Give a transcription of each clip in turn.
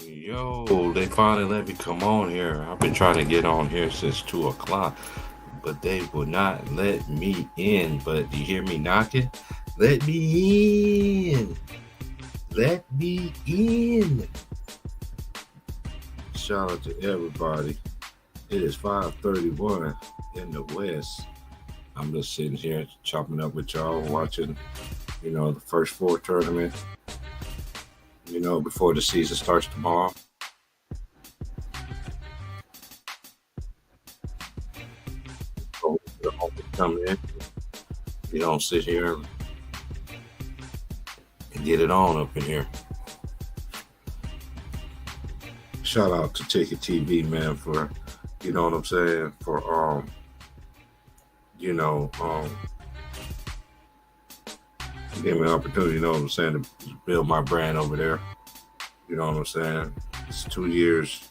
Yo, they finally let me come on here. I've been trying to get on here since 2 o'clock, but they will not let me in. But do you hear me knocking? Let me in. Let me in. Shout out to everybody. It is 5:31 in the West. I'm just sitting here chopping up with y'all, watching, the first four tournament, before the season starts tomorrow. So the homies come in. You don't sit here and get it on up in here. Shout out to Ticket TV, man, for you know what I'm saying, for you know, um give me an opportunity, you know what I'm saying, to build my brand over there. You know what I'm saying? It's 2 years,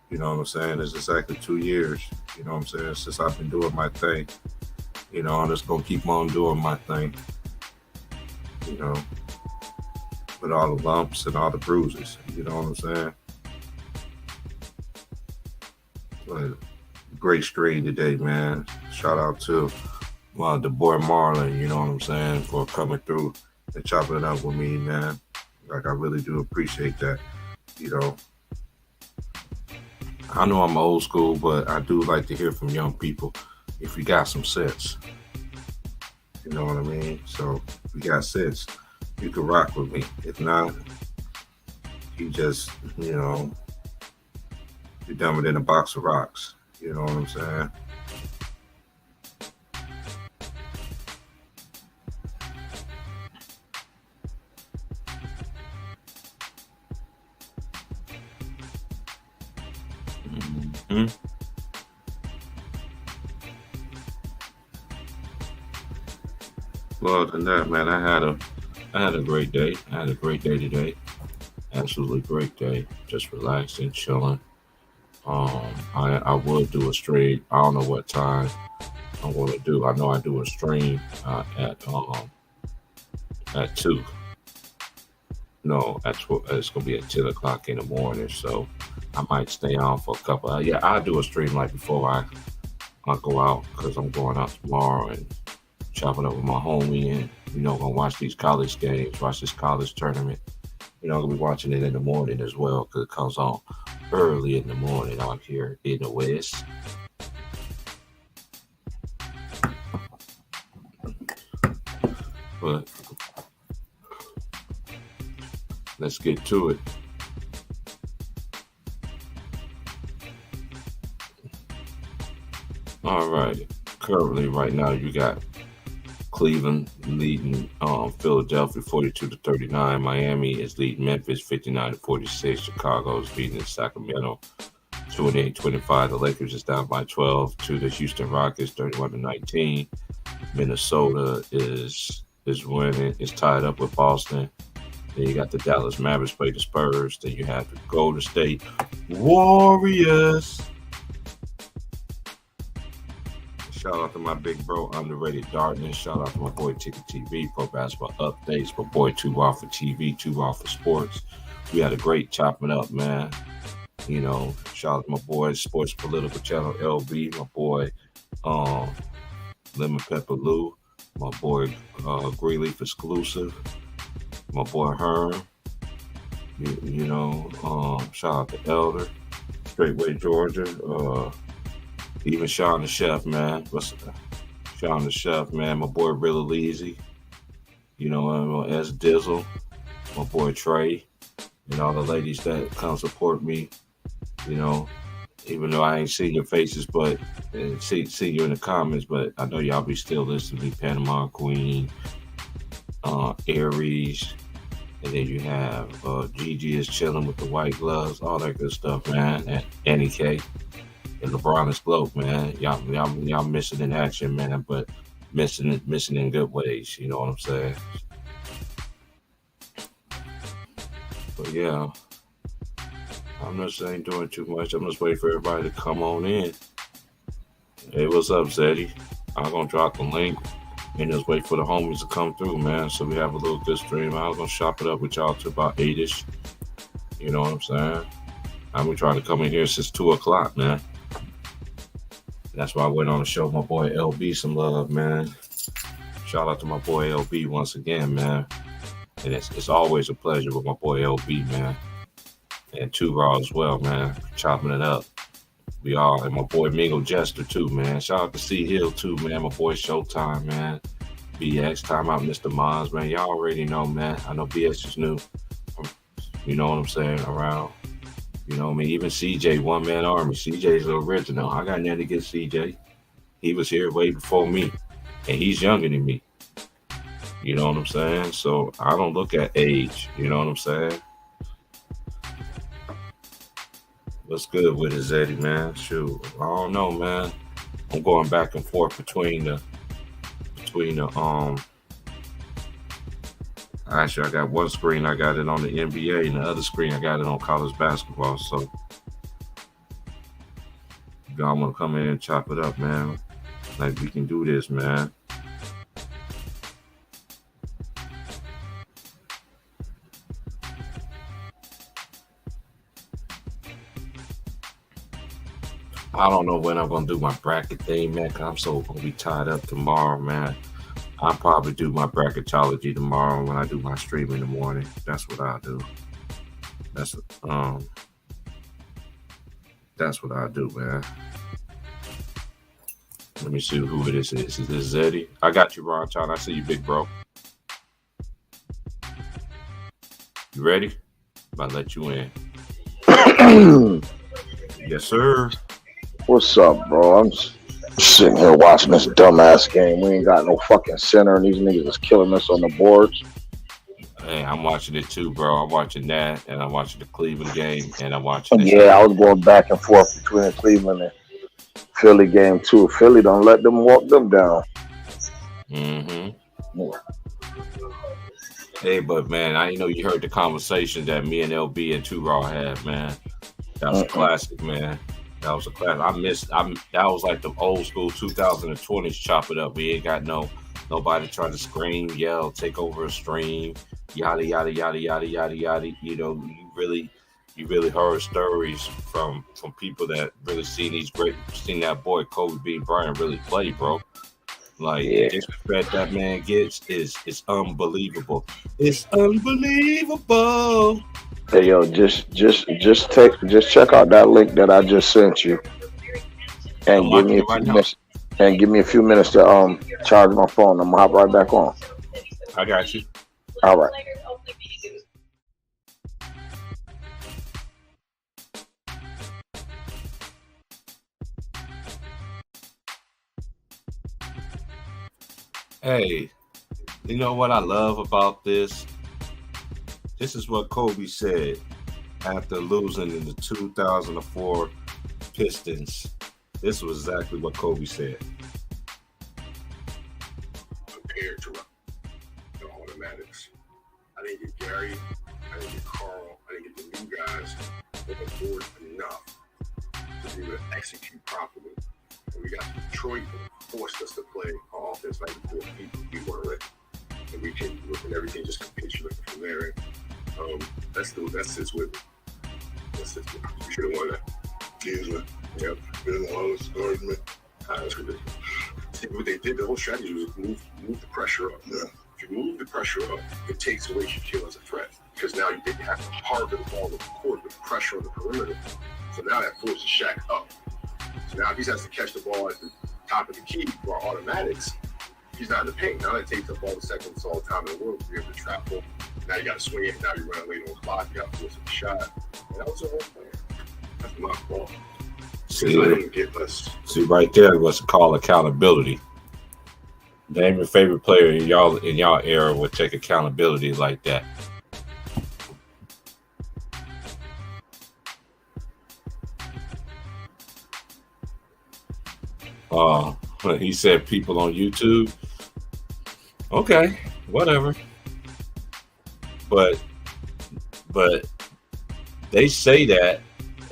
you know what I'm saying? It's exactly 2 years, you know what I'm saying, since I've been doing my thing. I'm just gonna keep on doing my thing, you know, with all the lumps and all the bruises, you know what I'm saying? But great stream today, man. Shout out to the boy Marlon, you know what I'm saying, for coming through and chopping it up with me, man. Like, I really do appreciate that. You know, I know I'm old school, but I do like to hear from young people if you got some sense. You know what I mean? So, if you got sense, you can rock with me. If not, you just, you're dumber than a box of rocks. You know what I'm saying? Hmm. Well, than that, man, I had a great day. I had a great day today. Absolutely great day. Just relaxing, chilling. I would do a stream. I don't know what time I'm going to do. I know I do a stream at 2. No, it's going to be at 10 o'clock in the morning. So I might stay on for a couple. Yeah, I'll do a stream like before I go out, because I'm going out tomorrow and chopping up with my homie, and gonna watch these college games, watch this college tournament. I'm gonna be watching it in the morning as well, because it comes on early in the morning out here in the West. But let's get to it. All right. Currently, right now, you got Cleveland leading Philadelphia 42-39. Miami is leading Memphis 59-46. Chicago is leading Sacramento 28-25. The Lakers is down by 12 to the Houston Rockets 31-19. Minnesota is winning. It's tied up with Boston. Then you got the Dallas Mavericks play the Spurs. Then you have the Golden State Warriors. Shout out to my big bro, Underrated Darkness. Shout out to my boy Ticket TV, Pro Basketball Updates. My boy Two Off for TV, Two Off for Sports. We had a great chopping up, man. Shout out to my boy Sports Political Channel LB, my boy Lemon Pepper Lou, my boy Greenleaf Exclusive, my boy Herm. Shout out to Elder, Straightway Georgia. Even Sean the Chef, man. Sean the Chef, man. My boy Really Easy. S Dizzle. My boy Trey. And all the ladies that come support me. Even though I ain't seen your faces, but see you in the comments, but I know y'all be still listening to me. Panama Queen, Aries, and then you have Gigi is chilling with the white gloves, all that good stuff, man. And Annie K. And LeBron is globe, man. Y'all missing in action, man, but missing in good ways. You know what I'm saying? But yeah, I'm just ain't doing too much. I'm just waiting for everybody to come on in. Hey, what's up, Zeddy? I'm gonna drop the link and just wait for the homies to come through, man. So we have a little good stream. I was gonna chop it up with y'all to about 8ish. You know what I'm saying? I've been trying to come in here since 2 o'clock, man. That's why I went on to show my boy LB some love, man. Shout out to my boy LB once again, man. And it's always a pleasure with my boy LB, man. And Two Raw as well, man. Chopping it up. We all, and my boy Mingo Jester too, man. Shout out to C Hill too, man. My boy Showtime, man. BX, time out, Mr. Mons, man. Y'all already know, man. I know BX is new. You know what I'm saying? Around. You know what I mean? Even CJ, One Man Army. CJ's the original. I got nothing against CJ. He was here way before me. And he's younger than me. You know what I'm saying? So I don't look at age. You know what I'm saying? What's good with it, Zeddy, man? Shoot. I don't know, man. I'm going back and forth between the actually, I got one screen, I got it on the NBA, and the other screen, I got it on college basketball. So, y'all want to come in and chop it up, man. Like, we can do this, man. I don't know when I'm going to do my bracket thing, man, because I'm so going to be tied up tomorrow, man. I'll probably do my bracketology tomorrow when I do my stream in the morning. That's what I'll do. That's what I'll do, man. Let me see who it is. Is this Zeddy? I got you, Ron Town. I see you, big bro. You ready? I'm about to let you in. Yes, sir. What's up, bro? I'm sitting here watching this dumbass game. We ain't got no fucking center, and these niggas is killing us on the boards. Hey, I'm watching it too, bro. I'm watching that, and I'm watching the Cleveland game, and I'm watching. Yeah, I was going back and forth between the Cleveland and Philly game too. Philly don't let them walk them down. Mm-hmm. Hey, but man, I know you heard the conversation that me and LB and Two Raw had, man. That was a classic, man. That was a classic. That was like the old school 2020s chop it up. We ain't got nobody trying to scream, yell, take over a stream, yada yada yada yada yada yada. You know, you really heard stories from people that really seen that boy Kobe Bean Bryant really play, bro. Like the disrespect that man gets is unbelievable. It's unbelievable. Hey yo, just check out that link that I just sent you, and give me a few minutes to charge my phone. I'm gonna hop right back on. I got you. All right. Hey, you know what I love about this? This is what Kobe said after losing in the 2004 Pistons. This was exactly what Kobe said. Compared to the automatics, I didn't get Gary, I didn't get Carl, I didn't get the new guys on board enough to be able to execute properly. And we got Detroit forced us to play our offense like before we weren't ready. And we came and everything just capitulated from there. That's his with me. That's his with me. We should have won that. Kingsman. Yep. Been a long argument. That's ridiculous. See, what they did, the whole strategy was move the pressure up. Yeah. If you move the pressure up, it takes away Shaquille as a threat. Because now you didn't have to harbor the ball on the court with pressure on the perimeter. So now that forces Shaq up. So now if he has to catch the ball at the top of the key for our automatics, he's not in the paint. Now that takes up all the seconds, all the time in the world to be able to trap him. Now you got to swing it. Now you're running late on the clock. You got to force a shot. And that was the whole plan. That's my fault. See, right there what's called accountability. Name your favorite player in y'all era would take accountability like that. He said people on YouTube. Okay, whatever. But they say that.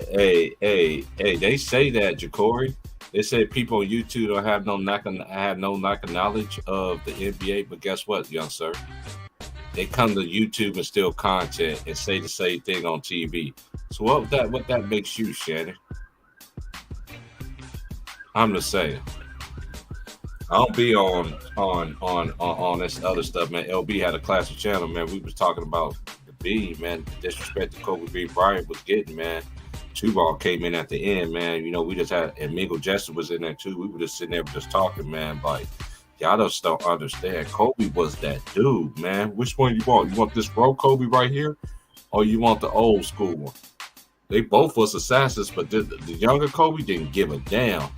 Hey, they say that, Jacory. They said people on YouTube don't have no knowledge of the NBA, but guess what, young sir? they come to YouTube and steal content and say the same thing on TV. So what that makes you, Shannon? I'm just saying. I don't be on this other stuff, man. LB had a classic channel, man. We was talking about the B, man. The disrespect that Kobe B. Bryant was getting, man. Two Ball came in at the end, man. You know, we just had, and Mingo Jester was in there too. We were just sitting there just talking, man. Like, y'all just don't understand. Kobe was that dude, man. Which one you want? You want this bro Kobe right here, or you want the old school one? They both was assassins, but the younger Kobe didn't give a damn.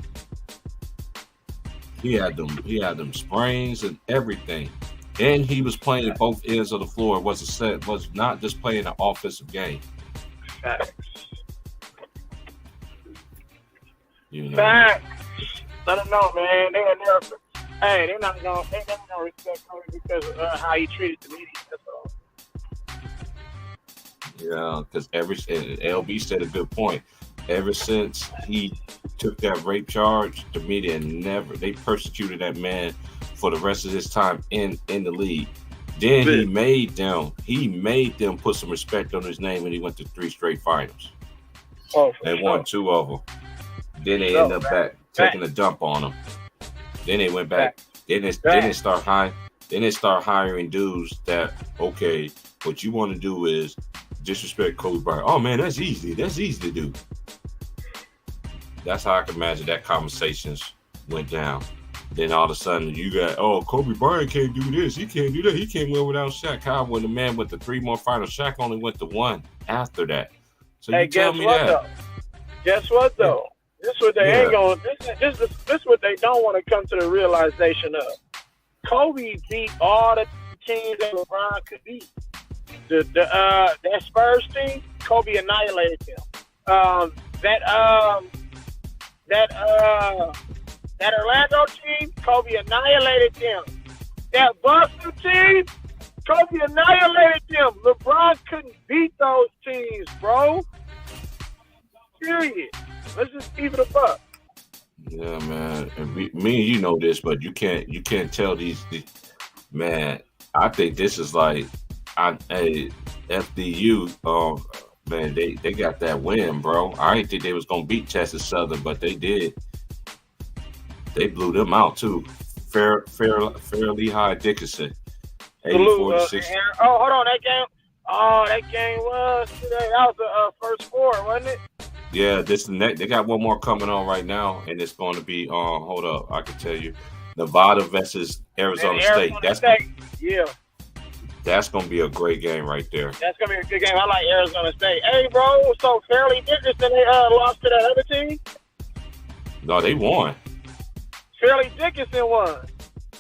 He had them sprains and everything, and he was playing both ends of the floor. Was not just playing an offensive game. Facts. You know. Facts. Let them know, man. They're not gonna respect Kobe because of how he treated the media. That's all. Yeah, because LB said a good point. Ever since he took that rape charge, the media they persecuted that man for the rest of his time in the league. Then he made them put some respect on his name, and he went to 3 straight finals. Oh, they won 2 of them. Then they ended up back taking a dump on him. Then they went back. Then they start hiring dudes that, okay, what you want to do is disrespect Kobe Bryant. Oh man, that's easy. That's easy to do. That's how I can imagine that conversations went down. Then all of a sudden you got, Kobe Bryant can't do this. He can't do that. He can't win without Shaq. How when the man went to 3 more finals, Shaq only went to 1 after that. So you tell me that. Guess what though? This is what they ain't going. This is what they don't want to come to the realization of. Kobe beat all the teams that LeBron could beat. That Spurs team, Kobe annihilated them. That Orlando team, Kobe annihilated them. That Boston team, Kobe annihilated them. LeBron couldn't beat those teams, bro. Period. Let's just keep it a buck. Yeah, man. And me and you know this, but you can't tell these man. I think this is like FDU. Man, they got that win, bro. I didn't think they was gonna beat Texas Southern, but they did. They blew them out too. Fairleigh High Dickinson, 80-46. Hold on, that game was today. That was the first 4, wasn't it? Yeah, this is next. They got one more coming on right now, and it's going to be hold up, I can tell you, Nevada versus Arizona State. That's going to be a great game right there. That's going to be a good game. I like Arizona State. Hey, bro, so Fairleigh Dickinson, they lost to that other team? No, they won. Fairleigh Dickinson won.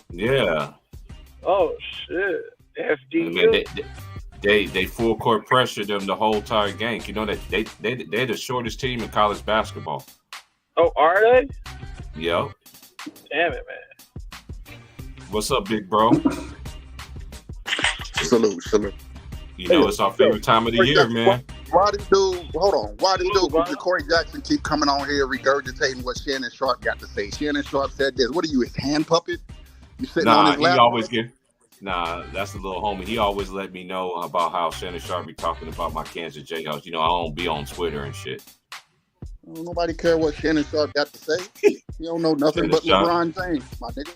Yeah. Oh shit. FDU. I mean, they full court pressured them the whole entire game. You know that they're the shortest team in college basketball. Oh, are they? Yep. Damn it, man. What's up, big bro? Salute. You know it's our favorite time of the year, man. Why this dude Corey Jackson keep coming on here regurgitating what Shannon Sharp got to say? Shannon Sharp said this. What are you, his hand puppet? You sitting on his lap? That's a little homie. He always let me know about how Shannon Sharp be talking about my Kansas Jayhawks. You know, I don't be on Twitter and shit. Nobody care what Shannon Sharp got to say. He don't know nothing but LeBron James, my nigga.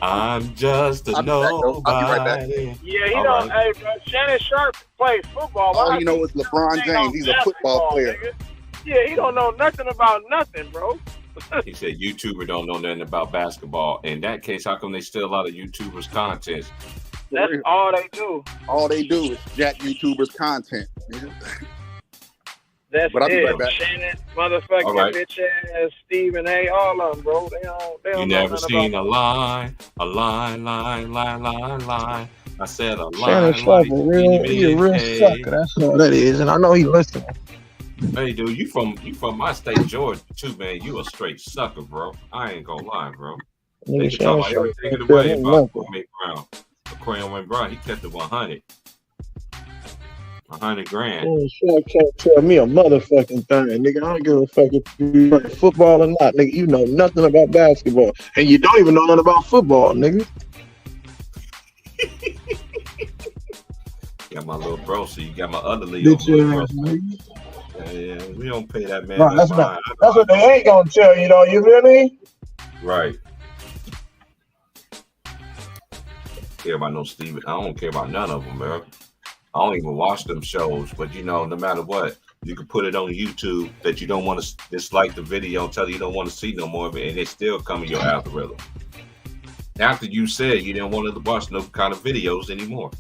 I'm just a nobody. I'll be right back. Yeah, he don't. Hey, bro, Shannon Sharp plays football. All you know is LeBron James. He's a football player. Nigga. Yeah, he don't know nothing about nothing, bro. He said YouTuber don't know nothing about basketball. In that case, how come they steal a lot of YouTubers' content? That's all they do. All they do is jack YouTubers' content. That's but I'll be it. right back. Shannon, motherfucking bitch ass, Stephen A. All of them, bro. They don't you never seen a line. I said a line. Shannon Sharp, he a real sucker. That's all that is, and I know he listening. Hey, dude, you from my state, Georgia, too, man. You a straight sucker, bro. I ain't gonna lie, bro. They can talk about everything in the way about Kwame Brown. Kwame Brown, he kept it 100. 100 grand. Sharp can't tell me a motherfucking thing, nigga. I don't give a fuck if you play football or not, nigga. You know nothing about basketball, and you don't even know nothing about football, nigga. got my little bro, so you got my other Leo. Bitch ass nigga. Yeah, we don't pay that man. No, that's what they ain't gonna tell you though. You feel me? Right. Care about no Steven. I don't care about none of them, bro. I don't even watch them shows. But you know, no matter what, you can put it on YouTube that you don't want to dislike the video and tell you don't want to see no more of it, and it still come in your algorithm. After you said you didn't want to watch no kind of videos anymore.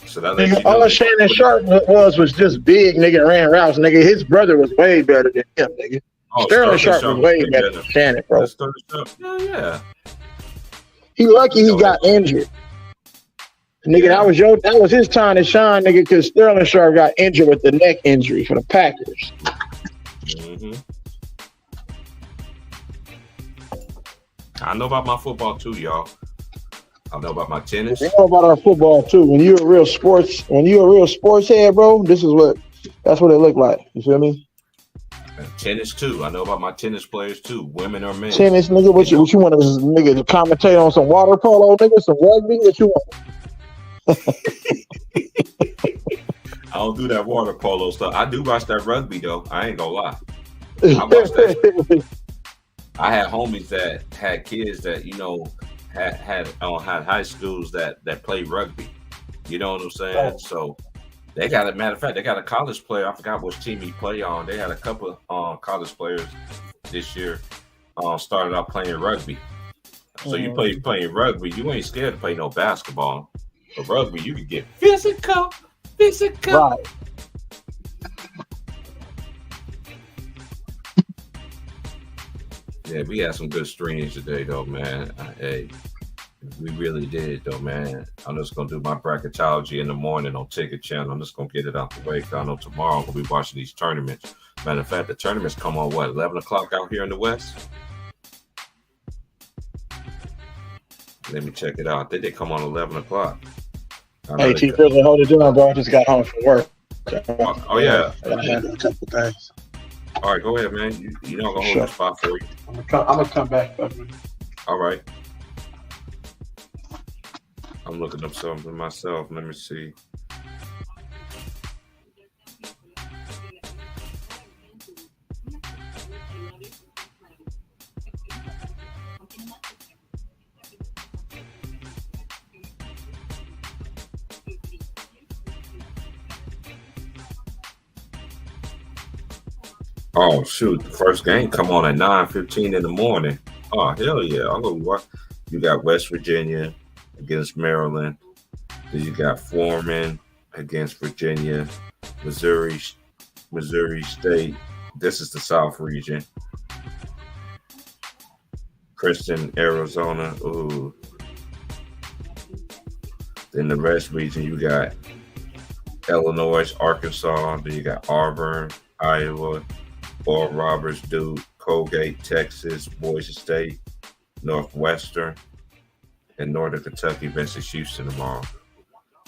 So that nigga, all Shannon Sharp was just big, nigga, ran routes, nigga. His brother was way better than him, nigga. Sterling Sharp was way better than Shannon, bro. Yeah. He lucky he got injured. Nigga, that was his time to shine, nigga, because Sterling Sharp got injured with the neck injury for the Packers. Mm-hmm. I know about my football too, y'all. I know about my tennis. We know about our football too. When you're a real sports head, bro, that's what it look like. You feel me? And tennis too. I know about my tennis players too, women or men. Tennis, nigga. What you want to nigga to commentate on some water polo, nigga, some rugby? What you want? I don't do that water polo stuff. I do watch that rugby though. I ain't gonna lie. I watch that. I had homies that had kids that had high schools that play rugby. You know what I'm saying? Oh. So they got matter of fact, they got a college player. I forgot which team he played on. They had a couple college players this year started out playing rugby. So you playing rugby, you ain't scared to play no basketball. But rugby, you can get physical. Right. Yeah, we had some good streams today, though, man. Hey, we really did, though, man. I'm just going to do my bracketology in the morning on Ticket Channel. I'm just going to get it out the way. I know tomorrow we'll be watching these tournaments. Matter of fact, the tournaments come on, 11 o'clock out here in the West? Let me check it out. I think they come on 11 o'clock. Hey, T. Grizzly, hold it down, bro. I just got home from work. Oh yeah. I had a couple things. All right, go ahead, man. You don't go hold the spot for you. I'm gonna come back. All right. I'm looking up something myself. Let me see. Oh shoot! The first game come on at 9:15 in the morning. Oh hell yeah! I'm gonna watch. You got West Virginia against Maryland. Then you got Foreman against Virginia, Missouri State. This is the South region. Princeton, Arizona. Ooh. Then the West region, you got Illinois, Arkansas. Then you got Auburn, Iowa. Oral Roberts, Duke, Colgate, Texas, Boise State, Northwestern, and Northern Kentucky versus Houston tomorrow.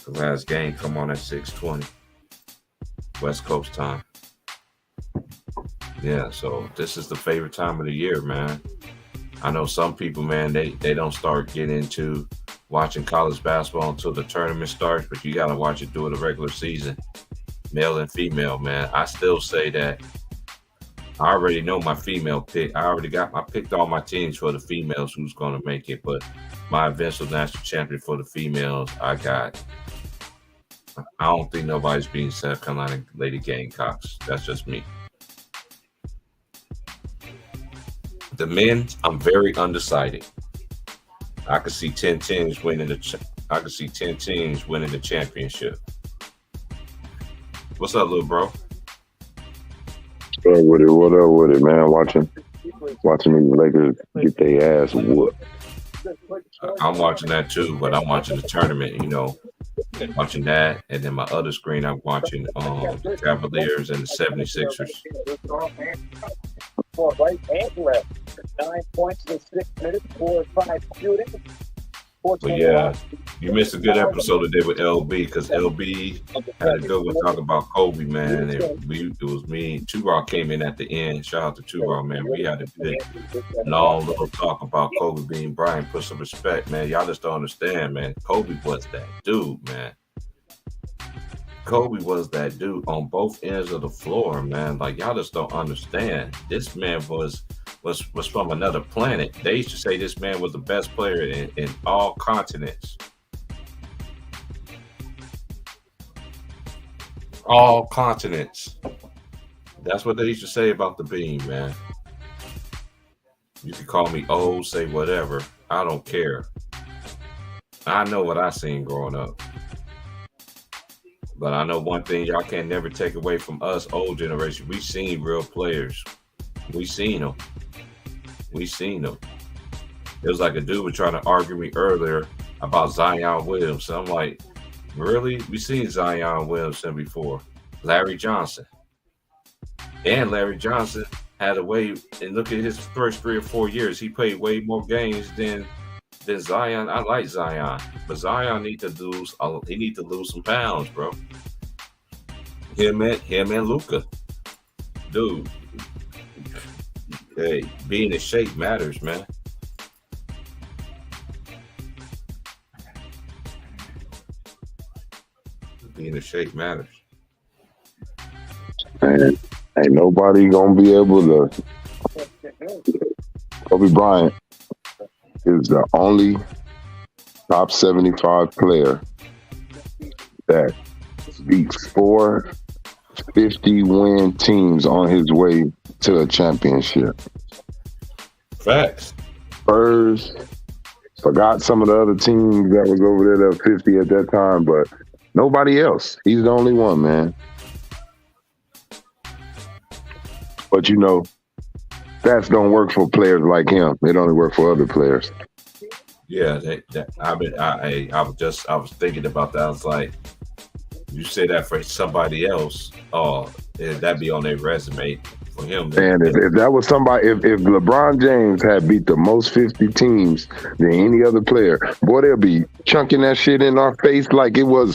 The last game come on at 6:20 West Coast time. Yeah, so this is the favorite time of the year, man. I know some people, man, they don't start getting into watching college basketball until the tournament starts, but you got to watch it during the regular season, male and female, man. I still say that I already know my female pick. I picked all my teams for the females who's going to make it, but my eventual national champion for the females, I don't think nobody's beating South Carolina Lady Gamecocks. That's just me. The men, I'm very undecided. I could see 10 teams winning the championship. What's up, little bro? What up with it, man? Watching these Lakers get their ass whooped. I'm watching that too, but I'm watching the tournament, watching that, and then my other screen I'm watching the Cavaliers and the 76ers. 9 points in 6 minutes, 4 or 5 shooting. But yeah, you missed a good episode today with LB because LB had a good one talk about Kobe, man. It was me. Two-Raw came in at the end. Shout out to Two-Raw, man. We had a good, long little talk about Kobe being Bryant. Put some respect, man. Y'all just don't understand, man. Kobe was that dude, man. Kobe was that dude on both ends of the floor, man. Like y'all just don't understand. This man was from another planet. They used to say this man was the best player in all continents. All continents. That's what they used to say about the Bean, man. You can call me old, say whatever. I don't care. I know what I seen growing up. But I know one thing y'all can never take away from us, old generation. We seen real players. We seen them. It was like a dude was trying to argue me earlier about Zion Williamson. I'm like, really? We seen Zion Williamson before. Larry Johnson. And Larry Johnson had a way, and look at his first 3 or 4 years, he played way more games than Zion. I like Zion, but Zion need to lose some pounds, bro. Him and Luka. Dude. Hey, being in shape matters, man. Being in shape matters. Man, ain't nobody gonna be able to. Kobe Bryant is the only top 75 player that beats 4 50-win teams on his way to a championship. Facts. Spurs, forgot some of the other teams that was over there that 50 at that time, but nobody else. He's the only one, man. But you know, stats don't work for players like him. It only work for other players. Yeah, I was thinking about that. I was like, you say that for somebody else, that'd be on their resume. For him, and if that was somebody, if LeBron James had beat the most 50 teams than any other player, boy, they'll be chunking that shit in our face like it was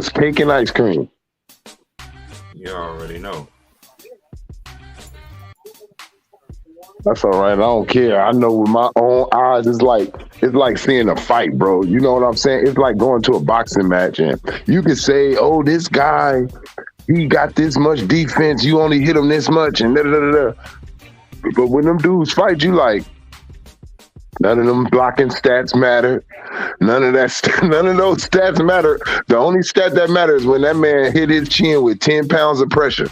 cake and ice cream. You already know. That's all right. I don't care. I know with my own eyes, it's like seeing a fight, bro. You know what I'm saying? It's like going to a boxing match, and you can say, "Oh, this guy, he got this much defense. You only hit him this much," and da da da da. But when them dudes fight, you like, none of them blocking stats matter. None of those stats matter. The only stat that matters is when that man hit his chin with 10 pounds of pressure.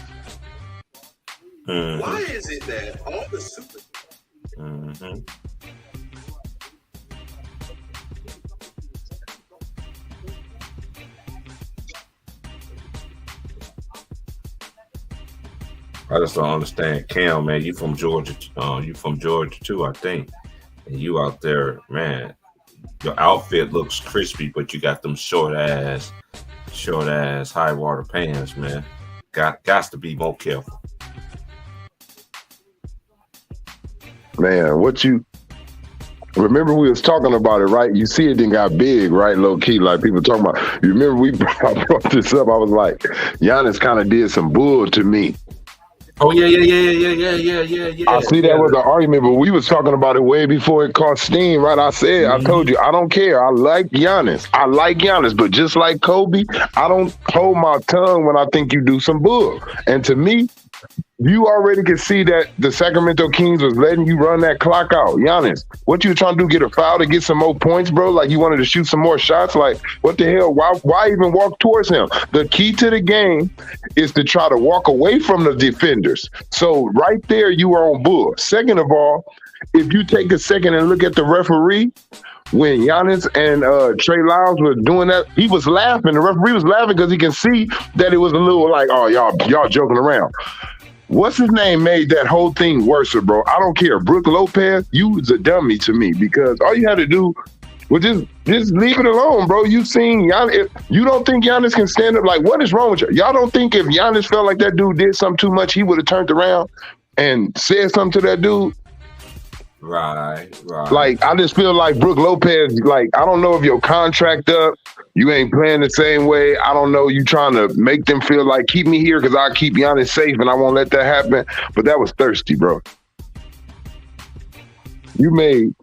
Mm-hmm. Why is it that all the super Mm-hmm. I just don't understand, Cam, man. You from Georgia? You from Georgia too, I think. And you out there, man. Your outfit looks crispy, but you got them short ass high water pants, man. Got to be more careful. Man, remember we was talking about it, right? You see it then got big, right? Low key, like people talking about. You remember I brought this up. I was like, Giannis kind of did some bull to me. Oh yeah. I see that was an argument, but we was talking about it way before it caught steam, right? I said, I told you, I don't care. I like Giannis, but just like Kobe, I don't hold my tongue when I think you do some bull. And to me, you already can see that the Sacramento Kings was letting you run that clock out. Giannis, what you were trying to do, get a foul to get some more points, bro? Like you wanted to shoot some more shots? Like, what the hell? Why even walk towards him? The key to the game is to try to walk away from the defenders. So right there, you are on bull. Second of all, if you take a second and look at the referee, when Giannis and Trey Lyles were doing that, he was laughing. The referee was laughing because he can see that it was a little like, oh, y'all joking around. What's his name made that whole thing worse, bro? I don't care. Brook Lopez, you was a dummy to me because all you had to do was just leave it alone, bro. You seen Giannis. You don't think Giannis can stand up? Like, what is wrong with you? Y'all don't think if Giannis felt like that dude did something too much, he would have turned around and said something to that dude? Right. Like, I just feel like Brook Lopez, like, I don't know if your contract up, you ain't playing the same way. I don't know, you trying to make them feel like, keep me here because I'll keep Giannis safe and I won't let that happen. But that was thirsty, bro. You made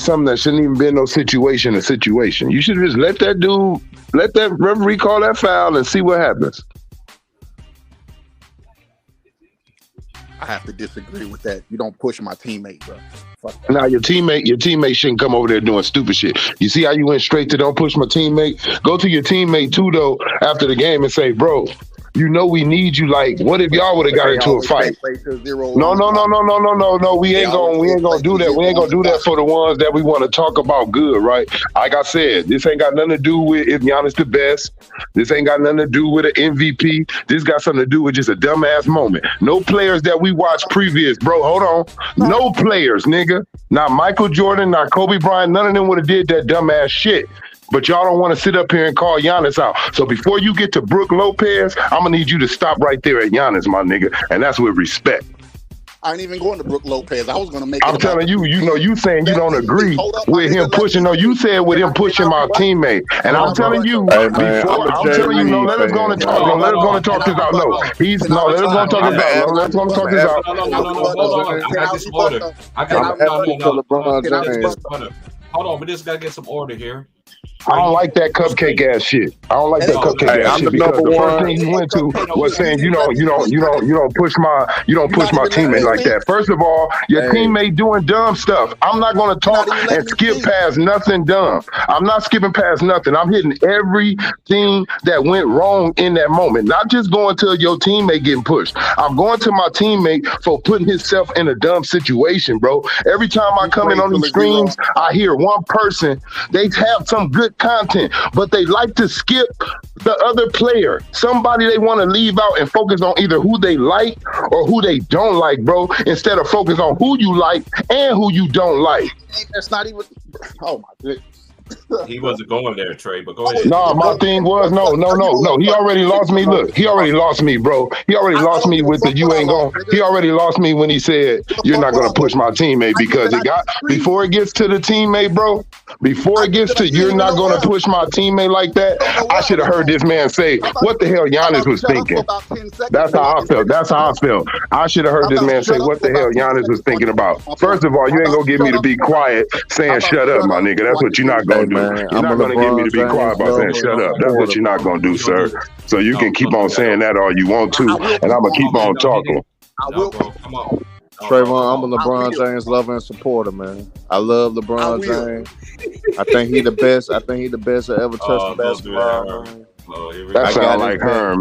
something that shouldn't even been no situation a situation. You should just let that dude Let that referee call that foul and see what happens. I have to disagree with that. You don't push my teammate, bro. Fuck that. Now your teammate shouldn't come over there doing stupid shit. You see how you went straight to don't push my teammate? Go to your teammate too though after the game and say, bro, you know we need you. Like, what if y'all would have got They into a always fight? play to 0 No. We They ain't always gonna do that. We ain't gonna do that for the ones that we want to talk about good, right? Like I said, this ain't got nothing to do with if Giannis the best. This ain't got nothing to do with an MVP. This got something to do with just a dumbass moment. No players that we watched previous, bro. Hold on. No players, nigga. Not Michael Jordan, not Kobe Bryant. None of them would have did that dumbass shit. But y'all don't want to sit up here and call Giannis out. So before you get to Brook Lopez, I'm going to need you to stop right there at Giannis, my nigga. And that's with respect. I ain't even going to Brook Lopez. I was going to make I'm telling you, you saying you don't agree with him pushing. No, you said with him pushing my teammate. And I'm telling you, let us go on and talk. No, let us go and talk this out. No, let us go and talk this out. No, let's go and talk this out. Hold on. I got this order. Hold on, we just got to get some order here. I don't like that cupcake ass shit. I don't like that cupcake ass shit because the first thing you went to was saying you don't push my teammate like that. First of all, your teammate doing dumb stuff. I'm not gonna talk and skip past nothing dumb. I'm not skipping past nothing. I'm hitting everything that went wrong in that moment. Not just going to your teammate getting pushed. I'm going to my teammate for putting himself in a dumb situation, bro. Every time I come in on these streams, I hear one person, they have some good content, but they like to skip the other player. Somebody they want to leave out and focus on either who they like or who they don't like, bro, instead of focus on who you like and who you don't like. That's not even. Oh my goodness. He wasn't going there, Trey, but go ahead. No, my thing was no. He already lost me. Look, he already lost me, bro. He already lost me with the you ain't going. He already lost me when he said you're not gonna push my teammate because it got before it gets to the teammate, bro. Before it gets to you're not gonna push my teammate like that. I should have heard this man say what the hell Giannis was thinking. That's how I felt. I should have heard this man say what the hell Giannis was thinking about. First of all, you ain't gonna get me to be quiet saying shut up, my nigga. That's what you're not gonna do. You're not going to get me to be quiet by saying shut up. That's what you're not going to do, sir. So you can keep on saying that all you want to, and I'm going to keep on talking. Come on. Trayvon, I'm a LeBron James lover and supporter, man. I love LeBron James. I think he the best. I think he the best that ever touched the basketball. That sound like her,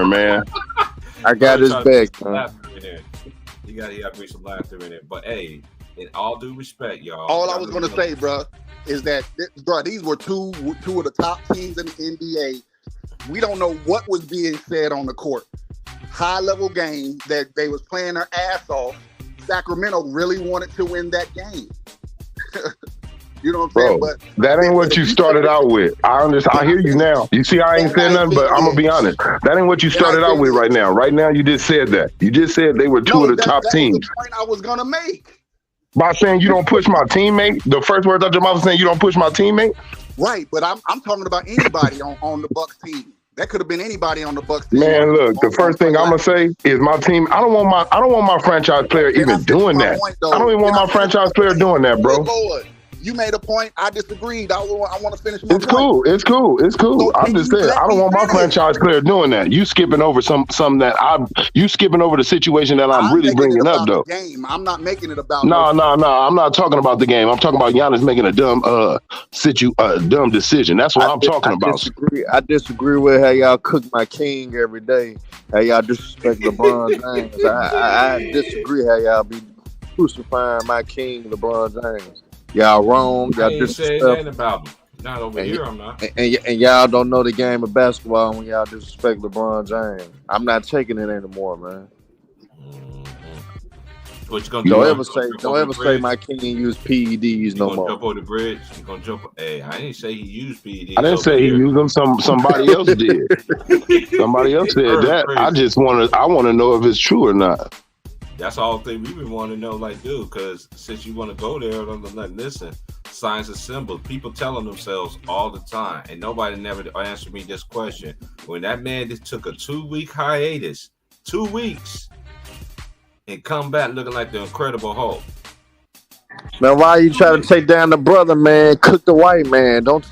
man. I got his back, man. You got to be some laughter in it. But hey, in all due respect, y'all. All I was going to say, bro, is that, bro, these were two of the top teams in the NBA. We don't know what was being said on the court. High-level game that they was playing their ass off. Sacramento really wanted to win that game. You know what I'm saying? But that ain't what you started out with. I understand. I hear you now. You see, I ain't said nothing, but I'm gonna be honest. That ain't what you started out with right now. Right now, you just said that. You just said they were two of the top teams. That's the point I was gonna make. By saying you don't push my teammate, the first words out your mouth was saying you don't push my teammate. Right, but I'm talking about anybody on the Bucks team. That could have been anybody on the Bucks team. Man, look, the first thing I'm gonna say is my team. I don't want my franchise player even doing that. I don't even want my franchise player doing that, bro. Lord, you made a point. I disagreed. I want to finish my point. It's cool. So I'm just saying, I don't want my franchise player doing that. You skipping over some that you skipping over the situation that I'm really bringing up, though. Game. I'm not making it about. No. I'm not talking about the game. I'm talking about Giannis making a dumb dumb decision. That's what I'm talking about. I disagree with how y'all cook my king every day. How y'all disrespect LeBron James. I disagree how y'all be crucifying my king, LeBron James. Y'all wrong. Y'all disrespect about him. Not over here, I'm not. And y'all don't know the game of basketball when y'all disrespect LeBron James. I'm not taking it anymore, man. What you gonna do? Don't ever say my king use PEDs no more. Jump over the bridge. You gonna jump? Hey, I didn't say he used PEDs. I didn't say he used them. Somebody else did. Somebody else said that. I want to know if it's true or not. That's all thing we would want to know, like, dude, because since you want to go there, listen, science is simple. People telling themselves all the time, and nobody never answered me this question. When that man just took a 2-week hiatus, 2 weeks, and come back looking like the Incredible Hulk. Man, why are you trying to take down the brother, man? Cook the white man. Don't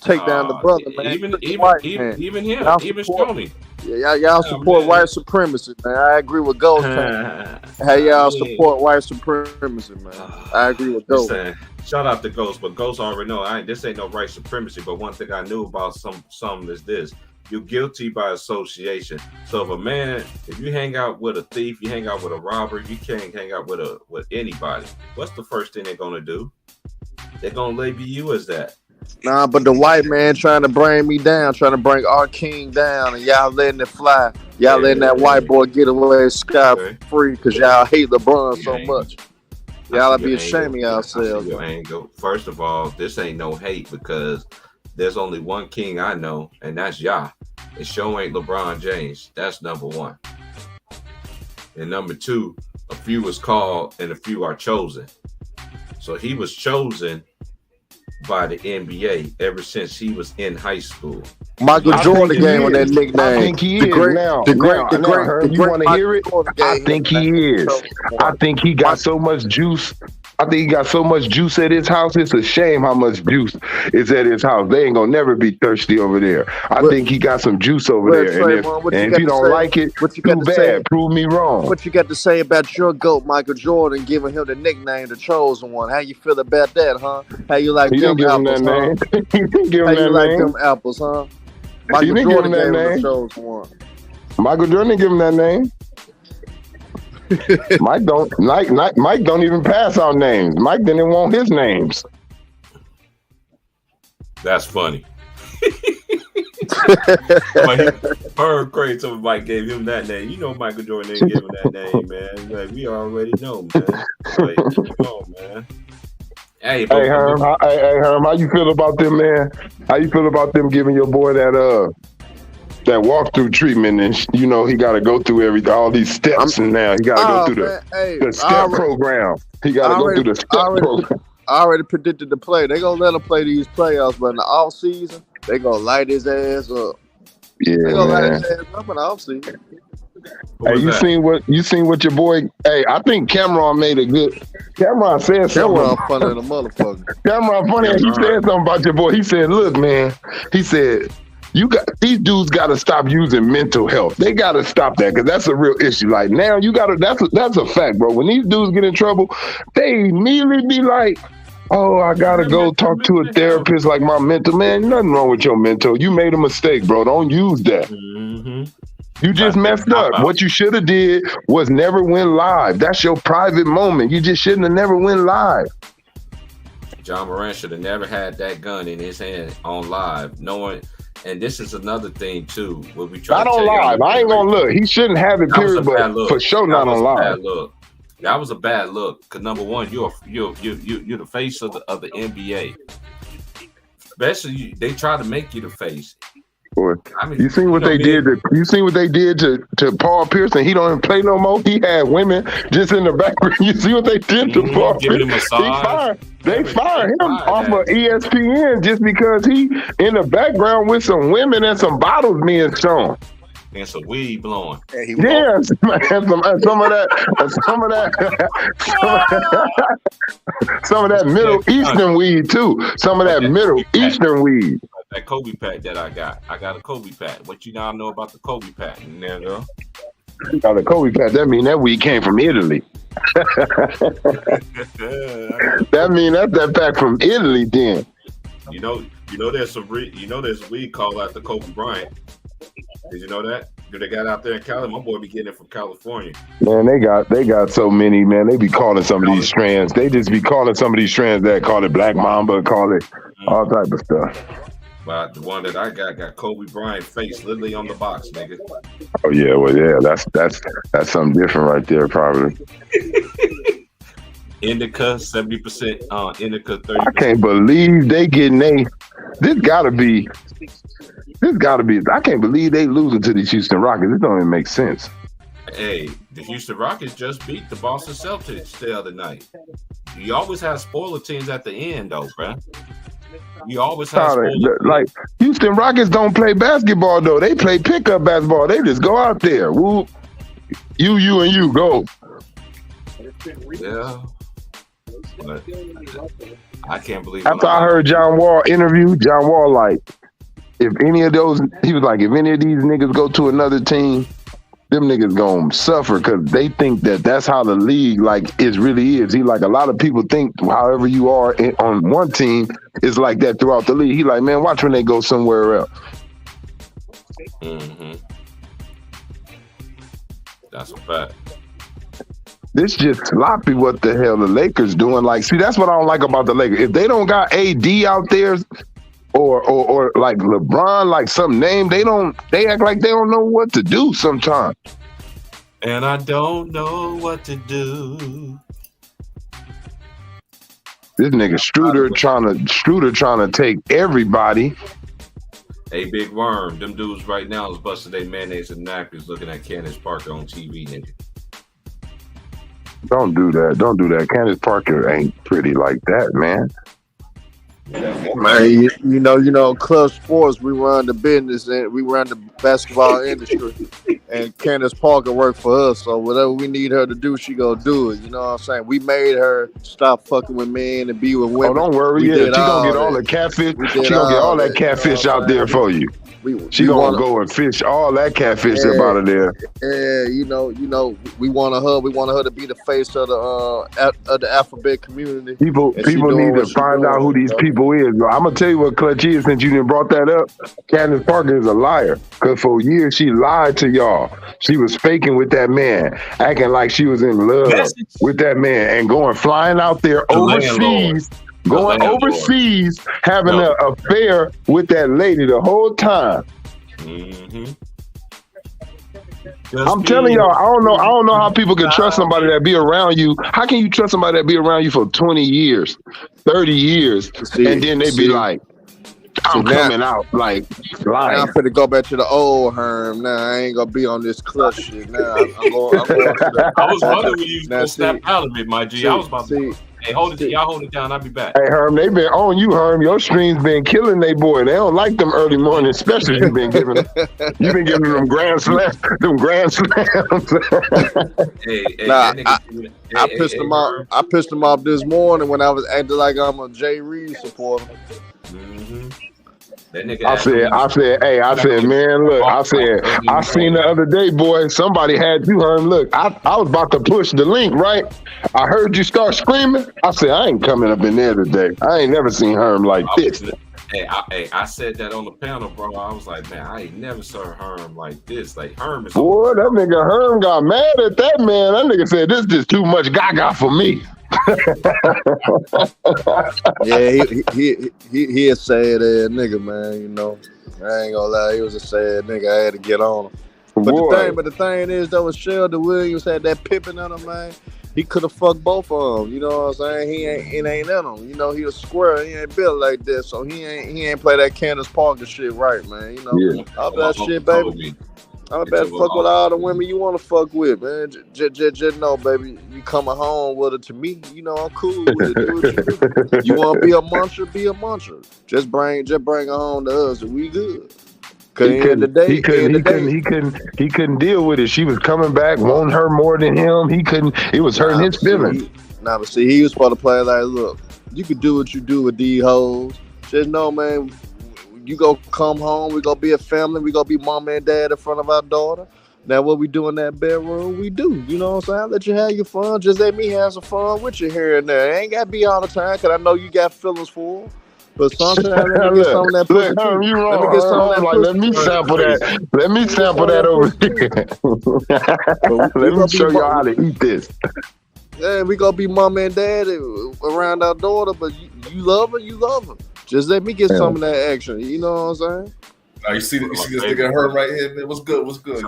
take down the brother, man. Even him, Y'all even support- Stoney. Yeah, y'all support white supremacy, man. I agree with Ghost. How y'all support white supremacy, man? I agree with Ghost. Listen, shout out to Ghost, but Ghost already know this ain't no white supremacy. But one thing I knew about some is this: you're guilty by association. So if you hang out with a thief, you hang out with a robber, you can't hang out with anybody. What's the first thing they're gonna do? They're gonna label you as that. Nah, but the white man trying to bring me down, trying to bring our king down, and y'all letting it fly. Y'all letting that white boy get away scot-free because y'all hate LeBron so much. Y'all be ashamed of yourselves. Your angle. First of all, this ain't no hate because there's only one king I know, and that's Yah. It sure ain't LeBron James. That's number one. And number two, a few is called and a few are chosen. So he was chosen by the NBA ever since he was in high school. Michael Jordan gave him that nickname. I think he is now. You want to hear it? I think he is. I think he got so much juice. I think he got so much juice at his house. It's a shame how much juice is at his house. They ain't gonna never be thirsty over there. I think he got some juice over there. And if you don't like it, too bad. Prove me wrong. What you got to say about your GOAT, Michael Jordan, giving him the nickname, the chosen one? How you feel about that, huh? How you like them apples, huh? How you like them apples, huh? Michael Jordan gave him the chosen one. Michael Jordan give him that name. Mike don't even pass out names. Mike didn't want his names. That's funny. Herb Craig told Mike gave him that name. You know Michael Jordan didn't give him that name, man. Like, we already know, man. Like, come on, man. Hey, Herm, how you feel about them, man? How you feel about them giving your boy that walkthrough treatment, and he got to go through all these steps, and now he got to go through the step program. He got to go through the step program. I already predicted the play. They gonna let him play these playoffs, but in the off season, they gonna light his ass up. Yeah, they gonna light his ass up in the off season. Hey, you seen what your boy? Hey, I think Cameron made a good. Cameron said something. Cameron funny than a motherfucker. Cameron funny. He said something about your boy. He said, "Look, man," he said, these dudes got to stop using mental health. They got to stop that because that's a real issue. Like now, you got to. That's a fact, bro. When these dudes get in trouble, they immediately be like, "Oh, I gotta go talk to a therapist." Like my mental man, nothing wrong with your mental. You made a mistake, bro. Don't use that. Mm-hmm. You just messed up. What you should have did was never went live. That's your private moment. You just shouldn't have never went live. John Moran should have never had that gun in his hand on live, knowing. And this is another thing too. What we try not on live. I ain't gonna look. He shouldn't have it. Period. But for sure, not on live. That was a bad look. Because number one, you're the face of the NBA. Especially they try to make you the face. I mean, you seen what they did to Paul Pierce, and he don't even play no more. He had women just in the background. You see what they did to Paul Pierce? They fired him off of ESPN just because he in the background with some women and some bottles being shown. And some weed blowing. Yeah, some of that Middle Eastern weed too. Some of that Middle Eastern weed. That Kobe pack that I got a Kobe pack. What you now know about the Kobe pack? There, girl. You got a Kobe pack. That mean that weed came from Italy. That mean that's that pack from Italy. Then. You know, there's there's weed called after Kobe Bryant. Did you know that? They got out there in Cali. My boy be getting it from California. Man, they got so many, man. They be calling some of these strands. They just be calling some of these strands that call it Black Mamba, call it all type of stuff. But the one that I got Kobe Bryant face literally on the box, nigga. Oh yeah, well yeah, that's something different right there, probably. Indica 70%, indica 30%. I can't believe they getting This gotta be. I can't believe they losing to the Houston Rockets. This don't even make sense. Hey, the Houston Rockets just beat the Boston Celtics the other night. You always have spoiler teams at the end, though, bruh. You always have like Houston Rockets don't play basketball though. They play pickup basketball. They just go out there. Woo, you and you go. Yeah. But I can't believe. After I heard John Wall interview, John Wall like, if any of those, he was like, if any of these niggas go to another team, them niggas gonna suffer because they think that that's how the league like is really is. He like, a lot of people think however you are on one team is like that throughout the league. He like, man, watch when they go somewhere else. Mm-hmm. That's a fact. This just sloppy. What the hell the Lakers doing? Like, see, that's what I don't like about the Lakers. If they don't got AD out there, or like LeBron, like some name, they act like they don't know what to do sometimes. And I don't know what to do. This nigga Struder trying to take everybody. Hey, Big Worm, them dudes right now is busting their mayonnaise and napkins looking at Candace Parker on TV, nigga. Don't do that. Don't do that. Candace Parker ain't pretty like that, man. Man, you know, Club Sports, we run the business and we run the basketball industry. And Candace Parker worked for us, so whatever we need her to do, she gonna do it. You know what I'm saying? We made her stop fucking with men and be with women. Oh, don't worry, she gonna get all the catfish. She gonna get all that catfish out there for you. She gonna go and fish all that catfish up out of there. Yeah, you know, we wanted her to be the face of the alphabet community. People need to find out who these people is. I'm gonna tell you what Clutch is, since you didn't brought that up. Candace Parker is a liar, because for years she lied to y'all. She was faking with that man, acting like she was in love with that man, and flying out there overseas. Going overseas, having an affair with that lady the whole time. Mm-hmm. I'm telling y'all, I don't know how people can trust somebody that be around you. How can you trust somebody that be around you for 20 years, 30 years, and then they be like, I'm coming out like lying. Now I'm finna go back to the old Herm. Now I ain't gonna be on this Clutch shit. Now I'm going to the, I was wondering when you was gonna snap out of it, my G. I was about to. Hey, y'all hold it down. I'll be back. Hey, Herm, they been on you, Herm. Your streams been killing they boy. They don't like them early mornings, especially you been giving them grand slams. I pissed them off. I pissed them off this morning when I was acting like I'm a Jay Reed supporter. Mm-hmm. That I said, man, look, I seen the other day, boy, somebody had you, Herm. Look, I was about to push the link, right? I heard you start screaming. I said, I ain't coming up in there today. I ain't never seen Herm like this. I said that on the panel, bro. I was like, man, I ain't never saw Herm like this. Like, Herm is. Boy, that nigga Herm got mad at that man. That nigga said, this is too much gaga for me. Yeah, he a sad ass nigga, man. You know, I ain't gonna lie, he was a sad nigga. I had to get on him. But the thing is, though, Sheldon Williams had that Pippen in him, man. He could have fucked both of them. You know what I'm saying? It ain't in him. You know, he a square. He ain't built like that, so he ain't play that Candace Parker shit right, man. You know, all that shit, baby. I better fuck with all the women you want to fuck with, man. Just know, baby, you coming home with it to me. You know, I'm cool with it. Do what you want to be a muncher, be a muncher. Just bring her home to us, and we good. He couldn't deal with it. She was coming back, wanting her more than him. He couldn't. It was hurting his feelings. But see, he was supposed to play like, look, you can do what you do with these hoes. Just know, man. You go come home, we gonna be a family, we gonna be mom and dad in front of our daughter. Now what we do in that bedroom, we do. You know what I'm saying? I'll let you have your fun. Just let me have some fun with you here and there. It ain't gotta be all the time, because I know you got feelings for them. But sometimes let me get some of that pussy. You wrong. Let me get some of that pussy. Let me sample that. Let me sample that over here. Let me show y'all how to eat this. Yeah, we gonna be mom and dad around our daughter, but you love her. Just let me get some of that action. You know what I'm saying? Now you see this nigga Herm right here, man. What's good, yo? What's good?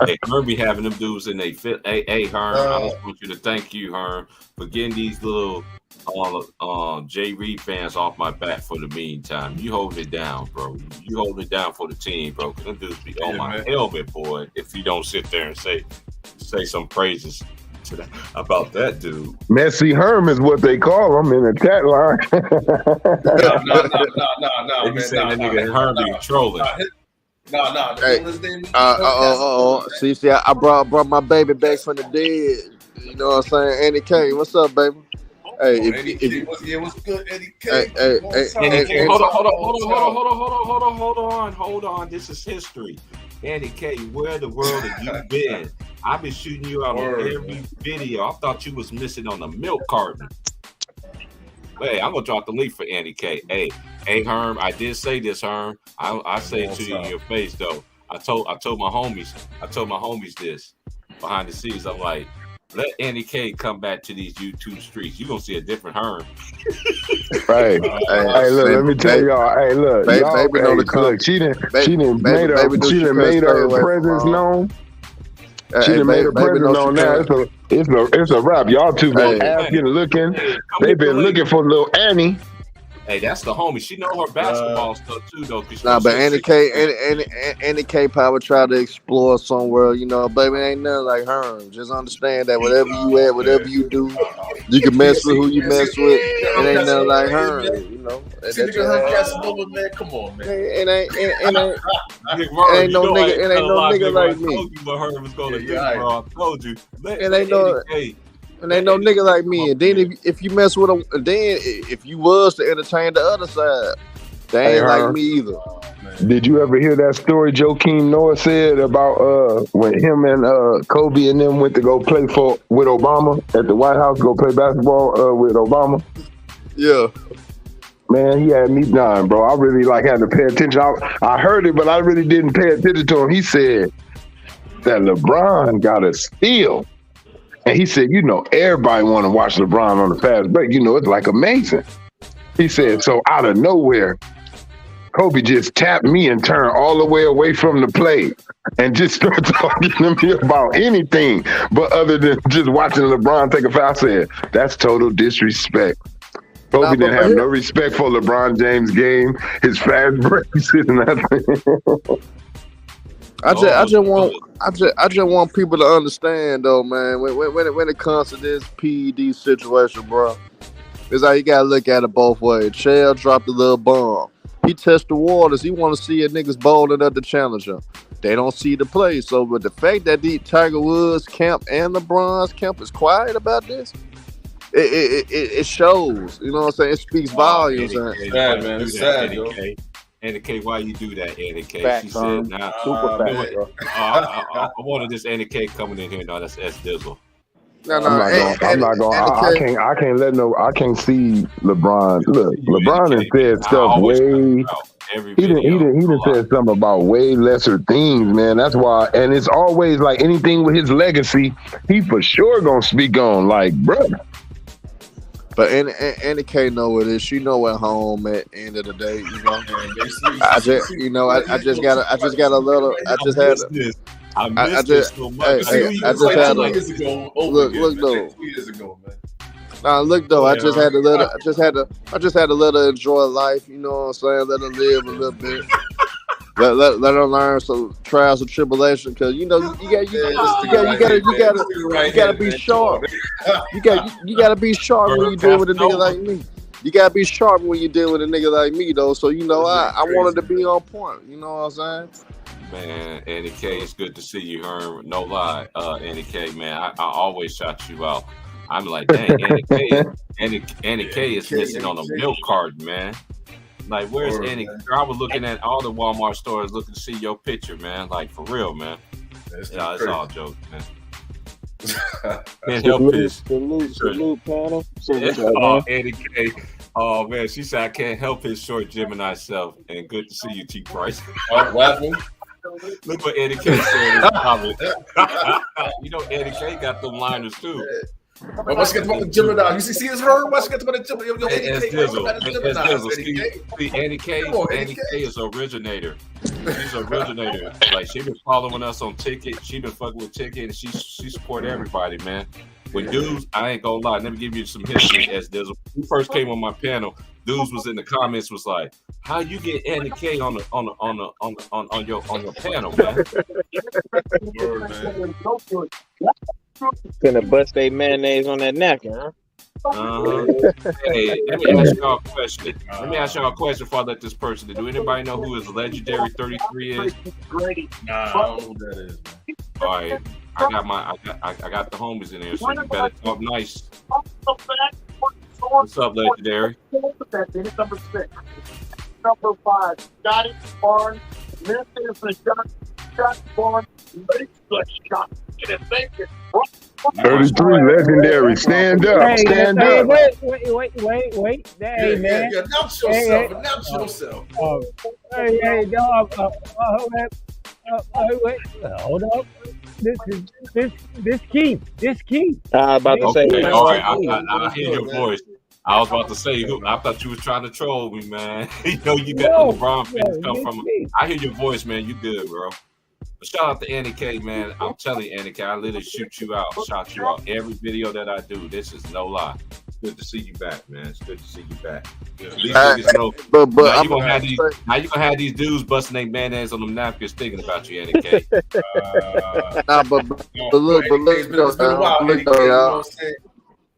Hey, Herm be having them dudes in they fit. Hey, Herm, I just want you to thank you, Herm, for getting these little Jay Reed fans off my back for the meantime. You hold it down, bro. You hold it down for the team, bro. Because them dudes be on my helmet, boy, if you don't sit there and say some praises about that dude. Messy Herm is what they call him in the chat line. No, they be saying that nigga Herm be trolling. Hey, see, I brought my baby back from the dead. You know what I'm saying? Andy K, what's up, baby? Hey, what's good, Eddie K? Andy K, hold on. This is history. Andy K, where the world have you been? I've been shooting you out on every video. I thought you was missing on the milk carton. Hey, I'm gonna drop the link for Andy K. Hey, Herm, I did say this, Herm. I say it to you in your face though. I told my homies this behind the scenes. I'm like, let Andy K come back to these YouTube streets. You're gonna see a different Herm. Right. Hey, look, let me tell y'all. Hey, look, look, she didn't made her presence known. She done made her presence known now. It's a wrap. Y'all two been asking, looking. They've been looking for little Annie. Hey, that's the homie. She know her basketball stuff too, though. Nah, but Andy K probably try to explore somewhere. You know, baby, ain't nothing like her. Just understand that whatever you at, whatever you do, you can mess with who you mess with. It ain't nothing like her. You know. See, man. Come on, man. It ain't no nigga like me. I told you. And ain't no nigga like me. And then if you mess with them, then if you was to entertain the other side, they ain't like me either. Did you ever hear that story Joakim Noah said about when him and Kobe and them went to go play with Obama at the White House, go play basketball with Obama? Yeah. Man, he had me dying, bro. I really had to pay attention. I heard it, but I really didn't pay attention to him. He said that LeBron got a steal. And he said, you know, everybody want to watch LeBron on the fast break. You know, it's like amazing. He said, so out of nowhere, Kobe just tapped me and turned all the way away from the plate and just started talking to me about anything but other than just watching LeBron take a foul. I said, that's total disrespect. Kobe didn't have no respect for LeBron James' game, his fast breaks and nothing. I just want people to understand though, man. When it comes to this PED situation, bro, it's like you gotta look at it both ways. Shell dropped a little bomb. He tested the waters. He want to see a niggas bowling at the challenger. They don't see the play. So with the fact that the Tiger Woods camp and LeBron's camp is quiet about this, it shows. You know what I'm saying? It speaks volumes. It's sad, yo. Andy K, why you do that, Andy K? She said, "Nah, super fat, bro." I wanted this Andy K coming in here. No, that's S Dizzle. I'm not going. I can't let I can't see LeBron. Look, LeBron has said stuff way. He didn't say something about way lesser things, man. That's why, and it's always like anything with his legacy, he for sure gonna speak on, like, brother. But Andy K know what it is. She know at home at the end of the day, you know. I just got a little. I just had. I just had a look though. 2 years ago, man. Nah, look though. I just had to let her enjoy life. You know what I'm saying? Let her live a little bit. Let her learn some trials and tribulation, because you know you gotta be sharp. You gotta be sharp when you deal with a nigga like me. You gotta be sharp when you deal with a nigga like me though. So you know I wanted to be on point. You know what I'm saying? Man, Andy K, it's good to see you, Herm. No lie, Andy K, man. I always shout you out. I'm like, dang, Andy K is missing on a milk carton, man. Like, where's Andy? I was looking at all the Walmart stores looking to see your picture, man. Like, for real, man. It's all jokes, man. Can't help this. Salute, panel. Andy K. Oh, man. She said, I can't help his short Gemini self. And good to see you, T. Price. Look what Eddie K said in the comments. You know, Eddie K got them liners, too. But let's get about the Gemini. You see his her? Let's get about the Gemini. Andy K is an originator. She's an originator. Like, she been following us on Ticket. She been fucking with Ticket, and she support everybody, man. When dudes, I ain't gonna lie. Let me give you some history. As Dizzle, when you first came on my panel, dudes was in the comments was like, "How you get Andy K on your panel, man?" Word, man. Gonna bust a mayonnaise on that napkin, huh? Hey, let me ask y'all a question. Before I let this person. Do anybody know who his legendary 33 is? Nah, I don't know who that is, man. All right. I got the homies in there, so you better talk nice. What's up, Legendary? Number 6. Number 5, Scotty Barnes. This is the Scotty Barnes makes the shot. And it makes it 33 Legendary. Stand up. Stand up. Wait. Hey, man. Yeah, announce yourself. Announce yourself. Hey, wait. Hold up. This Keith. I was about to say. Okay, all right. I hear your voice. I was about to say, I thought you was trying to troll me, man. You know, you got the LeBron fans come from. I hear your voice, man. You good, bro. But shout out to Andy K, man. I'm telling you, Andy K, I literally shoot you out, shot you out. Every video that I do, this is no lie. Good to see you back, man. It's good to see you back. These niggas know. Now you gonna have these dudes busting their mayonnaise on them napkins thinking about you, Andy K. But look, it's been a while, Eddie K, you know what I'm saying?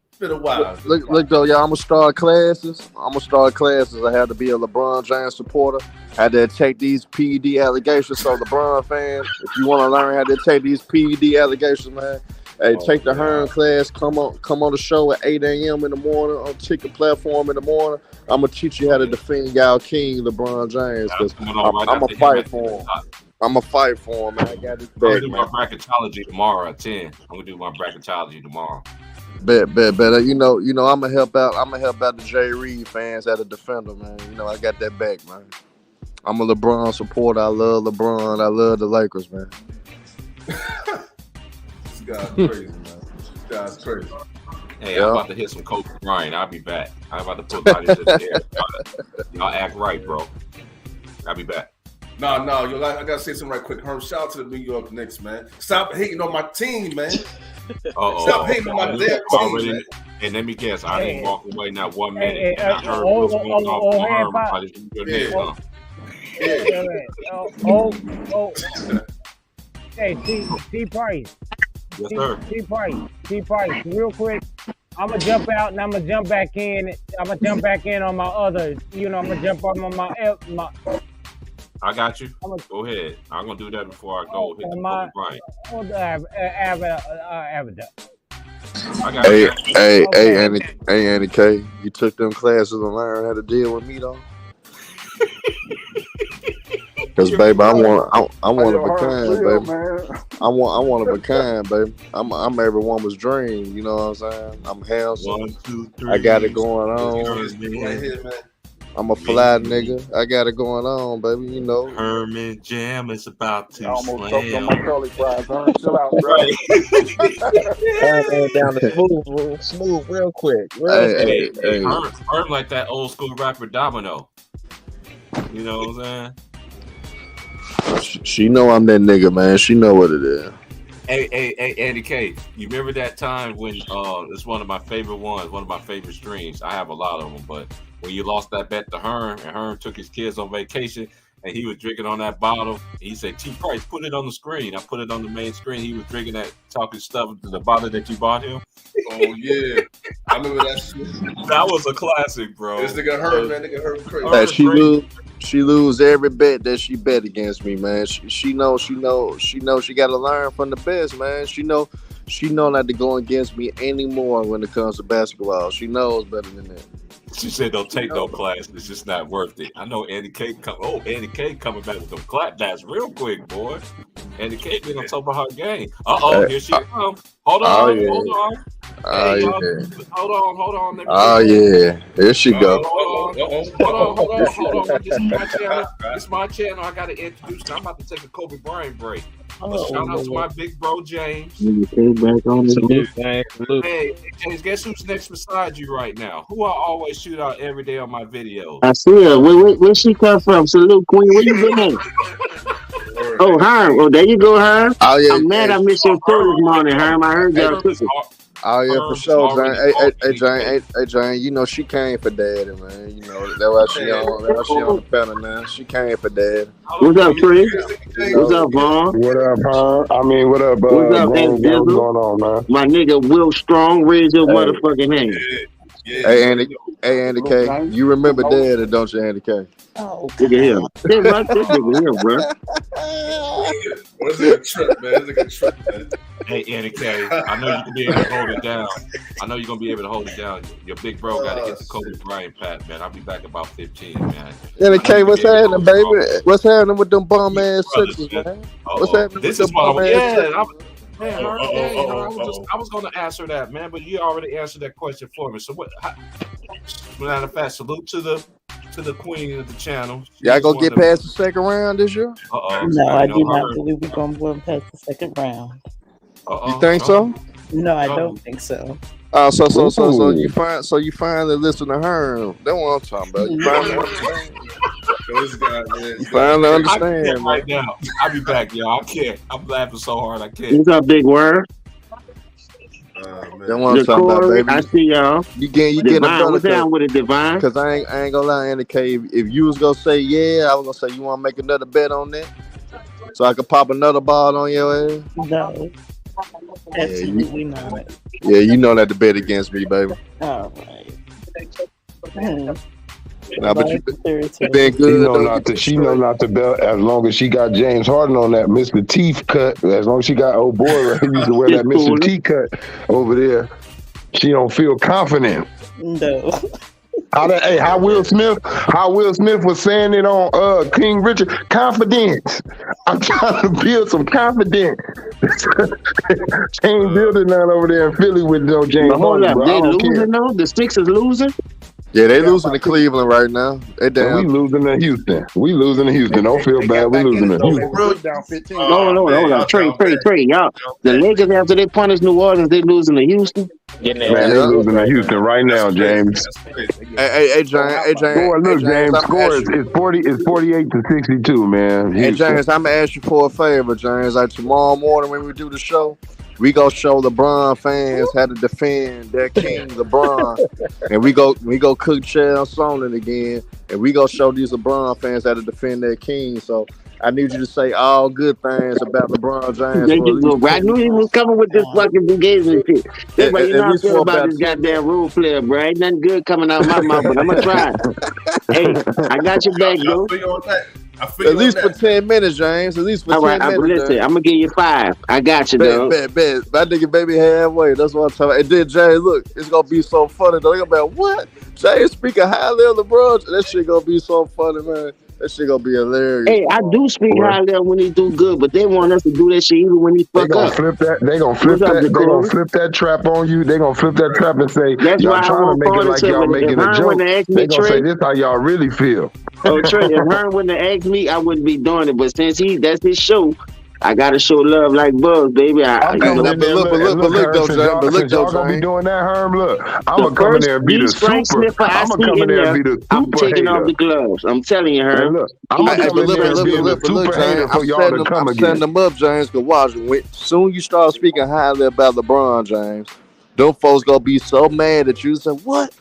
It's been a while. Look though, y'all. I'm gonna start classes. I had to be a LeBron James supporter. I had to take these PED allegations. So LeBron fans, if you want to learn how to take these PED allegations, man, hey, take the Hearn class. Come on the show at 8 a.m. in the morning on Ticket Platform in the morning. I'm gonna teach you how to defend y'all king LeBron James. Cause I'm gonna fight for him. I'm gonna fight for him, man. I got this I'm gonna back, do man. my bracketology tomorrow at 10. I'm gonna do my bracketology tomorrow. Bet. You know, I'm gonna help out the Jay Reed fans at a defender, man. You know, I got that back, man. I'm a LeBron supporter. I love LeBron. I love the Lakers, man. This guy's crazy, man. This guy's crazy. Hey, I'm about to hit some Kobe Bryant. I'll be back. I'm about to put bodies in the air. Y'all act right, bro. I'll be back. No, I gotta say something right quick. Herm, shout out to the New York Knicks, man. Stop hating on my team, man. Stop hating on my damn team, man. And let me guess, I didn't walk away not 1 minute. And I heard what's going on from Herm about this New York Knicks, huh? Hey, T Price. Yes, sir. T Price, real quick. I'm gonna jump out and I'm gonna jump back in. I'm gonna jump back in on my other. You know, I'm gonna jump on my. I got you. Go ahead. I'm gonna do that before I go hit the Kobe Bryant. Hey, Andy K, you took them classes and learned how to deal with me, though. Because, baby, I'm one of a kind, baby. I'm one of a kind, baby. I'm every woman's dream. You know what I'm saying? I'm handsome. 1, 2, 3. I got it going on. Right here, man. I'm a fly nigga. I got it going on, baby. You know. Herman Jam is about to almost slam. my curly fries. Chill out, bro. Down the smooth, real quick. Hey. Herm like that old school rapper Domino. You know what I'm saying? She know I'm that nigga, man. She know what it is. Hey, Andy K, you remember that time when it's one of my favorite ones, one of my favorite streams. I have a lot of them, but when you lost that bet to Hearn, and Hearn took his kids on vacation, and he was drinking on that bottle. He said, T Price, put it on the screen. I put it on the main screen. He was drinking that, talking stuff to the bottle that you bought him. Oh, yeah. I remember that shit. That was a classic, bro. This nigga hurt, man. Nigga hurt crazy. She lose every bet that she bet against me, man. She know she got to learn from the best, man. She know not to go against me anymore when it comes to basketball. She knows better than that. She said, "Don't take no class. It's just not worth it." I know Andy K. Andy K. coming back with them clap bats real quick, boy. Andy K. been on top of her game. Here she comes. Hold on. Hey, hold on. Here she go. Hold on. This is my channel. I got to introduce you. I'm about to take a Kobe Bryant break. Shout out to my big bro James. Hey, James, guess who's next beside you right now? Who I always shoot out every day on my videos. I see her. Where she come from? Salute, Queen. Where you been at? Oh, Herm. Oh, there you go, Herm. Oh, yeah, I'm mad I missed your show this morning, Herm. I heard y'all cooking. Oh yeah, for sure, Jane. Hey, Jane. You know she came for Daddy, man. You know that's why she on the panel now. She came for Daddy. What's up, Tree? What's up, Vaughn? What up, Herm? What up, what's up, what's going on, man? My nigga Will Strong, raise your motherfucking hand. Hey, Andy K. You remember Daddy, don't you, Andy K? Oh, look at him. This nigga here, bro. It's like a trip, man. It's like a trip, man. Hey, Andy K, I know you can be able to hold it down. I know you're gonna be able to hold it down. Your big bro got to get the Kobe Bryant pat, man. I'll be back about 15, man. Andy K, what's happening, baby? What's happening with them bum ass Sixers, man? What's happening with them bum ass Sixers? Man, I was going to answer that, man, but you already answered that question for me. So, matter of fact, salute to the queen of the channel. Y'all gonna get past the second round this year? No, I do not believe we're gonna go past the second round. You think so? No, I don't think so. So you finally listen to her. That's what I'm talking about. You finally understand. You finally understand, right now. I'll be back, y'all. I can't. I'm laughing so hard I can't. What's up, Big Word? That's what I'm talking about, baby. I see y'all. You getting a what's down with it, Divine? Because I ain't gonna lie, Andy K. If you was gonna say yeah, I was gonna say you want to make another bet on that, so I could pop another ball on your ass. No, absolutely not. Yeah, you know not to bet against me, baby. All right. Nah, but you been good. She know not to bet as long as she got James Harden on that Mr. Teeth cut. As long as she got old boy he used to wear that Mr. T cut over there, she don't feel confident. No. How Will Smith was saying it on King Richard, confidence. I'm trying to build some confidence. She ain't building none over there in Philly with no James Harden. Hold up, they losing though? The Sixers losing? Yeah, they losing to Cleveland right now. We losing to Houston. Don't feel bad. We losing to Houston. Down 15. No. Trey. Y'all, the Lakers after they punish New Orleans, they losing to Houston. Man, they losing to Houston right now, James. Hey, James. James. Score is 48-62, man. Hey, James, I'm gonna ask you for a favor, James. Like tomorrow morning when we do the show, we go show LeBron fans how to defend their king, LeBron, and we go cook Chael Sonnen again, and we go show these LeBron fans how to defend their king. So I need you to say all good things about LeBron James. I knew he was coming with this fucking engagement shit. That's why you know how I feel about this goddamn role player, bro. Ain't nothing good coming out of my mouth, but I'm gonna try. Hey, I got your back, bro. At least for 10 minutes, James. At least for 10 minutes. Listen, I'm gonna give you 5. I got you, though. Bet. My nigga baby halfway. That's what I'm talking about. And then, James, look, it's gonna be so funny. They're gonna be like, what? James speaking highly of LeBron. That shit gonna be so funny, man. That shit gonna be hilarious. Hey, I do speak highly when he do good, but they want us to do that shit even when he fuck up. They gonna flip that trap on you. They gonna flip that trap and say, y'all trying to make it like y'all making a joke. They gonna say this how y'all really feel. Oh, Trey, if Hearn wouldn't have asked me, I wouldn't be doing it. But since that's his show, I gotta show love like Buzz, baby. Look, y'all gonna be doing that, Herm. Look, I'm gonna come in there and be the super. I'm gonna come in there and be the super. I'm taking off the gloves. I'm telling you, Herm. Look, I'm gonna come in there and be the super hater for y'all to come again. I'm setting them up, James. Cause watch, soon you start speaking highly about LeBron James, them folks gonna be so mad at you. Say what?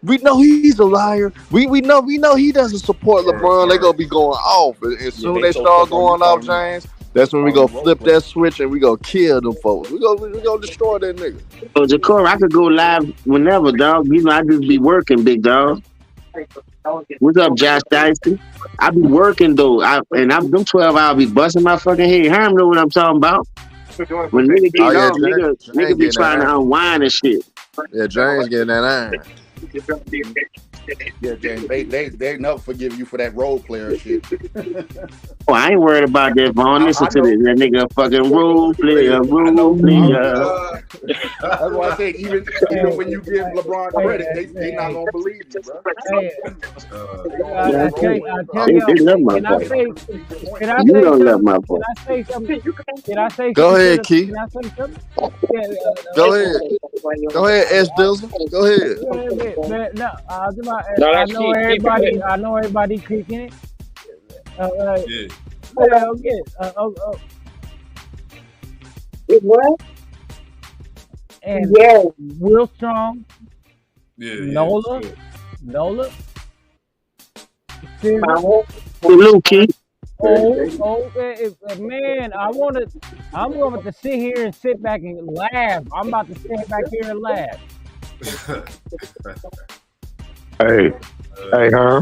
We know he's a liar. We know he doesn't support LeBron. They gonna be going off, and as soon they start going off, James. That's when we go flip that switch and we go kill them folks. We go destroy that nigga. So Jacory, I could go live whenever, dog. You know, I just be working, big dog. What's up, Josh Dyson? I be working though. Them 12 hours be busting my fucking head. Herm know what I'm talking about. When nigga get off, nigga be trying to unwind and shit. Yeah, James getting that iron. Yeah, James, they never forgive you for that role player shit. Oh, I ain't worried about that, Vaughn. Listen to this. That nigga fucking role player. That's why I say even when you give LeBron credit, they not gonna believe you, bro. You don't love my boy. Can I say Go ahead, Key. Go ahead, S. Dizzle. Go ahead. I know everybody kicking it. What? And Will Strong. Nola. Luki. Man, I'm going to sit here and sit back and laugh. I'm about to sit back here and laugh. Hey, Hey, huh?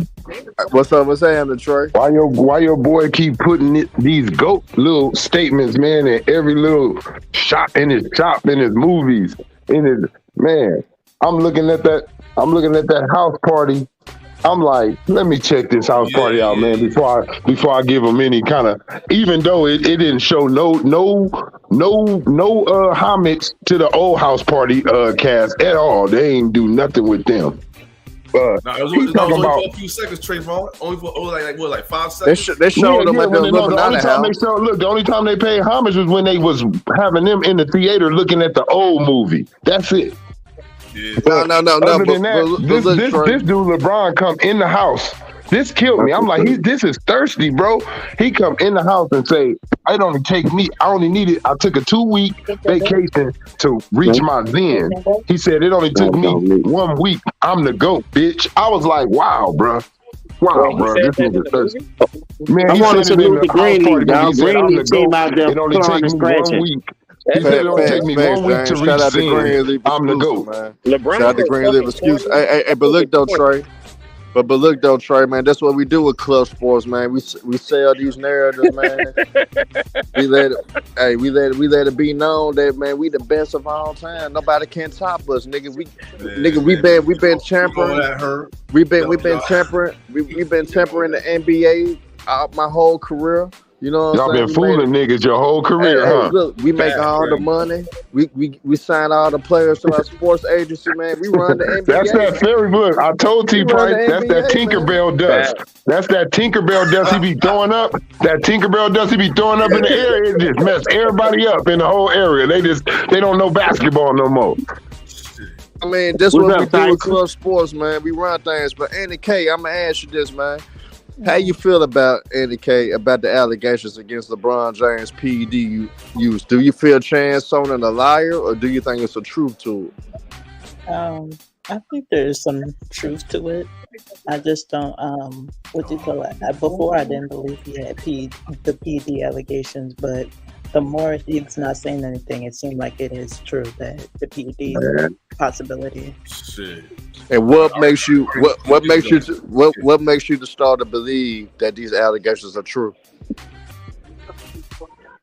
What's up? What's saying, Detroit? Why your boy keep putting these GOAT little statements, man, in every little shot in his movies, in his man. I'm looking at that house party. I'm like, let me check this house party out, man, before I give him any kind of. Even though it didn't show no homage to the old house party cast at all. They ain't do nothing with them. It was only for a few seconds, Trayvon. Only for like 5 seconds. They showed them at the Illuminati house. The only time they paid homage was when they was having them in the theater looking at the old movie. That's it. Yeah. No. Other than that, this dude LeBron come in the house. This killed me. I'm like, this is thirsty, bro. He come in the house and say, I took a 2-week vacation to reach my zen. He said, it only took me 1 week. I'm the GOAT, bitch. I was like, wow, bro. Wow, bro. This nigga thirsty. Man, I want to salute the Greenleaf, dog. It Greenleaf came out there only took me 1 week. He said it only take me 1 week to reach zen. I'm the GOAT. Shout out to Greenleaf excuse. Hey, but look though, Trey. But look though, Trey, man, that's what we do with club sports, man. We sell these narratives, man. we let it be known that, man, we the best of all time. Nobody can top us, nigga. We been tampering. We've been tampering. We've been tampering the NBA my whole career. You know what y'all been fooling niggas your whole career, huh? Look, we make all the money. We sign all the players to our sports agency, man. We run the NBA. That's that fairy book. I told T Price that's that Tinkerbell dust. That's that Tinkerbell dust he be throwing up. That Tinkerbell dust he be throwing up in the air. It just mess everybody up in the whole area. They don't know basketball no more. I mean, that's what we do with club sports, man. We run things. But Andy K, I'm gonna ask you this, man. How you feel about Andy K, about the allegations against LeBron James PED use? Do you feel Chance Sonnen a liar, or do you think it's a truth to it? I think there's some truth to it. I just don't. What do you call it? Before I didn't believe he had the PED allegations, but the more he's not saying anything, it seemed like it is true that the PED is a possibility. Shit. And what makes you to start to believe that these allegations are true?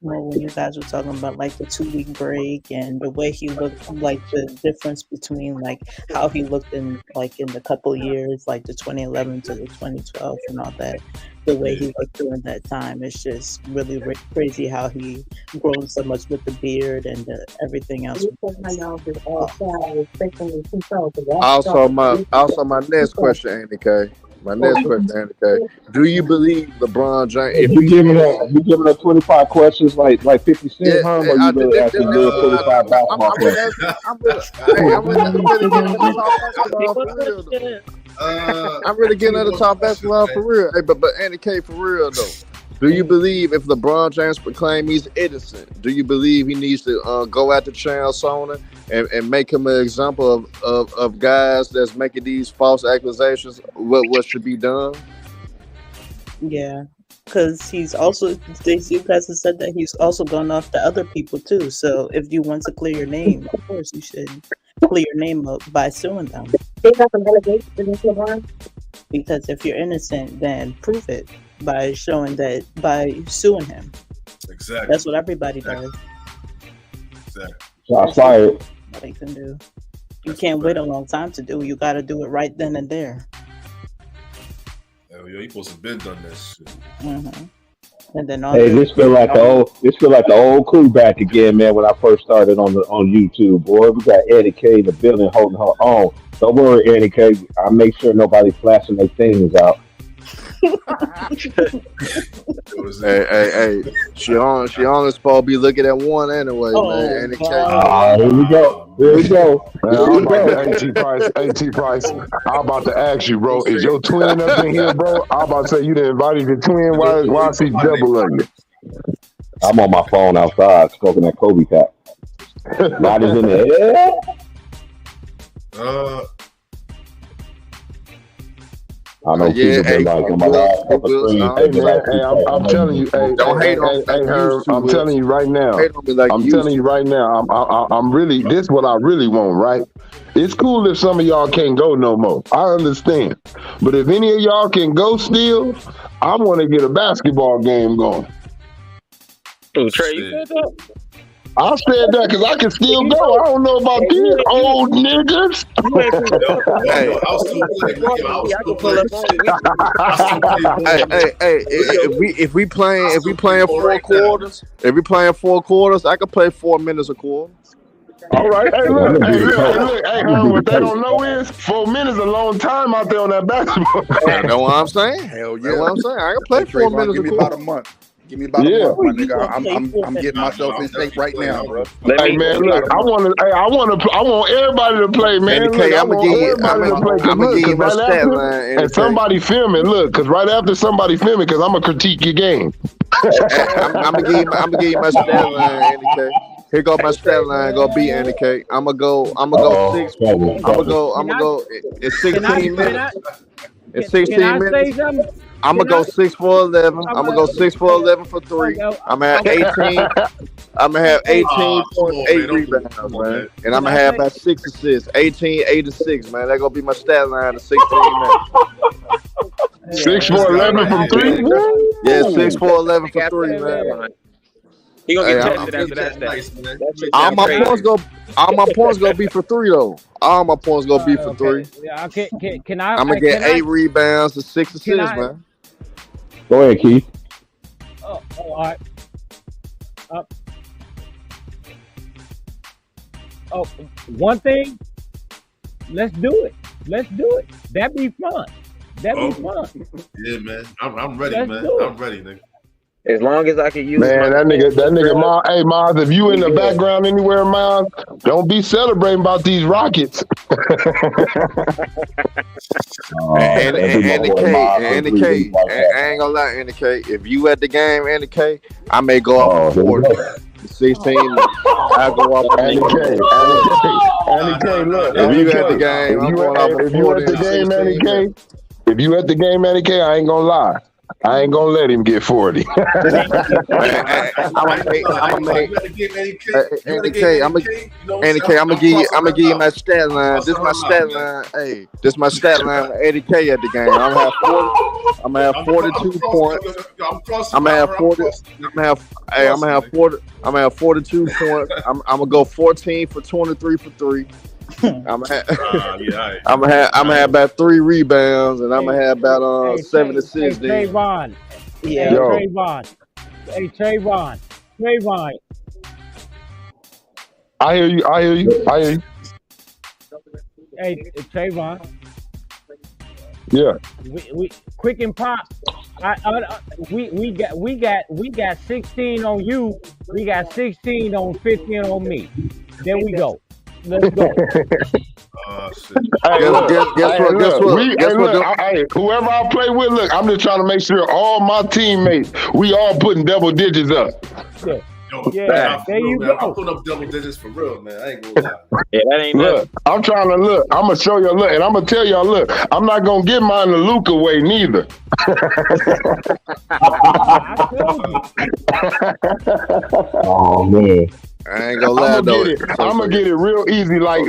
Well, when you guys were talking about like the 2-week break and the way he looked, like the difference between like how he looked in the couple years, like the 2011 to the 2012 and all that, the way he looked during that time, it's just really crazy how he grown so much with the beard and everything else. Also, my next question, Andy K. Do you believe LeBron James? If you giving her 25 questions like 50 Cent, or you really asking good 25 basketball questions? I'm really getting at the top basketball for real. Hey, but Andy K, for real though. Do you believe if LeBron James proclaim he's innocent, do you believe he needs to go after Chance Sonnen and make him an example of guys that's making these false accusations? What should be done? Yeah, because he's also, you guys have said that he's also gone after other people too. So if you want to clear your name, of course you should clear your name up by suing them. Because if you're innocent, then prove it by suing him. Exactly. That's what everybody does. Exactly. Shots fired. What they can do. You can't wait a long time to do. You got to do it right then and there. Hell yeah, you supposed to have been done this shit. Mm-hmm. And then this feel like the old crew back again, man. When I first started on YouTube, boy, we got Eddie K in the building holding her own. Don't worry, Eddie K. I make sure nobody's flashing their things out. Hey, she only supposed to be looking at one anyway, man. Andy K. Here we go. Hey, T Price, I'm about to ask you, bro, is your twin up in here, bro? I'm about to say you done invited your twin. Why I see double of you? I'm on my phone outside smoking that Kobe cap. Body's in the air. I know Yeah, people been like in my last couple of streams, they Hey been man, like, hey, I'm telling you, hey, don't hate on me like you Herb, used to, I'm Will. telling you right now. Hate on me like I'm you used telling you to. right now. I'm really. This what I really want, right? It's cool if some of y'all can't go no more. I understand, but if any of y'all can go still, I want to get a basketball game going. Oh, Trey, you said that? I said that because I can still go. I don't know about these old niggas. Hey, if we playing 4 quarters, I can play 4 minutes a quarter. All right, hey look, Herb, what they don't know is 4 minutes a long time out there on that basketball. You know what I'm saying? Hell yeah. You know what I'm saying? I can play Hey, 4 Trayvon, minutes give a me quarter. about a month. Give me about a month, my nigga. I'm getting myself in shape right now, bro. Hey man, look, I want everybody to play, man. Andy Look, K, I I'ma want give you- everybody to play. 'Cause I'ma look, give you 'cause my right stat after- line, Andy and K. somebody film it. Look, because right after somebody film it, because I'm gonna critique your game. I'm gonna give you my stat line, Andy K. Here go my stat line. Go beat Andy K. I'm gonna go 6. I'm gonna go. It's 16 minutes. It's 16 minutes. I'm gonna go 6 for 11. I'm gonna go 6 for 11 for 3. I'm gonna have 18. I'm gonna have 18.8 rebounds, man, and I'm gonna have about 6 assists. 18, 8 to 6, man. That's gonna be my stat line of 16 minutes. 6 for 11 from 3. Yeah, 6 for 11 for 3, man. He gonna get Hey, tested after that. All my points gonna be for 3 though. All my points gonna be for 3. Yeah, can I? I'm gonna get 8 rebounds and 6 assists, man. Go ahead, Keith. All right. One thing. Let's do it. That'd be fun. That'd be fun. Yeah, man. I'm ready, Let's man. do it. I'm ready, nigga. As long as I can use Man, that nigga, Miles. Hey, Miles, if you in the background anywhere, Miles, don't be celebrating about these Rockets. And Andy K, I ain't gonna lie, Andy K. If you at the game, Andy K, I may go off for 40. 16, I go off for Andy K, look. If you at the game, I'm going off for 40. If you at the game, Andy K, if you at the game, Andy K, I ain't gonna lie. I ain't gonna let him get 40. I'm gonna give you my stat line. This is my stat line. Hey, this is my stat line with 80K at the game. I'm gonna have 42 points. I'm gonna have 42 points. I'm gonna go 14 for 23 for 3. I'm gonna have about 3 rebounds, and I'm gonna have about 7 assists. Trayvon. Yeah. Trayvon. I hear you. Hey, Trayvon. Yeah. We quick and pop. We got 16 on you. We got 16 on 15 on me. There we go. Let's go. Guess what? Whoever I play with, look, I'm just trying to make sure all my teammates, we all putting double digits up. Yeah, there you go. I'm putting up double digits for real, man. I ain't gonna lie. Yeah, that ain't look. I'm trying to look. I'm gonna show y'all look, and I'm gonna tell y'all look. I'm not gonna get mine the Luka way neither. Oh man. I ain't gonna lie though. I'm gonna get it real easy, like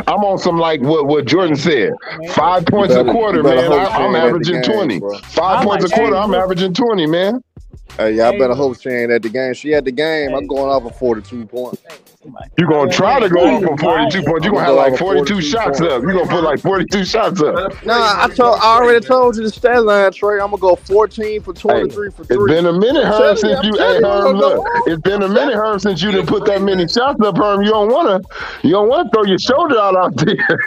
I'm on some like what Jordan said. 5 points a quarter, man. I'm averaging 20. 5 points a quarter, I'm averaging 20, man. Hey, y'all better hope she ain't at the game. She at the game. I'm going off for 42 points. You're gonna try to go off for 42 points. You're gonna have like 42 shots up. You're gonna put like 42 shots up. Nah, I already told you the stat line, Trey. I'm gonna go 14 for 23 for 3. It's been a minute, Herb, since you. Hey, Herb, look. It's been a minute, Herb, since you didn't put that many shots up, Herb. You don't wanna throw your shoulder out there.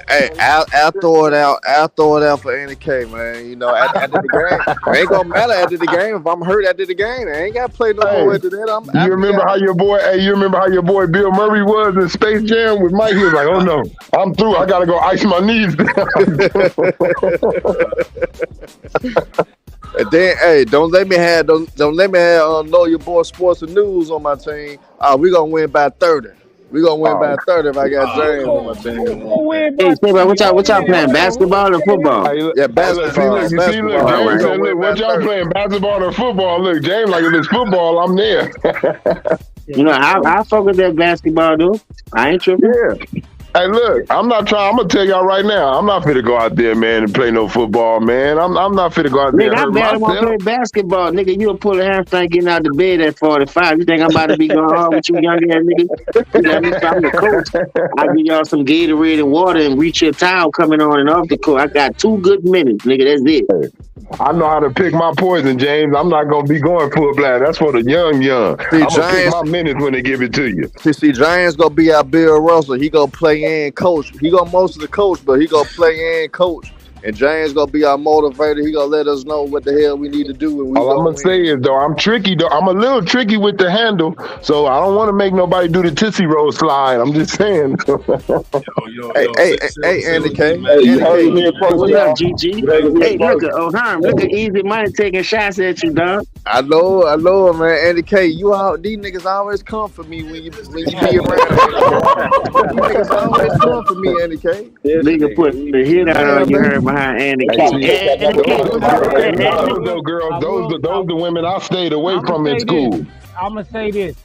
Hey, I'll throw it out. I'll throw it out for Andy K, man. You know, after the game, it ain't gonna matter after the game. If I'm hurt after the game, I ain't gotta play no more after that. You remember how your boy? Hey, you remember how your boy Bill Murray was in Space Jam with Mike? He was like, "Oh no, I'm through. I gotta go ice my knees down." And then, hey, don't let me have know your boy Sports and News on my team. We gonna win by 30. We gonna win by 30 if I got James on my team. Hey, what y'all playing? Basketball or football? Yeah, basketball. See, look, James said, look, what y'all playing, basketball or football? Look, James, like if it's football, I'm there. You know, I fuck with that basketball, dude. I ain't tripping. Yeah. Hey, look, I'm gonna tell y'all right now, I'm not fit to go out there, man, and play no football, man. I'm not fit to go out there and Nigga, I hurt barely want to play myself. basketball. Nigga, you'll pull a hamstring getting out the bed at 45. You think I'm about to be going hard with you young ass nigga? You know me, so I'm the coach. I give y'all some Gatorade and water and reach your towel coming on and off the court. I got 2 good minutes, nigga. That's it. I know how to pick my poison, James. I'm not gonna be going full blast. That's for the young. I'm gonna pick my minutes when they give it to you. See, James gonna be our Bill Russell. He gonna play and coach. He gonna mostly coach, but he gonna play and coach. And James gonna be our motivator. He gonna let us know what the hell we need to do. And All I'm gonna say is though, I'm tricky though. I'm a little tricky with the handle, so I don't want to make nobody do the Tootsie Roll slide. I'm just saying. Hey, Andy K. What's up, GG? Hey, look at Easy Money taking shots at you, dog. I know, man. Andy K, these niggas always come for me when you be around. These niggas always come for me, Andy K. Nigga put the hit out on you heard behind Andy K. Those girls, those the women I stayed away from in school. I'm gonna say this.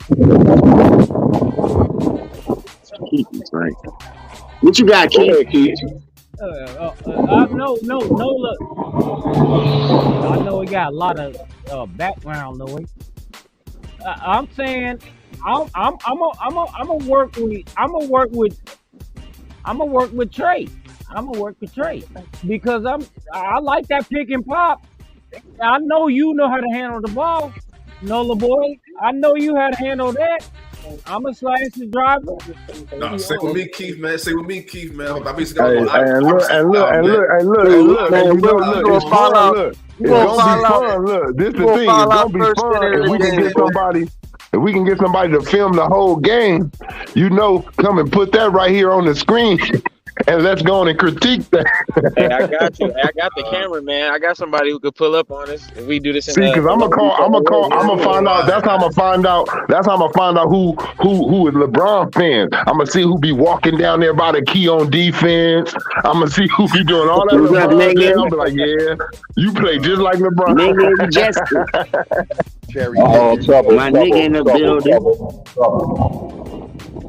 Right. What you got, Keith? No, look. I know we got a lot of background noise. I'm saying I'm gonna work with Trey. I'm gonna work with Trey because I like that pick and pop. I know you know how to handle the ball, Nola boy. I know you how to handle that. I'm a slash the driver. No, stay with me, Keith, man. Stay with me, Keith, man. Look. It's gonna be fun. Look, this is the thing. It's gonna be fun if we can get somebody to film the whole game. Come and put that right here on the screen. And let's go on and critique that. Hey, I got you. I got the camera, man. I got somebody who could pull up on us if we do this. See, because I'm gonna find out. That's how I'm gonna find out. That's how I'm gonna find out who is LeBron fans. I'm gonna see who be walking down there by the key on defense. I'm gonna see who be doing all that. LeBron. I'll be like, yeah, you play just like LeBron. Trouble. My nigga in the building.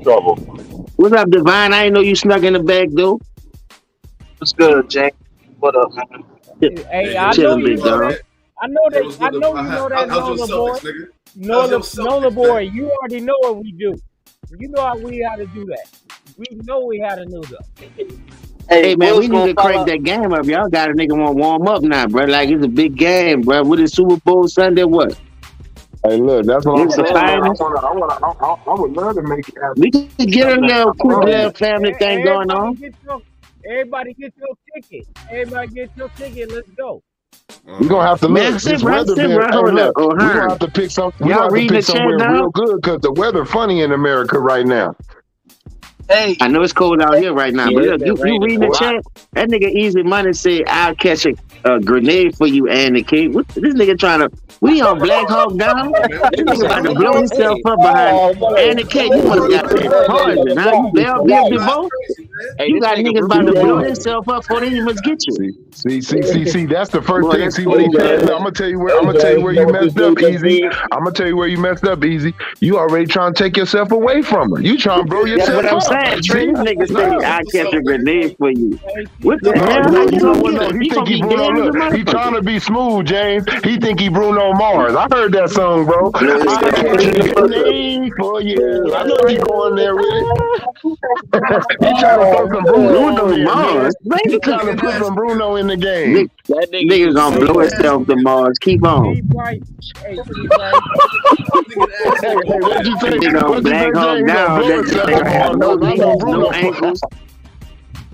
Trouble. What's up, Divine? I didn't know you snuck in the back, dude. What's good, Jake? What up, man? Hey, I know you know that. I know you know that Nola boy. You already know what we do. You know how to do that. We know we had to do that. Hey man, we need to crank that game up. Y'all got a nigga want to warm up now, bro. Like it's a big game, bro. What is Super Bowl Sunday? What? Hey, look, that's what I'm saying. I would love to make it happen. We can get a little quick little family thing going on. Everybody get your ticket. Let's go. We're gonna have to look. This weather been, we're gonna have to pick something. We're gonna have to pick somewhere real good because the weather funny in America right now. Hey, I know it's cold out here right now, but look, you reading the chat? That nigga Easy Money said, "I'll catch a grenade for you, Andy K." What this nigga trying to? We on Black Hawk Down? This nigga about to blow himself up behind Andy K. You must got that poison, huh? They'll be both. You got niggas about to blow himself up before they even get you. See. That's the first thing. See what he said. I'm gonna tell you where you messed up, Easy. I'm gonna tell you where you messed up, Easy. You already trying to take yourself away from her. You trying to blow yourself up. That's what I'm saying. Trey, niggas say I catch a grenade for you. What the hell? He think he Bruno. Look, he trying to be smooth, James. He think he Bruno Mars. I heard that song, bro. I catch a grenade for you. I know he going there with it. He trying to put some Bruno Mars. He trying to put some Bruno in the game. Niggas gonna blow himself to Mars. Keep on. What you say? Nigga Black Hawk Down. No knees, no ankles.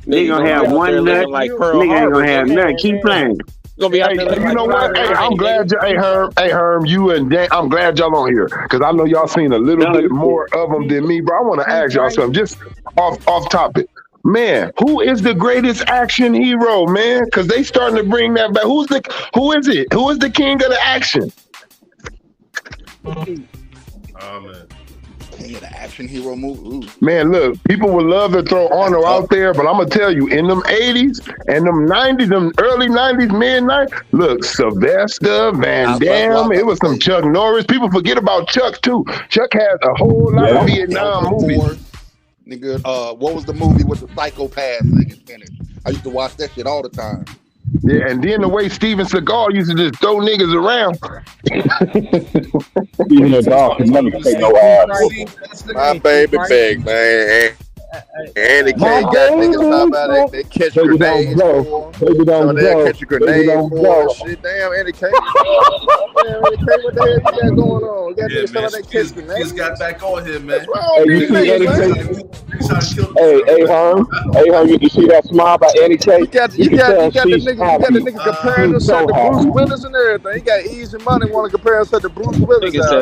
Nigga gonna have one nut. Nigga ain't gonna have none. Keep playing. You know what? Hey, I'm glad you. Hey, Herm, you and Dan. I'm glad y'all on here because I know y'all seen a little bit more of them than me. But I want to ask y'all something, just off topic. Man, who is the greatest action hero, man? Because they starting to bring that back. Who is it? Who is the king of the action? Oh man. King of the action hero movie. Ooh. Man, look, people would love to throw Arnold out there, but I'm gonna tell you, in them 80s and them 90s, them early 90s, mid 90s, look, Sylvester, Van Damme, it was some Chuck Norris. People forget about Chuck too. Chuck has a whole lot of Vietnam movies. Nigga, what was the movie with the psychopath nigga in it? I used to watch that shit all the time. Yeah, and then the way Steven Seagal used to just throw niggas around. Steven Seagal can never take no ass. My baby big, man. Andy K got niggas talking about they catch grenades for him. Baby don't They go. catch a grenade for him. Shit, damn, Andy K. Damn, Andy K, what the hell you got going on? You got niggas talking about they catch grenades. He's got back on here, man. Hey, you see Eddie K? Hey, Herm, you see that smile by Eddie K? You got the nigga comparing himself to Bruce Willis and everything. He got easy money, want to compare himself to Bruce Willis. Yeah,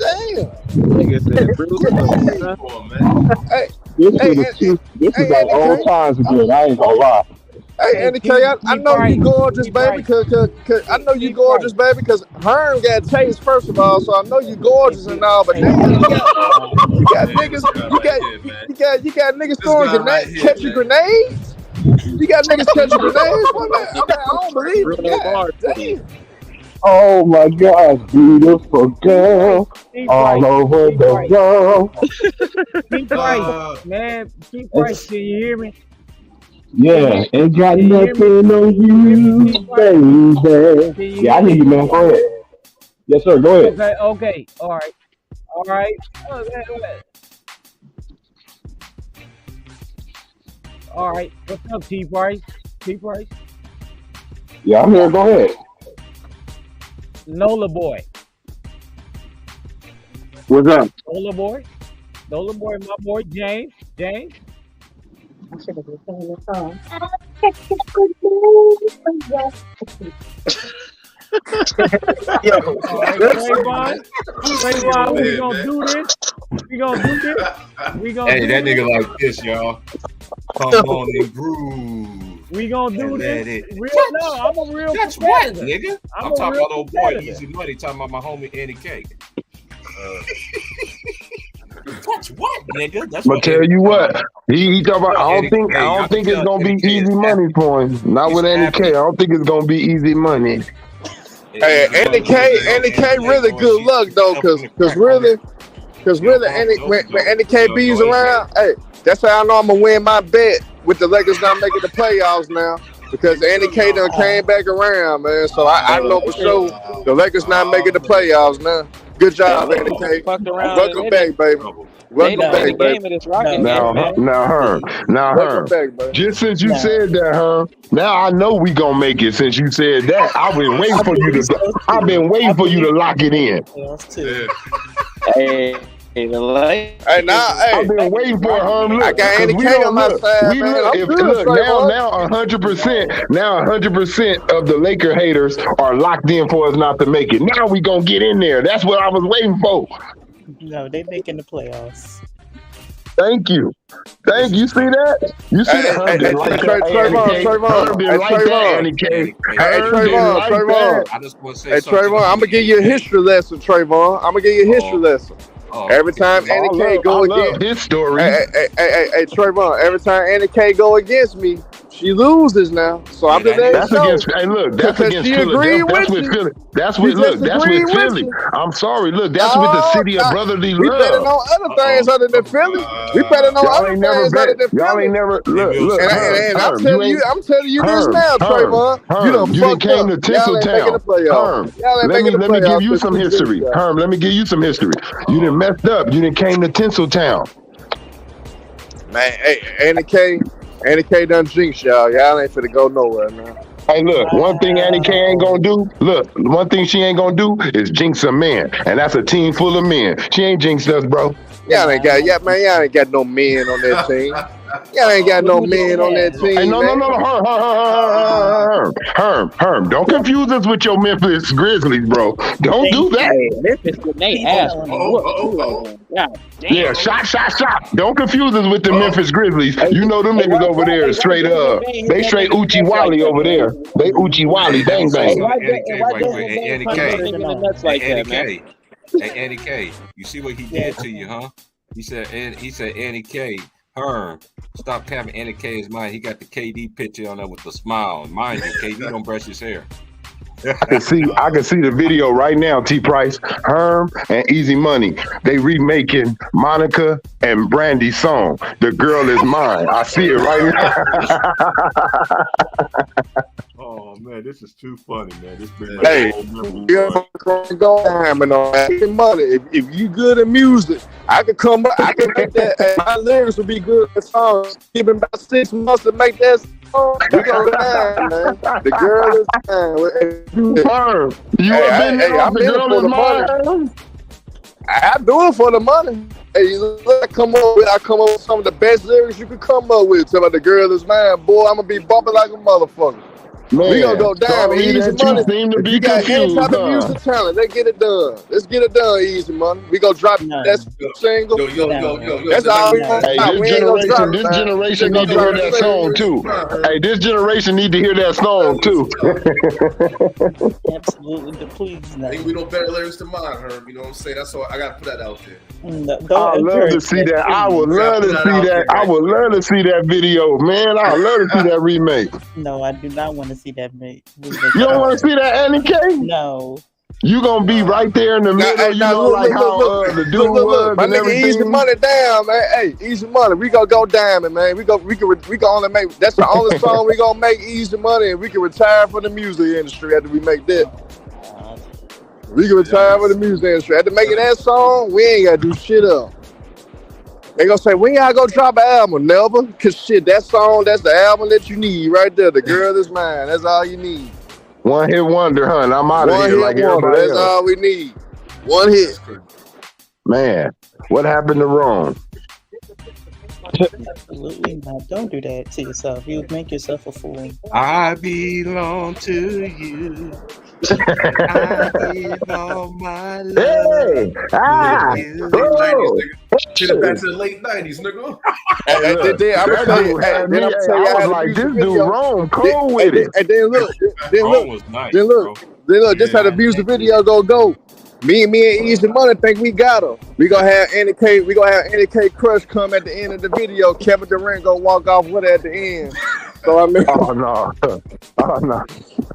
damn. This is like old times again. I ain't gonna lie. Hey, Andy K, I know you gorgeous, baby. Cause I know you gorgeous, baby. Cause Herm got chased first of all, so I know you gorgeous and all. But now you got niggas, you got niggas throwing grenades, catching grenades. You got niggas catching grenades. I don't believe it. God damn. Oh my gosh, beautiful girl, all over the world. Keep right, man. Keep right. Can you hear me? Yeah, ain't got nothing on you, baby. Yeah, I hear you, man. Go ahead. Yes, sir. Go ahead. Okay. All right. All right. What's up, T Price? Yeah, I'm here. Go ahead. Nola boy. What's up? Nola boy, my boy James. I should have been singing the song. Trayvon, we gonna do this. Hey, that nigga like this, y'all. Come on and groove. We gonna do this. I'm a real That's what, competitor. nigga. I'm talking about old boy Easy Money, talking about my homie Andy K. That's what, nigga. That's But tell you what, he talking about. I don't think it's gonna be easy money for him. Not with Andy K. I don't think it's gonna be easy money. Hey, Andy K really good luck though, cause really, when Andy K B's around, hey, that's how I know I'm gonna win my bet with the Lakers not making the playoffs now. Because Andy K done came back around, man. So I know for sure the Lakers not making the playoffs now. Good job, Andy K. Welcome back, baby. Welcome back, baby. Now, Herm. Just since you said that, Herm, now I know we gonna make it. Since you said that, I've been waiting for you to lock it in. I've been waiting for Herm. Look, I got Andy K on my side, man. Now 100% of the Laker haters are locked in for us not to make it. Now we gonna get in there. That's what I was waiting for. No, they making the playoffs. Thank you. You see that? You see that? Trayvon, I'm gonna give you a history lesson, Trayvon. I'm gonna give you a history lesson. Every time Andy K go against his story. Hey, Trayvon, every time Andy K go against me, she loses now. So I'm just letting you know. That's against Philly. That's with Philly. I'm sorry. Look, that's with the city of brotherly love. We better know other things other than Philly. We better know other things other than Philly. Y'all ain't never look. And I'm telling you this now, Trayvon. You done came to Tinseltown. Let me give you some history. Herm, let me give you some history. You done messed up. You done came to Tinseltown. Man, hey, Andy K done jinx y'all. Y'all ain't finna go nowhere, man. Hey, look, one thing Andy K ain't gonna do, one thing she ain't gonna do is jinx a man. And that's a team full of men. She ain't jinxed us, bro. Y'all ain't got no men on that team. Y'all ain't got no men on that team. Hey, no, Herm. Don't confuse us with your Memphis Grizzlies, bro. Don't do that. Memphis getting they ass. Yeah, shot. Don't confuse us with the Memphis Grizzlies. You know them niggas over there straight up. They straight Uchi Wally over there. They Uchi Wally, bang bang. Andy K, you see what he did to you, huh? He said, Andy K, Herm, stop capping. Andy K is mine. He got the KD picture on there with the smile. Mind you, KD don't brush his hair. I can see the video right now. T Price, Herm, and Easy Money. They remaking Monica and Brandy's song. The Girl Is Mine. I see it right now. Oh man, this is too funny, man. This big hey, go hammering on that money. If you good at music, I can make that. My lyrics would be good at songs. Give him about 6 months to make that song. We go down, man. The Girl Is Mine. I'm in it for the money. I do it for the money. Hey, I come up with some of the best lyrics you could come up with. Talk about The Girl Is Mine, boy. I'm gonna be bumping like a motherfucker. Man, we gonna go down and Easy Money. If you got any type of music talent, let's get it done. Let's get it done, Easy Money. We gonna drop that single. Yo. That's all we want. Hey, this generation need to hear that song too. Hey, this generation need to hear that song too. Absolutely, please. Hey, we don't better lyrics than mine, Herm. You know what I'm saying? That's all. I gotta put that out there. I love to see that. I would love to see that. I would love to see that video, man. I would love to see that remake. No, I do not want to see that remake. You don't want to see that, Annie K? No. You gonna be right there in the middle, like how the dude was my and nigga, everything. Easy Money down, man. Hey, Easy Money. We gonna go diamond, man. We can only make. That's the only song we gonna make, Easy Money, and we can retire from the music industry after we make that. We can retire from the music industry. After making that song, we ain't gotta do shit up. They gonna say, when y'all go drop an album? Never. Cause shit, that song, that's the album that you need right there. The Girl Is Mine. That's all you need. One hit wonder, hun. I'm out of here like everybody else. That's all we need. One hit. Man, what happened to Rome? Absolutely not. Don't do that to yourself. You make yourself a fool. I belong to you. I give all my love. Get it back to the late 90s, nigga. I was like, this dude Rome cold with it. And then look, this how the music video go. Me and Easy Money think we got her. We gonna have Andy K. We gonna have Andy K. Crush come at the end of the video. Kevin Durant gonna walk off with her at the end. So I mean, oh no.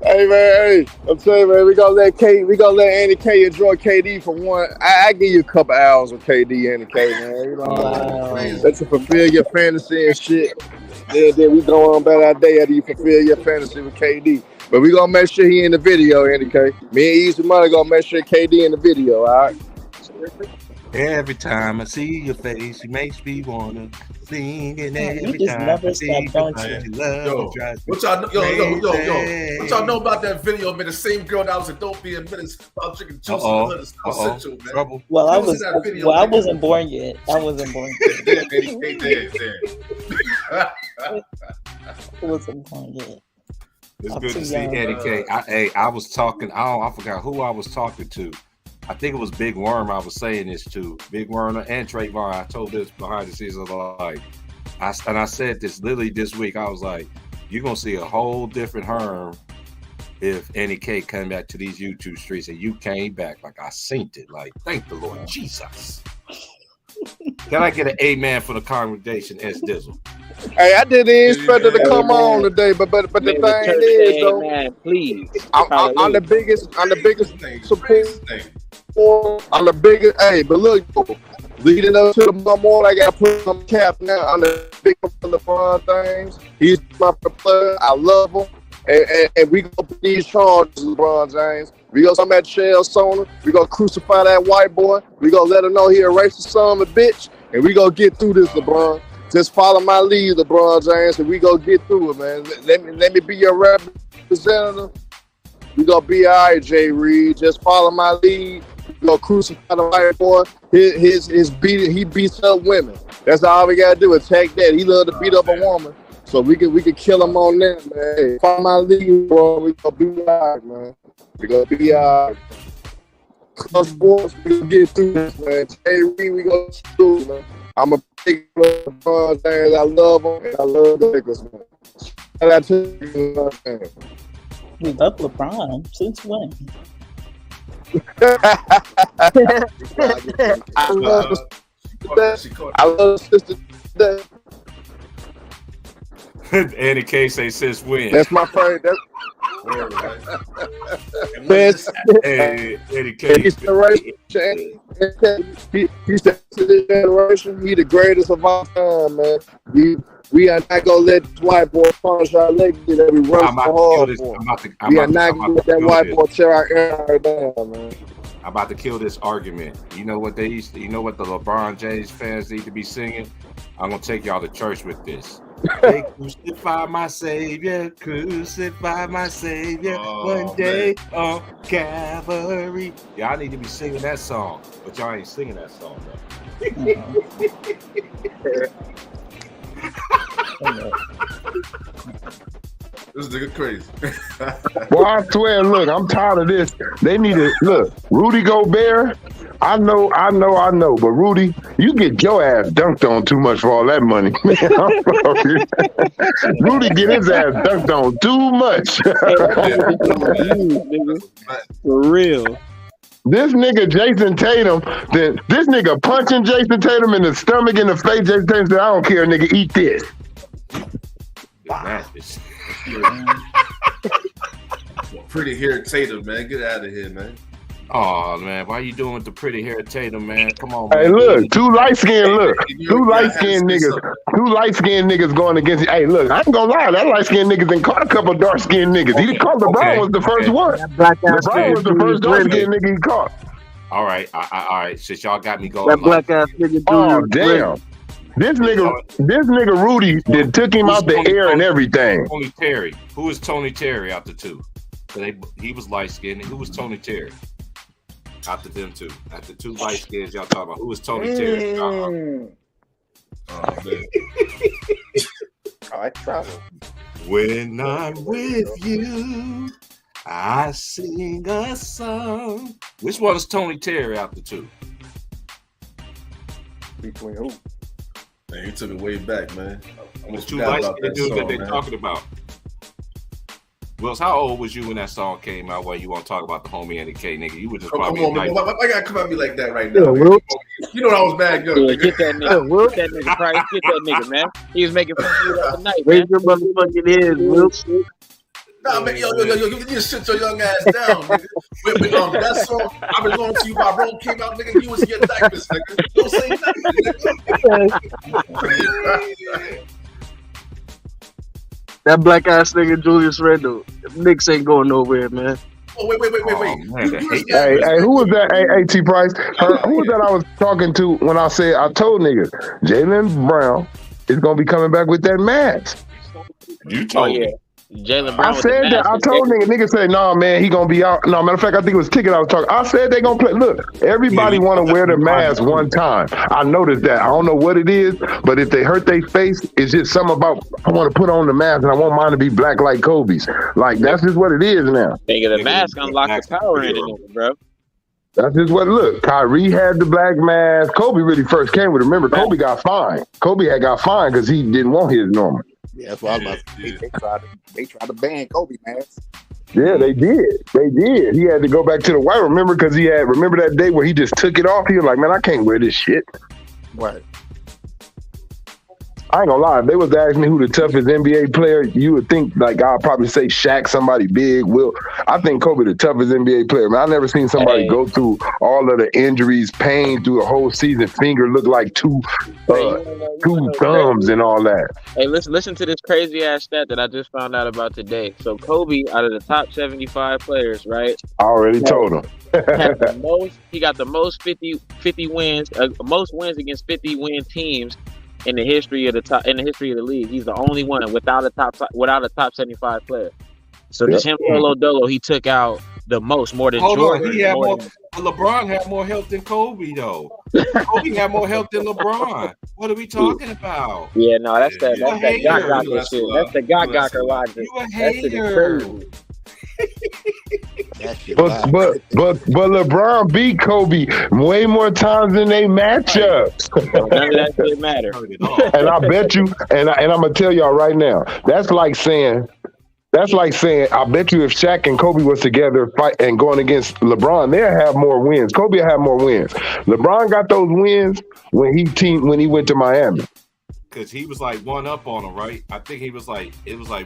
Hey man, I'm telling you, man, we gonna let Andy K enjoy KD for one. I give you a couple hours with KD, Andy K, man. You know, let you fulfill your fantasy and shit. Then we go on about our day after you fulfill your fantasy with KD. But we gonna make sure he in the video, Andy K. Me and Easy Money gonna make sure KD in the video, all right? Every time I see your face, it makes me wanna sing. And every time never I see stop, your don't love, what y'all know? What y'all know about that video, man? The same girl that was at Don't Be a Minute about drinking juice in the hood of South Central, man. Trouble. Well, I wasn't born yet. I wasn't born yet. It's good to see Eddie K. I was talking. I forgot who I was talking to. I think it was Big Worm. I was saying this to Big Worm and Trayvon. I told this behind the scenes. I said this literally this week. I was like, "You're gonna see a whole different Herm if Eddie K came back to these YouTube streets." And you came back like I seen it. Like, thank the Lord Jesus. Can I get an amen for the congregation, S. Dizzle? Hey, I didn't expect it to come on today, but the thing is, though, please, I'm the biggest support. I'm the biggest. Hey, but look, leading up to the more, I got to put on cap now. I'm the biggest LeBron things. He's my player. I love him, and we gonna put these charges, LeBron James. We gonna come at Chael Sonnen. We gonna crucify that white boy. We gonna let him know he a racist son of a bitch, and we gonna get through this, LeBron. Just follow my lead, LeBron James, and we gonna get through it, man. Let me be your representative. We gonna be all right, Jay Reed. Just follow my lead. go crucify the white boy. He beats up women. That's all we gotta do is take that. He love to beat up a woman, so we could kill him on that, man. Hey, find my league, bro. We gonna be alright, man. We gonna be club sports. We gonna get through this, man. Hey, we gonna do, man. I'm a big LeBron James. I love him and I love the Lakers, man. Shout out to you, man. We love LeBron. Since when? I love sister. Andy K say since when? That's my friend. Best. Hey, Eddie K. He said to this generation, he the greatest of all time, man. We are not gonna let this white boy punish our legacy that we run so hard for. We are not gonna let that white boy tear our air down, man. I'm about to kill this argument. You know what the LeBron James fans need to be singing? I'm gonna take y'all to church with this. They crucify my savior, one day on Calvary. Y'all need to be singing that song, but y'all ain't singing that song though. This nigga crazy. Well, I swear, look, I'm tired of this. They need to look. Rudy Gobert. I know, but Rudy, you get your ass dunked on too much for all that money. Rudy get his ass dunked on too much. For real. This nigga Jason Tatum, this nigga punching Jason Tatum in the stomach, in the face. Jason Tatum said, "I don't care, nigga, eat this." Pretty hair Tatum, man. Get out of here, man. Oh man, why you doing with the pretty hair Tatum, man? Come on, man. Hey, look, two light skinned niggas going against you. Hey, look, I ain't gonna lie, that light skinned nigga done caught a couple dark skinned niggas. He didn't call LeBron was the first one. LeBron was the first dark skinned nigga he caught. All right. Since y'all got me going. That black ass nigga. Oh damn. This nigga Rudy that took him out the air and everything. Tony Terry. Who is Tony Terry out the two? He was light skinned. Who was Tony Terry? After them two. After two light skins, y'all talking about who was Tony Terry? Oh man. All right, travel. When I'm with you, I sing a song. Which one is Tony Terry out the two? Between who? Man, he took it way back, man. The two light skinned dudes that they're talking about. Wills, how old was you when that song came out? While you want to talk about the homie and the K, nigga? You were just probably. Come on, man. Why gotta come at me like that right now? Yeah, you know I was bad good. Yeah, get that nigga. Get that nigga, Price. Get that nigga, man. He was making fun of you the other night, man. Raise your motherfucking head, Will. Nah, man, yo, you need to sit your young ass down, nigga. That song, I Belong to You by Rome came out, nigga. You was in your diapers, nigga. Don't say nothing, That black ass nigga Julius Randle. Knicks ain't going nowhere, man. Oh, wait. Hey, who was that? Hey, T Price. Who was that I was talking to when I said I told niggas Jaylen Brown is gonna be coming back with that mask? You told me. Jaylen Brown. I said that. I told niggas said, nah, man, he gonna be out. No, matter of fact, I think it was Ticket I was talking. I said they gonna play. Look, everybody want to wear the mask one time. I noticed that. I don't know what it is, but if they hurt their face, it's just something about I want to put on the mask and I want mine to be black like Kobe's. Like that's just what it is now. Nigga, the mask unlocked the power in it, bro. That's just what. Look, Kyrie had the black mask. Kobe really first came with it. Remember, Kobe got fined. Kobe had got fined because he didn't want his normal. Yeah, that's what I was about to say. They tried to ban Kobe, man. Yeah, they did. He had to go back to the white. Remember that day where he just took it off? He was like, man, I can't wear this shit. Right. I ain't gonna lie. If they was asking me who the toughest NBA player, you would think like I'll probably say Shaq, somebody big. Will I think Kobe the toughest NBA player? Man, I never seen somebody go through all of the injuries, pain through the whole season. Finger look like two thumbs and all that. Hey, listen to this crazy ass stat that I just found out about today. So Kobe, out of the top 75 players, right? I already told him. He got the most 50 wins, most wins against 50 win teams in the history of the league. He's the only one without a top 75 player. So just him solo dolo, he took out the most, more than Hold Jordan. on, he had more more. than- LeBron had more health than Kobe, though. Kobe had more health than LeBron. What are we talking about? Yeah, no, that's that. You a That's that hater. gawker You know shit. that's a That's lie. the You know that's a gawker lie. logic. You a That shit is hater. crazy. That shit But wild. but LeBron beat Kobe way more times than they match up. None of that shit matter. And I bet you, and I'm gonna tell y'all right now, that's like saying, I bet you if Shaq and Kobe was together fight and going against LeBron, they'll have more wins. Kobe will have more wins. LeBron got those wins when he went to Miami. Because he was like one up on him, right? I think it was like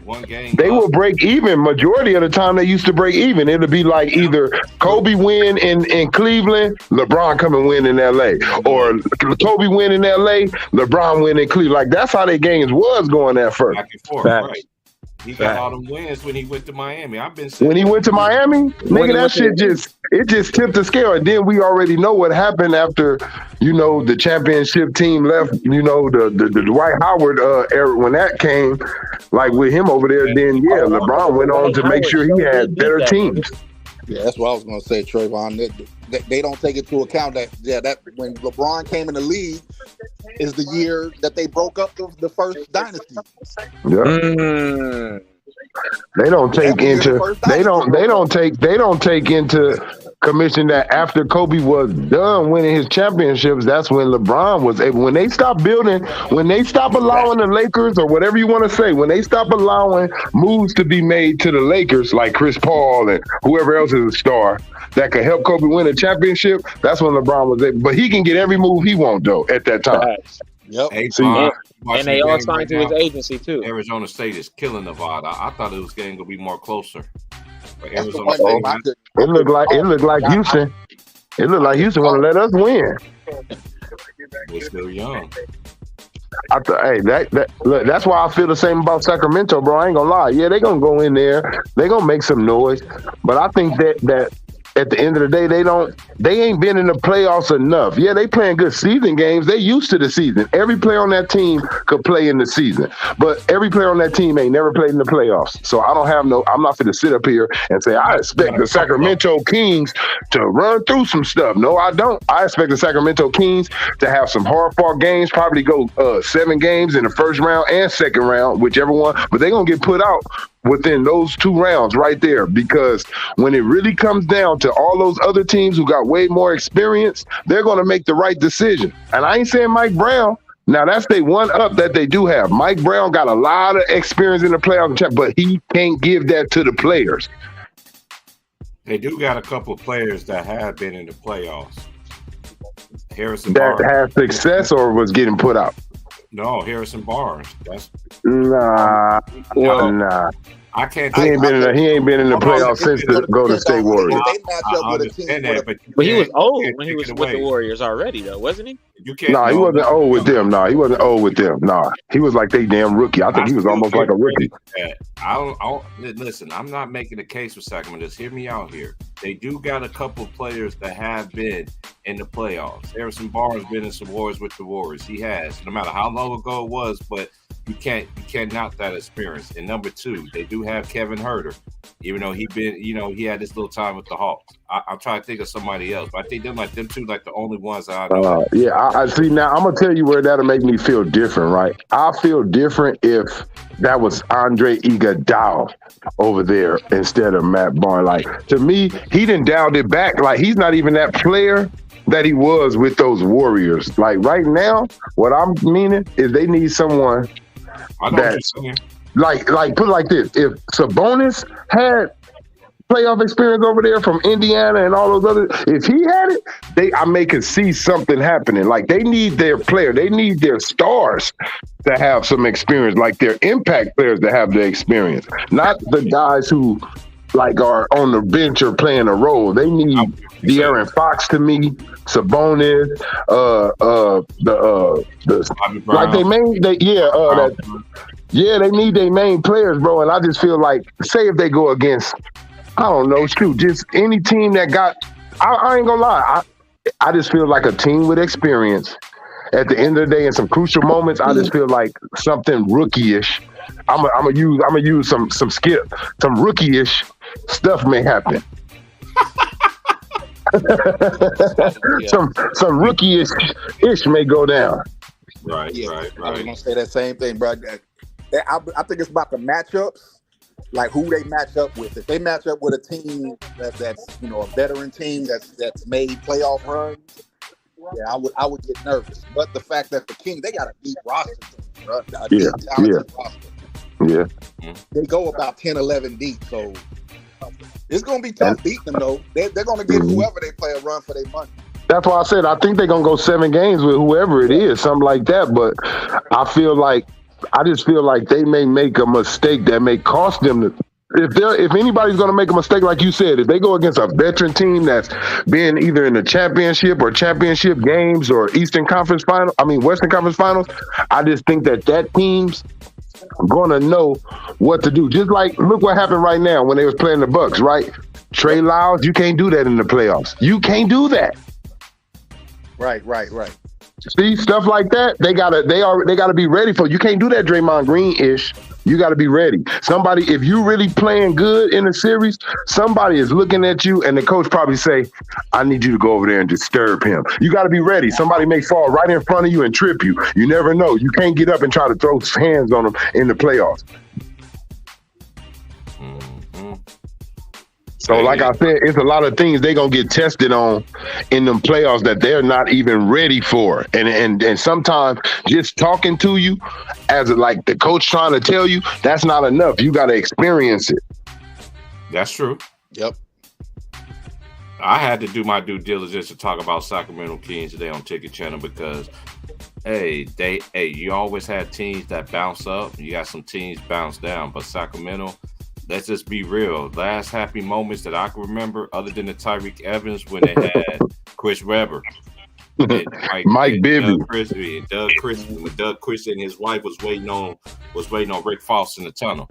one game. They will break even. Majority of the time they used to break even. It'll be like either Kobe win in Cleveland, LeBron come and win in LA. Or Kobe win in LA, LeBron win in Cleveland. Like that's how their games was going at first. back and forth, right? He got all them wins when he went to Miami. I've been saying When he went to Miami, When nigga, he that went shit just tipped the scale. And then we already know what happened after, the championship team left, the Dwight Howard era when that came, like with him over there, then LeBron went on to make sure he had better teams. Yeah, that's what I was gonna say, Trayvon. They don't take into account that when LeBron came in the league is the year that they broke up the first dynasty. Yeah. They don't take into commission that after Kobe was done winning his championships, that's when LeBron was able. When they stop allowing the Lakers or whatever you want to say, when they stop allowing moves to be made to the Lakers like Chris Paul and whoever else is a star that could help Kobe win a championship, that's when LeBron was able. But he can get every move he wants though at that time. Yep. Hey, And they all signed to his agency too. Arizona State is killing Nevada. I thought it was going to be more closer. But Arizona one State, thing I could- It looked like Houston. It looked like Houston want to let us win. they're still young. Look, that's why I feel the same about Sacramento, bro. I ain't gonna lie. Yeah, they gonna go in there. They gonna make some noise. But I think that at the end of the day, they ain't been in the playoffs enough. Yeah, they playing good season games. They used to the season. Every player on that team could play in the season. But every player on that team ain't never played in the playoffs. So I'm not going to sit up here and say, I expect the Sacramento Kings to run through some stuff. No, I don't. I expect the Sacramento Kings to have some hard-fought games, probably go 7 games in the first round and second round, whichever one. But they're going to get put out within those 2 rounds right there, because when it really comes down to all those other teams who got way more experience, they're going to make the right decision. And I ain't saying Mike Brown. Now, that's the one up that they do have. Mike Brown got a lot of experience in the playoffs, but he can't give that to the players. They do got a couple of players that have been in the playoffs. Harrison That Barnes. had success or was getting put out. No, Harrison Barnes. That's Nah. I can't. He ain't been in the playoffs since the Golden State Warriors. They match up with a team. But he was old when he was with the Warriors already, though, wasn't he? You can't. No, he wasn't old with them. No, he wasn't old with them. No, he was like they damn rookie. I think he was almost like a rookie. I don't listen. I'm not making a case for Sacramento. Just hear me out here. They do got a couple of players that have been in the playoffs. Harrison Barnes been in some wars with the Warriors. He has, no matter how long ago it was, but you can't knock that experience. And number 2, they do have Kevin Huerter, even though he had this little time with the Hawks. I'm trying to think of somebody else, but I think them 2 like the only ones that I know. I see. Now I'm gonna tell you where that'll make me feel different, right? I feel different if that was Andre Iguodala over there instead of Matt Barnes. Like, to me, he done dialed it back. Like, he's not even that player that he was with those Warriors. Like, right now, what I'm meaning is they need someone that's like put it like this: if Sabonis had playoff experience over there from Indiana and all those other, if he had it, I may could see something happening. Like, they need their player, they need their stars to have some experience, like their impact players to have the experience, not the guys who like are on the bench or playing a role. They need De'Aaron Fox to me, Sabonis, they need their main players, bro. And I just feel like, say if they go against, I don't know, just any team that got, I ain't gonna lie, I just feel like a team with experience. At the end of the day, in some crucial moments, I just feel like something rookie-ish. I'm gonna use some rookie-ish stuff may happen. some rookie ish may go down. Right. I was gonna say that same thing, bro. I think it's about the matchups, like who they match up with. If they match up with a team that's a veteran team that's made playoff runs, yeah, I would get nervous. But the fact that the Kings, they got a deep roster, bro. Talented roster. Yeah. They go about 10, 11 deep, so it's gonna be tough beating them though. They're gonna get whoever they play a run for their money. That's why I said I think they're gonna go 7 games with whoever it is, something like that. But I just feel like they may make a mistake that may cost them. If anybody's gonna make a mistake, like you said, if they go against a veteran team that's been either in the championship or championship games or Western Conference Finals, I just think that team's gonna know what to do. Just like look what happened right now when they was playing the Bucks, right? Trey Lyles, you can't do that in the playoffs. You can't do that. Right. See, stuff like that, they gotta be ready for. You can't do that Draymond Green-ish. You gotta be ready. Somebody, if you really playing good in a series, somebody is looking at you and the coach probably say, I need you to go over there and disturb him. You gotta be ready. Somebody may fall right in front of you and trip you. You never know. You can't get up and try to throw hands on them in the playoffs. So like I said, it's a lot of things they're going to get tested on in them playoffs that they're not even ready for. And sometimes just talking to you as like the coach trying to tell you, that's not enough. You got to experience it. That's true. Yep. I had to do my due diligence to talk about Sacramento Kings today on Ticket Channel because, you always had teams that bounce up. You got some teams bounce down, but Sacramento, let's just be real. Last happy moments that I can remember, other than the Tyreek Evans when they had Chris Webber, and Mike Bibby, Doug Christie, when Doug Christie and his wife was waiting on Rick Foss in the tunnel.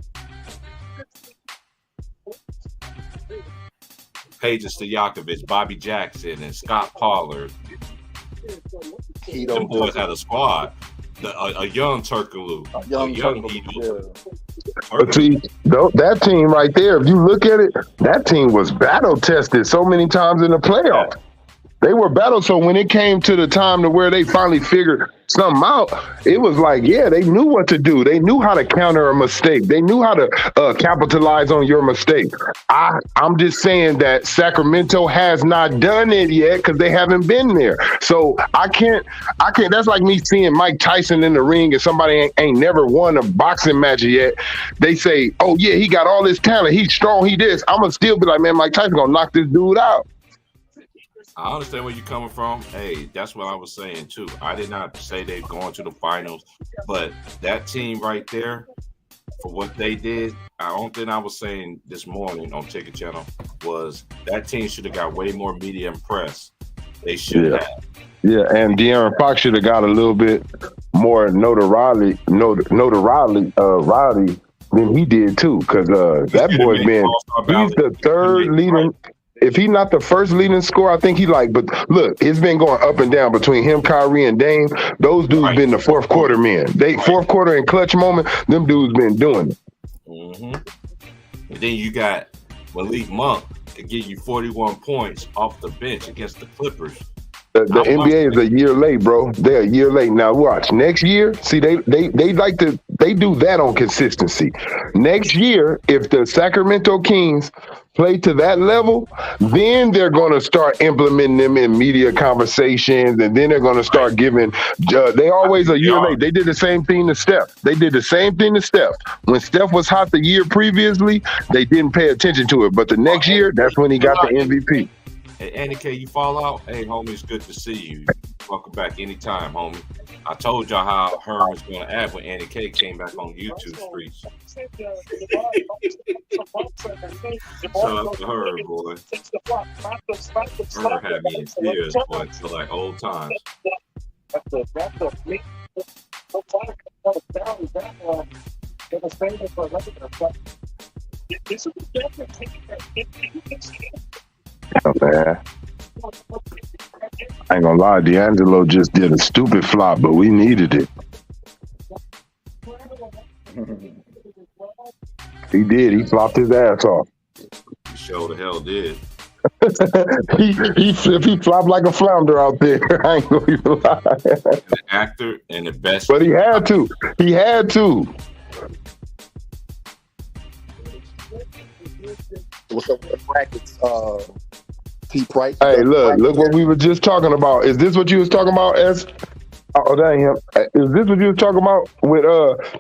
Peja Stojakovic, Bobby Jackson, and Scott Pollard. Them boys had a squad. A young Turkaloo. A young Hedo. But see, that team right there, if you look at it, that team was battle tested so many times in the playoffs. They were battled. So when it came to the time to where they finally figured something out, it was like, yeah, they knew what to do. They knew how to counter a mistake. They knew how to capitalize on your mistake. I'm just saying that Sacramento has not done it yet because they haven't been there. So I can't. That's like me seeing Mike Tyson in the ring and somebody ain't never won a boxing match yet. They say, oh yeah, he got all this talent. He's strong. He this. I'm gonna still be like, man, Mike Tyson gonna knock this dude out. I understand where you're coming from. Hey, that's what I was saying too. I did not say they've gone to the finals, but that team right there, for what they did, the only thing I was saying this morning on Ticket Channel was that team should have got way more media and press. They should have. Yeah, and De'Aaron Fox should have got a little bit more notoriety than he did too, because that boy's he's the third leading. If he's not the first leading scorer, I think but look, it's been going up and down between him, Kyrie, and Dame. Those dudes been the fourth quarter men. Fourth quarter and clutch moment, them dudes been doing it. Mm-hmm. And then you got Malik Monk to give you 41 points off the bench against the Clippers. The NBA is a year late, bro. They're a year late. Now watch. Next year, see, they do that on consistency. Next year, if the Sacramento Kings play to that level, then they're going to start implementing them in media conversations, and then they're going to start giving. They always a year late. They did the same thing to Steph. When Steph was hot the year previously, they didn't pay attention to it. But the next year, that's when he got the MVP. Hey, Andy K, you fall out? Hey, homie, it's good to see you. Welcome back anytime, homie. I told y'all how Herm was going to act when Andy K came back on YouTube streets. Shout out to her, boy. Her had me in tears, boy. I feel like old times. Oh, man. I ain't gonna lie, D'Angelo just did a stupid flop, but we needed it. He did. He flopped his ass off. He sure the hell did. he flopped like a flounder out there. I ain't gonna even lie. The actor and the best. But he had to. He had to. What's up with the brackets? T Price. Hey, look what we were just talking about. Is this what you was talking about, S? Oh, that ain't him. Is this what you was talking about with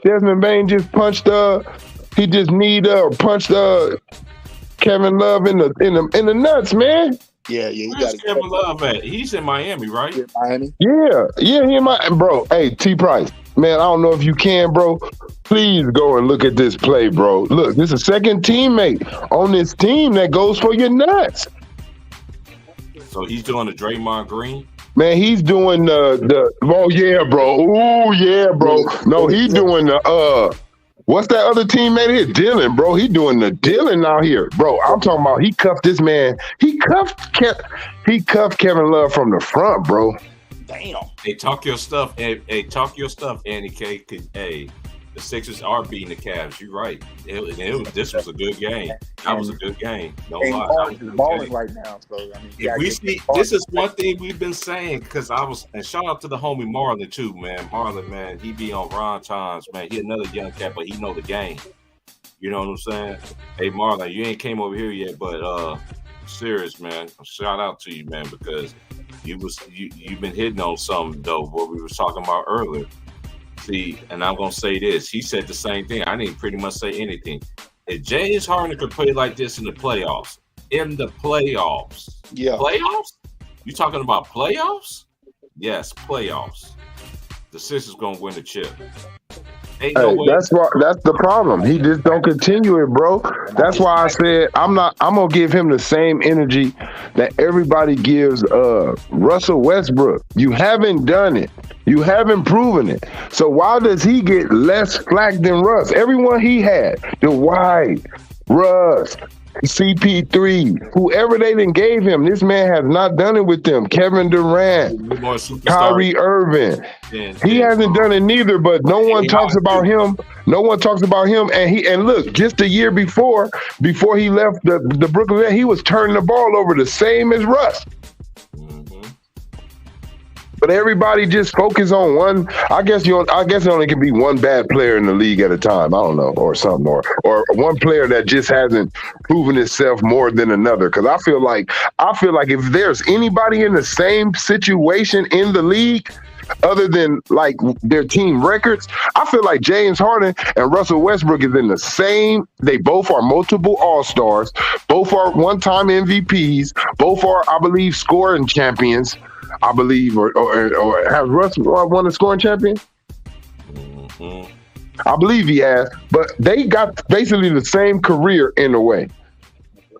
Desmond Bain just punched he just punched Kevin Love in the nuts, man. Yeah, you Where's Kevin Love at? He's in Miami, right? Yeah, Miami. Yeah, he in my bro. Hey, T Price, man, I don't know if you can, bro. Please go and look at this play, bro. Look, this is a second teammate on this team that goes for your nuts. So he's doing the Draymond Green. Man, he's doing the oh yeah, bro. Ooh yeah, bro. No, he's doing the what's that other teammate here? Dylan, bro. He doing the Dylan out here, bro. I'm talking about he cuffed this man. He cuffed Kevin Love from the front, bro. Damn. Hey, talk your stuff. Hey, talk your stuff, Andy K. Hey, the Sixers are beating the Cavs. You're right. This was a good game. That was a good game. No lie. Harden is balling right now. So I mean, this is one thing we've been saying because and shout out to the homie Marlon too, man. Marlon, man, he be on Ron Times, man. He another young cat, but he know the game. You know what I'm saying? Hey, Marlon, you ain't came over here yet, but I'm serious, man. Shout out to you, man, because you've been hitting on something though. What we were talking about earlier. See, and I'm gonna say this. He said the same thing. I didn't pretty much say anything. If James Harden could play like this in the playoffs, yeah, playoffs. You talking about playoffs? Yes, playoffs. The Sixers gonna win the chip. Hey, that's the problem. He just don't continue it, bro. That's why I said I'm gonna give him the same energy that everybody gives Russell Westbrook. You haven't done it. You haven't proven it. So why does he get less flack than Russ? Everyone he had, Dwight, Russ, CP3, whoever they done gave him, this man has not done it with them. Kevin Durant, Kyrie Irving. He hasn't done it neither, but no one talks about him. No one talks about him. And look, just the year before he left the Brooklyn Nets, he was turning the ball over the same as Russ. But everybody just focus on one. I guess it only can be one bad player in the league at a time. I don't know, or something, or one player that just hasn't proven itself more than another. Because I feel like if there's anybody in the same situation in the league, other than like their team records, I feel like James Harden and Russell Westbrook is in the same. They both are multiple All-Stars. Both are one-time MVPs. Both are, I believe, scoring champions. I believe, or has Russ won the scoring champion? I believe he has, but they got basically the same career in a way.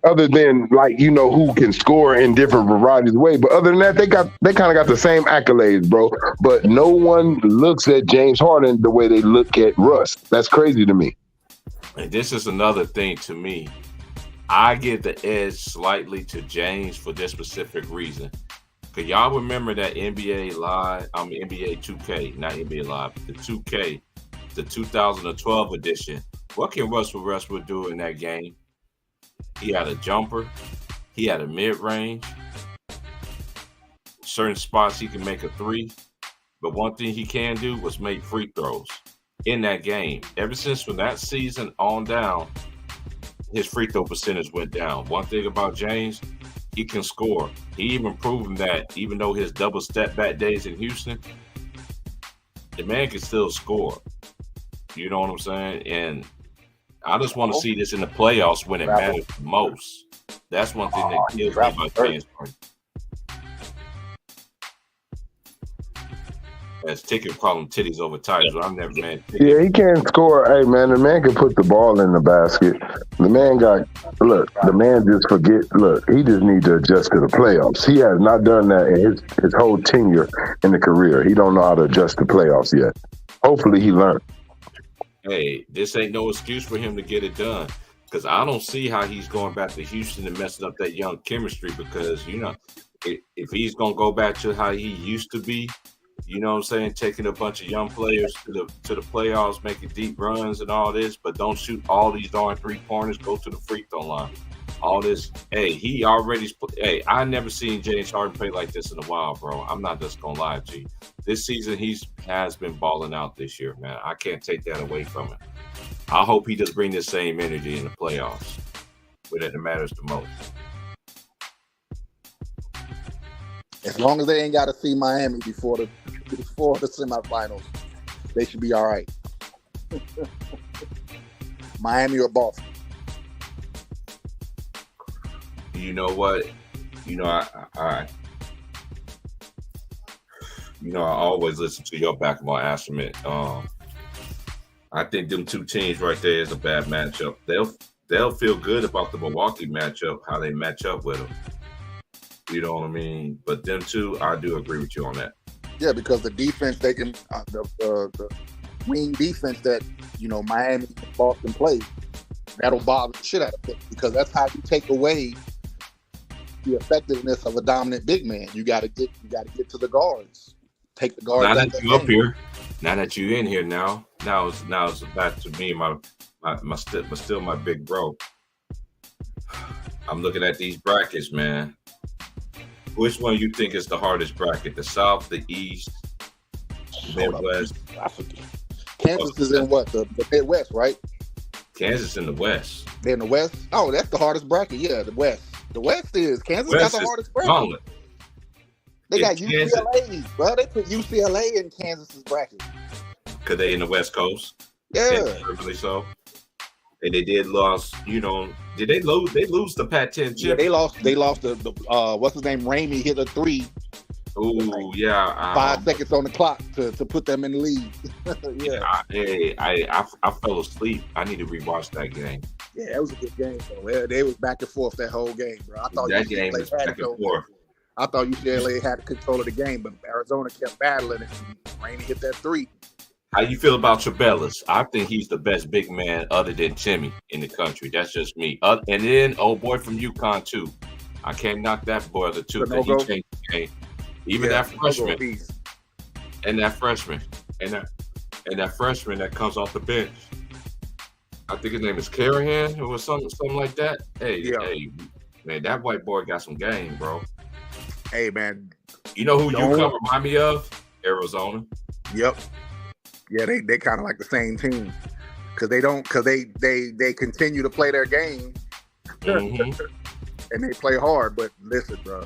Other than who can score in different varieties of ways, but other than that, they kind of got the same accolades, bro. But no one looks at James Harden the way they look at Russ. That's crazy to me. And this is another thing to me. I give the edge slightly to James for this specific reason. Cause y'all remember that NBA 2K, not NBA Live, the 2K, the 2012 edition. What can Russell Westbrook do in that game? He had a jumper, he had a mid-range. Certain spots he can make a three, but one thing he can do was make free throws in that game. Ever since from that season on down, his free throw percentage went down. One thing about James, he can score. He even proven that even though his double step back days in Houston, the man can still score. You know what I'm saying? And I just want to see this in the playoffs when it matters most. That's one thing that kills me about James Harden. As Ticket call him titties over titles, but I'm never man. Yeah, he can't score. Hey man, the man can put the ball in the basket. The man he just needs to adjust to the playoffs. He has not done that in his whole tenure in the career. He don't know how to adjust to playoffs yet. Hopefully he learned. Hey, this ain't no excuse for him to get it done. Because I don't see how he's going back to Houston and messing up that young chemistry. Because if he's gonna go back to how he used to be, you know what I'm saying, taking a bunch of young players to the playoffs, making deep runs and all this, but don't shoot all these darn 3-pointers, go to the free throw line. all this. Hey, he already. Hey, I never seen James Harden play like this in a while, bro. I'm not just gonna lie to you. This season, has been balling out this year, man. I can't take that away from him. I hope he does bring the same energy in the playoffs, when it matters the most. As long as they ain't got to see Miami before the semifinals, they should be all right. Miami or Boston. You know what? I always listen to your basketball instrument. I think them two teams right there is a bad matchup. They'll feel good about the Milwaukee matchup, how they match up with them. You know what I mean? But them two, I do agree with you on that. Yeah, because the defense they can, the wing defense that Miami and Boston play, that'll bother the shit out of it, because that's how you take away the effectiveness of a dominant big man. You got to get to the guards, take the guards. Now that you up here, now that you in here, now it's back to me, my still my big bro. I'm looking at these brackets, man. Which one you think is the hardest bracket? The South, the East, Midwest? Kansas is in what? The Midwest, right? Kansas in the West. They're in the West? Oh, that's the hardest bracket. Yeah, the West. The West is. Kansas got the hardest bracket. Solid. They got UCLA, bro. They put UCLA in Kansas's bracket. Because they in the West Coast? Yeah. Probably so. And they did lose, did they lose? They lose the Pac-10 chip. Yeah, they lost the what's his name? Ramey hit a 3. Ooh, yeah. 5 seconds on the clock to put them in the lead. Yeah. I fell asleep. I need to rewatch that game. Yeah, that was a good game, though. They was back and forth that whole game, bro. I thought that game was back and forth. I thought UCLA had control of the game, but Arizona kept battling it. Ramey hit that 3. How you feel about Trebellis? I think he's the best big man other than Timmy in the country. That's just me. And then old boy from UConn too. I can't knock that boy the two. He changed the game. Even that freshman. And that freshman. And that freshman that comes off the bench. I think his name is Carahan or something like that. Hey, man, that white boy got some game, bro. Hey, man. You know who UConn remind me of? Arizona. Yep. Yeah, they kind of like the same team, because they continue to play their game, and they play hard. But listen, bro,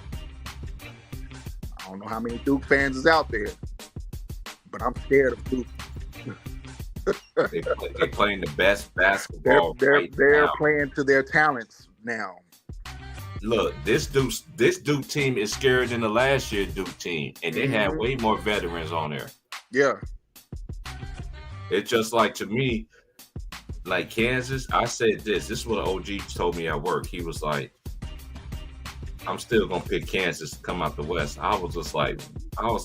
I don't know how many Duke fans is out there, but I'm scared of Duke. They're playing the best basketball. They're playing to their talents now. Look, this Duke team is scarier than the last year Duke team, and they had way more veterans on there. Yeah. It's just like, to me, like Kansas, I said this is what OG told me at work. He was like, I'm still going to pick Kansas to come out the West. I was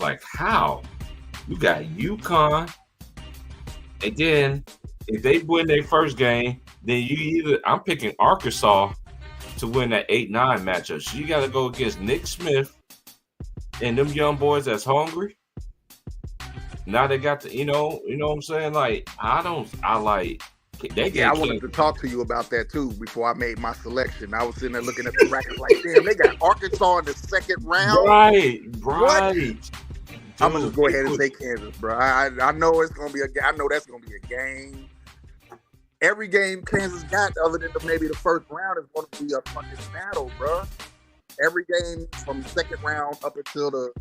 like, how? You got UConn, and then if they win their first game, then I'm picking Arkansas to win that 8-9 matchup. So you got to go against Nick Smith and them young boys that's hungry. Now they got the, you know what I'm saying? Like, I wanted to talk to you about that too before I made my selection. I was sitting there looking at the bracket like, damn, they got Arkansas in the second round. Right. What? I'm gonna just go ahead and say Kansas, bro. I know it's gonna be I know that's gonna be a game. Every game Kansas got, other than maybe the first round, is gonna be a fucking battle, bro. Every game from the second round up until the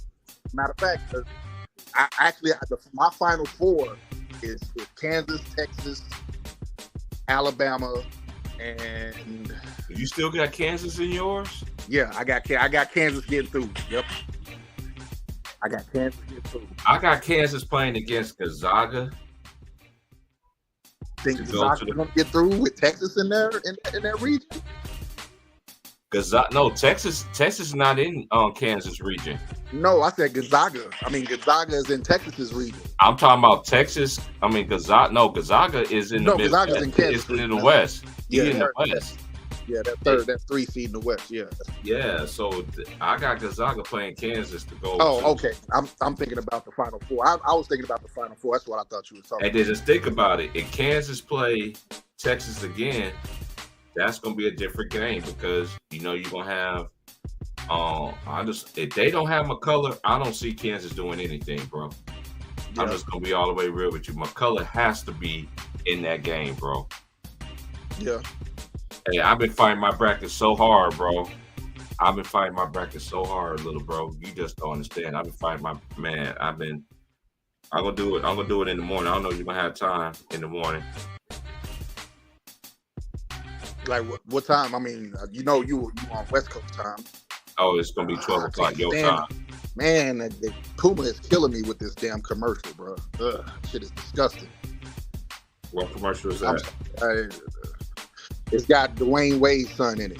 matter of fact. My final four is Kansas, Texas, Alabama, and you still got Kansas in yours? Yeah, I got Kansas getting through. Yep, I got Kansas getting through. I got Kansas playing against Gonzaga. Think Gonzaga's gonna get through with Texas in there in that region? No, Texas is not in Kansas region. No, I said Gonzaga. I mean, Gonzaga is in Texas's region. I'm talking about Texas. I mean, Gonzaga. No, Gonzaga is in the Midwest. Gonzaga's in Kansas. It's in the West. Yeah, in the West. Yeah, that 3 seed in the West. Yeah. Yeah. So I got Gonzaga playing Kansas to go. Oh, okay. I'm thinking about the Final Four. I was thinking about the Final Four. That's what I thought you were talking about. And then just think about it. If Kansas play Texas again, that's gonna be a different game because you're gonna have. If they don't have McCullough, I don't see Kansas doing anything, bro. I'm just gonna be all the way real with you. McCullough has to be in that game, bro. Yeah. Hey, I've been fighting my bracket so hard, bro. I've been fighting my bracket so hard, little bro. You just don't understand. I've been fighting my man. I'm gonna do it. I'm gonna do it in the morning. I don't know if you're gonna have time in the morning. Like what time? I mean, you on West Coast time. Oh, it's gonna be 12 o'clock your time. Man, the Puma is killing me with this damn commercial, bro. Shit is disgusting. What commercial is that? It's got Dwayne Wade's son in it.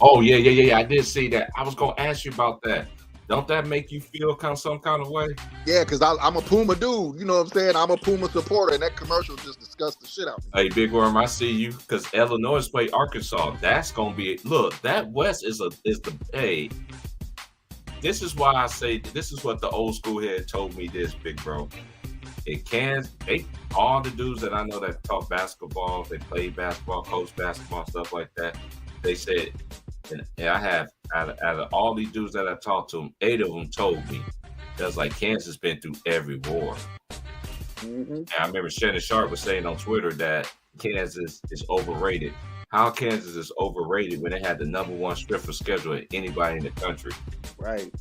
Oh yeah. I did see that. I was gonna ask you about that. Don't that make you feel some kind of way? Yeah, because I'm a Puma dude. You know what I'm saying? I'm a Puma supporter, and that commercial just disgusts the shit out of me. Hey, Big Worm, I see you because Illinois play Arkansas. That's gonna be look. That West is the hey. This is why I say this is what the old school head told me. This big bro. It can all the dudes that I know that talk basketball, they play basketball, coach basketball, stuff like that. They said, and I have out of all these dudes that I talked to them, 8 of them told me that's like Kansas been through every war. Mm-hmm. And I remember Shannon Sharp was saying on Twitter that Kansas is overrated. How Kansas is overrated when they had the number one strength of schedule of anybody in the country? Right.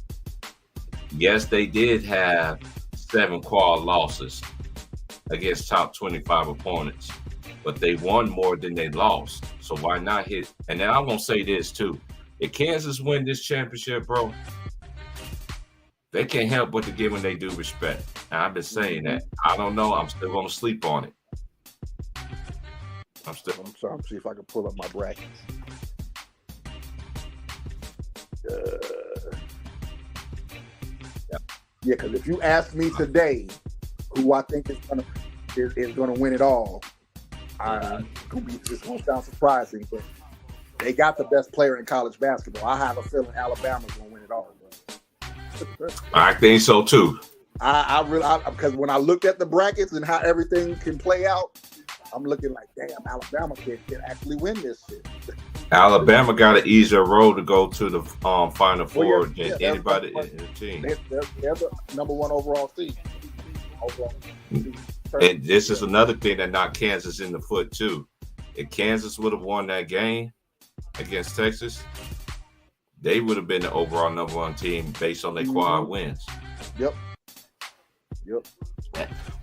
Yes, they did have 7 quad losses against top 25 opponents, but they won more than they lost. So why not hit? And then I'm gonna say this too: if Kansas win this championship, bro, they can't help but to give when they do respect. And I've been saying that. I don't know. I'm still gonna sleep on it. I'm trying to see if I can pull up my brackets. Yeah, because if you ask me today who I think is gonna win it all, it's gonna sound surprising, but they got the best player in college basketball. I have a feeling Alabama's gonna win it all. I think so too. I really because when I looked at the brackets and how everything can play out, I'm looking like, damn, Alabama can actually win this shit. Alabama got an easier road to go to the Final Four than anybody in the team. They're the number one overall seed. And this is another thing that knocked Kansas in the foot too. If Kansas would have won that game against Texas, they would have been the overall number one team based on their quad wins. Yep.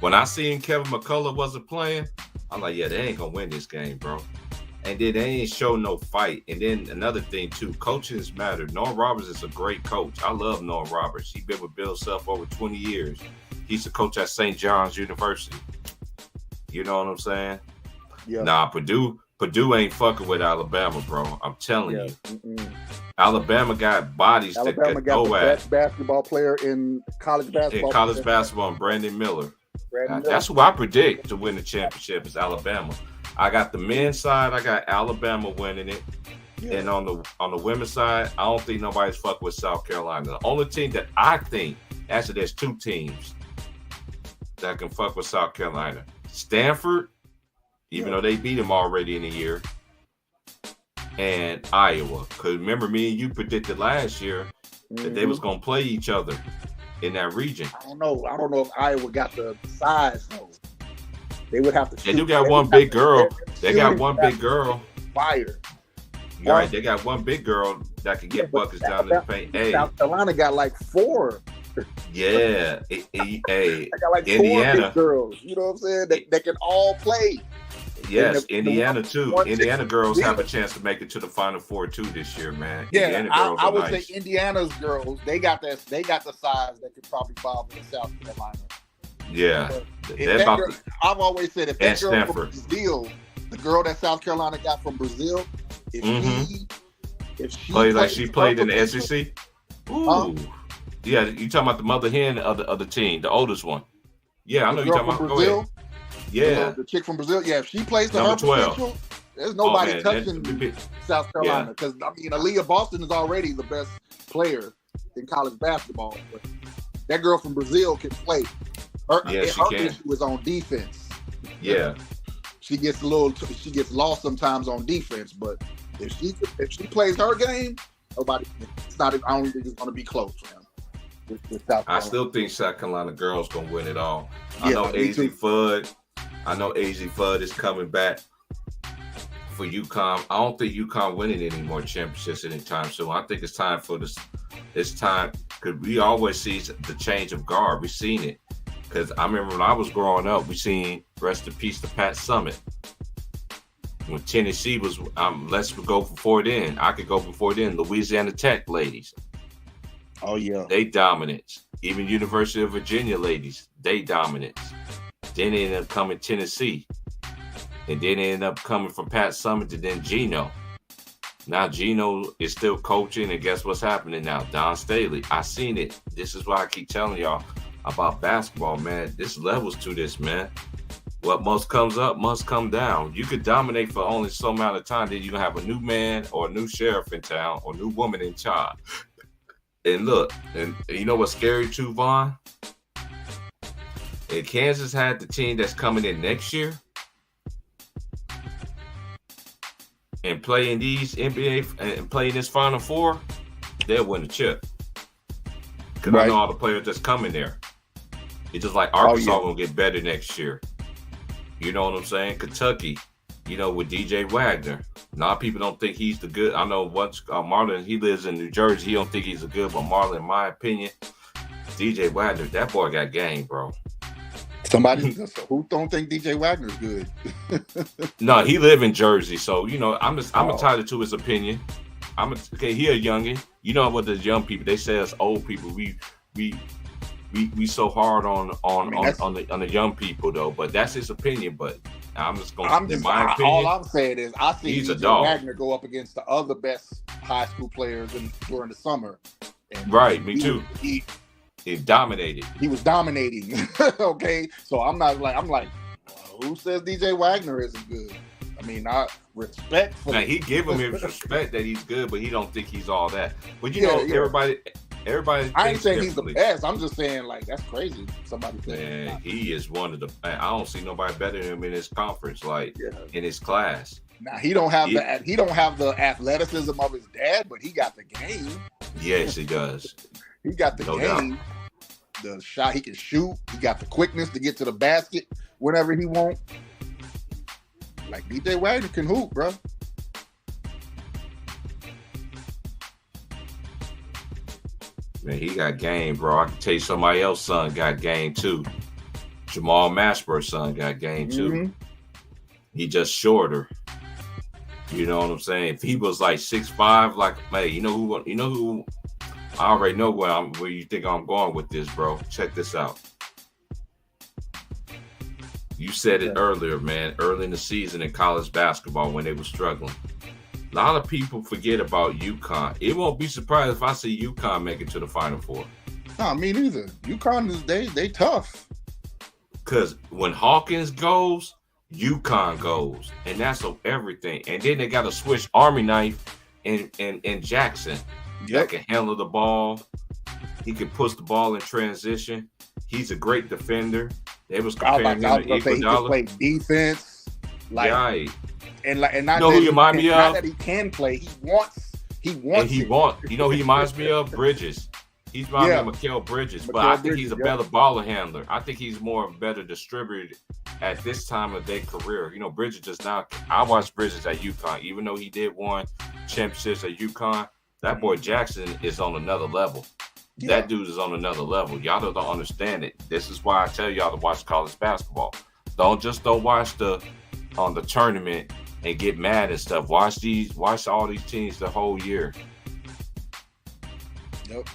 When I seen Kevin McCullough wasn't playing, I'm like, yeah, they ain't gonna win this game, bro. And then they ain't show no fight. And then another thing too, coaching has mattered. Norm Roberts is a great coach. I love Norm Roberts. He's been with Bill Self over 20 years. He's a coach at St. John's University. You know what I'm saying? Yeah. Nah, Purdue ain't fucking with Alabama, bro. I'm telling you. Mm-mm. Alabama got bodies Alabama that got go the at. best basketball player in college basketball. And Brandon Miller. That's who I predict to win the championship is Alabama. I got the men's side. I got Alabama winning it. Yeah. And on the women's side, I don't think nobody's fucking with South Carolina. The only team that I think, actually there's 2 teams that can fuck with South Carolina. Stanford, even though they beat them already in the year, and Iowa. Because remember, me and you predicted last year that they was going to play each other in that region. I don't know if Iowa got the size, though. They would have to. They do got one big girl. They got one big girl. Fire. You're right. They got one big girl that can get buckets down in the paint. Hey, South Carolina got like 4. Yeah. They got like Indiana 4 big girls. You know what I'm saying? They can all play. Yes, Indiana too. Indiana girls have a chance to make it to the Final Four too this year, man. Yeah, I would say Indiana's girls. They got the size that could probably bother South Carolina. Yeah, I've always said if that girl Stanford. from Brazil, the girl that South Carolina got from Brazil, if she played like she played in the SEC. Ooh, yeah, you talking about the mother hen of the team, the oldest one. Yeah, I know you talking about Brazil. Yeah, the chick from Brazil. Yeah, if she plays to number her 12. potential, there's nobody touching South Carolina. Because I mean, Aaliyah Boston is already the best player in college basketball. But that girl from Brazil can play. Her she can. issue is on defense. Yeah. she gets lost sometimes on defense. But if she plays her game, nobody. It's not. I don't think it's going to be close for them. I still think South Carolina girls gonna win it all. I Yeah, know me AZ too. Fudd. I know AZ Fudd is coming back for UConn. I don't think UConn winning any more championships anytime soon. I think it's time for this. It's time because we always see the change of guard. We've seen it because I remember when I was growing up, we seen rest in peace to Pat Summitt. When Tennessee was, let's go before then. I could go before then. Louisiana Tech ladies. Oh yeah, they dominance. Even University of Virginia ladies, they dominance. Then they ended up coming Tennessee, and then they ended up coming from Pat Summitt to then Gino. Now Gino is still coaching, and guess what's happening now? Don Staley. I seen it. This is why I keep telling y'all about basketball, man. There's levels to this, man. What must comes up must come down. You could dominate for only so amount of time, then you gonna have a new man or a new sheriff in town or a new woman in charge. And look, and you know what's scary too, Vaughn? And Kansas had the team that's coming in next year and playing these NBA and playing this Final Four, they'll win the chip. Because I know all the players that's coming there. It's just like Arkansas gonna get better next year. You know what I'm saying? Kentucky, you know, with DJ Wagner. A lot of people don't think he's the good. I know once Marlon, he lives in New Jersey. He don't think he's a good, but Marlon, in my opinion, DJ Wagner, that boy got game, bro. Somebody who don't think DJ Wagner's good. No, he live in Jersey, so you know I'm entitled to his opinion. Okay. He a youngin. You know what the young people they say us old people we so hard on the young people though, but that's his opinion. But I'm just going. My opinion, all I'm saying is I see he's a DJ dog. Wagner go up against the other best high school players during the summer. And right, me too. He dominated. He was dominating. Okay, so I'm like, who says DJ Wagner isn't good? I mean, I respect for. Now he give him his respect that he's good, but he don't think he's all that. But you know, everybody. I ain't saying he's the best. I'm just saying like that's crazy. Somebody saying man, he is one of the. I don't see nobody better than him in his conference, like in his class. Now he don't have the athleticism of his dad, but he got the game. Yes, he does. He got the game. Doubt. The shot he can shoot. He got the quickness to get to the basket whenever he wants. Like DJ Wagner can hoop, bro. Man, he got game, bro. I can tell you somebody else's son got game too. Jamal Mashbur's son got game too. Mm-hmm. He just shorter. You know what I'm saying? If he was like 6'5", like, hey, you know who? I already know where you think I'm going with this, bro. Check this out. You said it earlier, man. Early in the season in college basketball when they were struggling. A lot of people forget about UConn. It won't be surprised if I see UConn make it to the Final Four. No, me neither. UConn is they tough. Because when Hawkins goes, UConn goes, and that's on everything. And then they got a switch Army knife in Jackson. That can handle the ball. He can push the ball in transition. He's a great defender. They was comparing him to Iguodala. He can play defense. Like, right. And not who he remind me of? Not that he can play. He wants. You know, he reminds me of Bridges. He's reminds me of Mikal Bridges, but I think he's a better baller handler. I think he's more of a better distributor at this time of their career. You know, Bridges just now. I watched Bridges at UConn, even though he did win championships at UConn. That boy Jackson is on another level. Yeah. That dude is on another level. Y'all don't understand it. This is why I tell y'all to watch college basketball. Don't watch the tournament and get mad and stuff. Watch all these teams the whole year. Yep.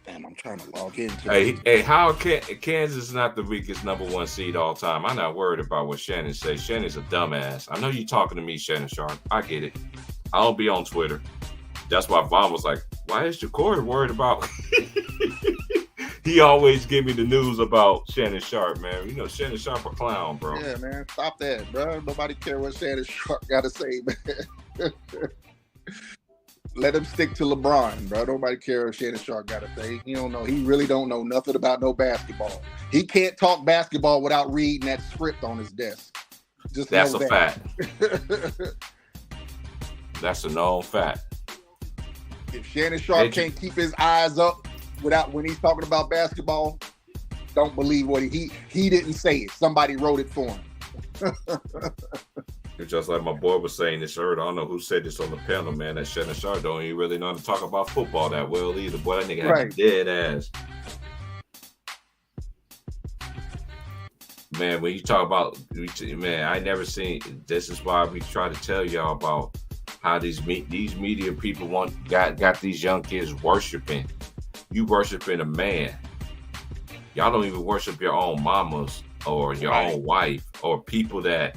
Damn, I'm trying to log into. Hey, how Kansas is not the weakest number one seed all time? I'm not worried about what Shannon says. Shannon's a dumbass. I know you talking to me, Shannon Sharp. I get it. I don't be on Twitter. That's why Vaughn was like, "Why is Ja'Cory worried about?" He always give me the news about Shannon Sharp, man. You know, Shannon Sharp a clown, bro. Yeah, man. Stop that, bro. Nobody care what Shannon Sharp got to say, man. Let him stick to LeBron, bro. Nobody cares what Shannon Sharp got to say. He don't know. He really don't know nothing about no basketball. He can't talk basketball without reading that script on his desk. Just That's know a that. fact. That's a known fact. If Shannon Sharp can't keep his eyes up when he's talking about basketball, don't believe what he didn't say it. Somebody wrote it for him. It's just like my boy was saying this earlier. I don't know who said this on the panel, man. That Shannon Sharp don't even really know how to talk about football that well either. Boy, that nigga had a dead ass. Man, when you talk about, man, I never seen. This is why we try to tell y'all about how these media people got these young kids worshiping. You worshiping a man. Y'all don't even worship your own mamas or your own wife or people that.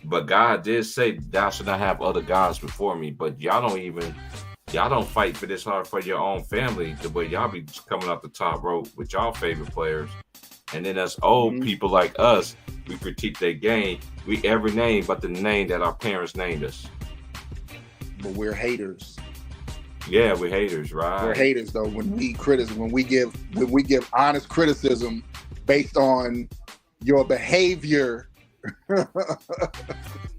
But God did say, "Thou shalt not have other gods before me." But y'all don't fight for this hard for your own family. The way y'all be coming off the top rope with y'all favorite players, and then us old people like us, we critique their game. We every name but the name that our parents named us. But we're haters. Yeah, we're haters, right? We're haters though. When we give honest criticism based on your behavior.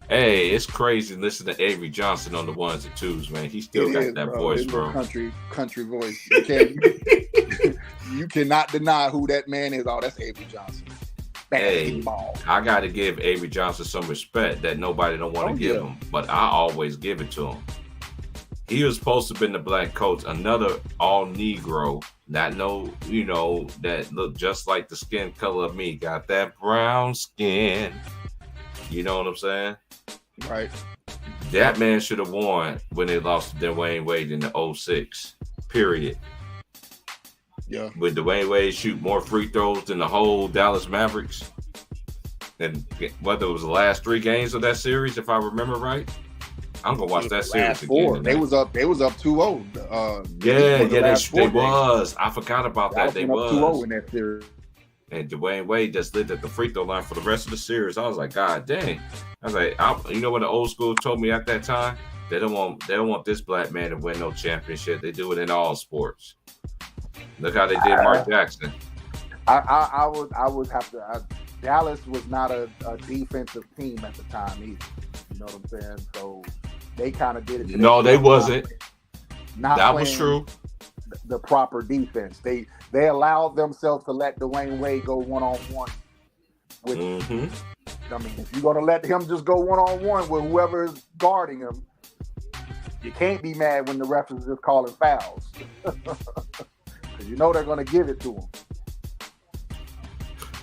Hey, it's crazy. Listen to Avery Johnson on the ones and twos, man. He still got that voice, bro. Country voice. You cannot deny who that man is. Oh, that's Avery Johnson. Basketball. Hey, I got to give Avery Johnson some respect that nobody don't want to give him, but I always give it to him. He was supposed to have been the black coach, another all Negro, that that look just like the skin color of me, got that brown skin. You know what I'm saying? Right. That man should have won when they lost to Dwayne Wade in the 06. Period. Yeah. With Dwayne Wade shoot more free throws than the whole Dallas Mavericks. And whether it was the last 3 games of that series, if I remember right. I'm gonna watch that series again. They was up 2-0. They was. I forgot about that. They was 2-0 in that series. And Dwayne Wade just lived at the free throw line for the rest of the series. I was like, God dang. I was like, you know what the old school told me at that time? They don't want this black man to win no championship. They do it in all sports. Look how they did Mark Jackson. I would have to. Dallas was not a defensive team at the time either. You know what I'm saying? So they kind of did it. No, they wasn't. That was true. The proper defense. They allowed themselves to let Dwayne Wade go one-on-one. I mean, if you're gonna let him just go one-on-one with whoever is guarding him, you can't be mad when the ref is just calling fouls. Because you know they're gonna give it to him.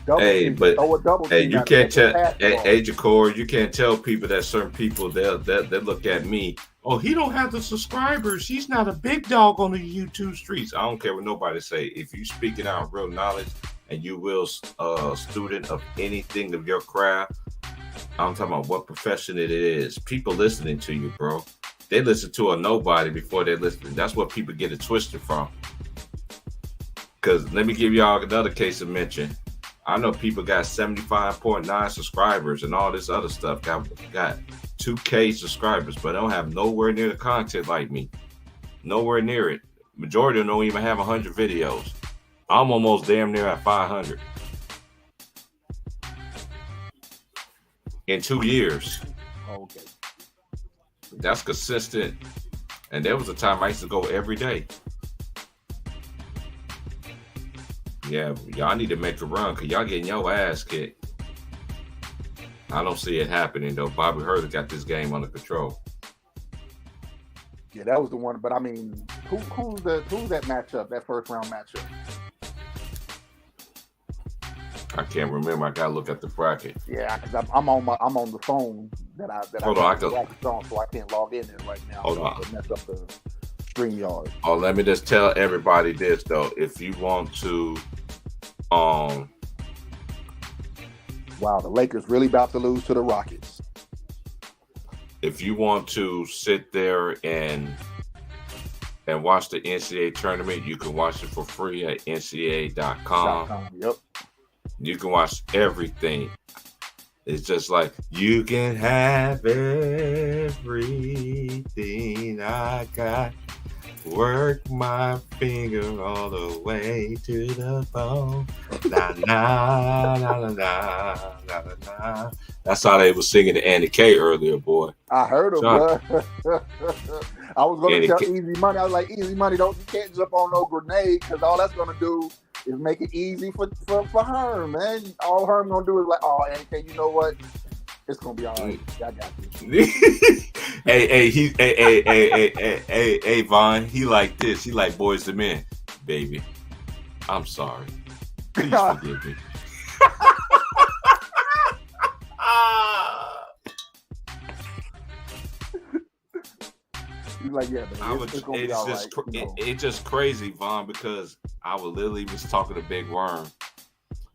You can't tell. Hey, Jakor, you can't tell people that certain people they look at me. Oh, he don't have the subscribers. He's not a big dog on the YouTube streets. I don't care what nobody say. If you speaking out real knowledge and you will student of anything of your craft, I'm talking about what profession it is. People listening to you, bro. They listen to a nobody before they listen. That's what people get it twisted from. Because let me give y'all another case of mention. I know people got 75.9 subscribers and all this other stuff. Got 2K subscribers, but don't have nowhere near the content like me. Nowhere near it. Majority of them don't even have 100 videos. I'm almost damn near at 500. In 2 years. Okay. That's consistent. And there was a time I used to go every day. Yeah, y'all need to make a run because y'all getting your ass kicked. I don't see it happening though. Bobby Hurley got this game under control. Yeah, that was the one. But I mean, who's that matchup? That first round matchup? I can't remember. I gotta look at the bracket. Yeah, because I'm on the phone Hold on, so I can't log in there right now. Hold on. Mess up the StreamYard. Oh, let me just tell everybody this though. If you want to, wow, the Lakers really about to lose to the Rockets. If you want to sit there and watch the NCAA tournament, you can watch it for free at NCAA.com. Yep. You can watch everything. It's just like you can have everything I got Work my finger all the way to the phone. Na na na na na na na. That's how they was singing to Andy K earlier, boy. I heard him, Sean, bro. I was gonna Andy tell K. Easy Money. I was like, Easy Money, you can't jump on no grenade because all that's gonna do is make it easy for Herm, man. All Herm gonna do is like, oh, Andy K, you know what? It's gonna be all right. I got you. Hey, Vaughn. He like this. He like Boys to Men, baby. I'm sorry. Please forgive me. He's like, yeah, man, it's gonna be all right. It's just crazy, Vaughn, because I literally was talking to Big Worm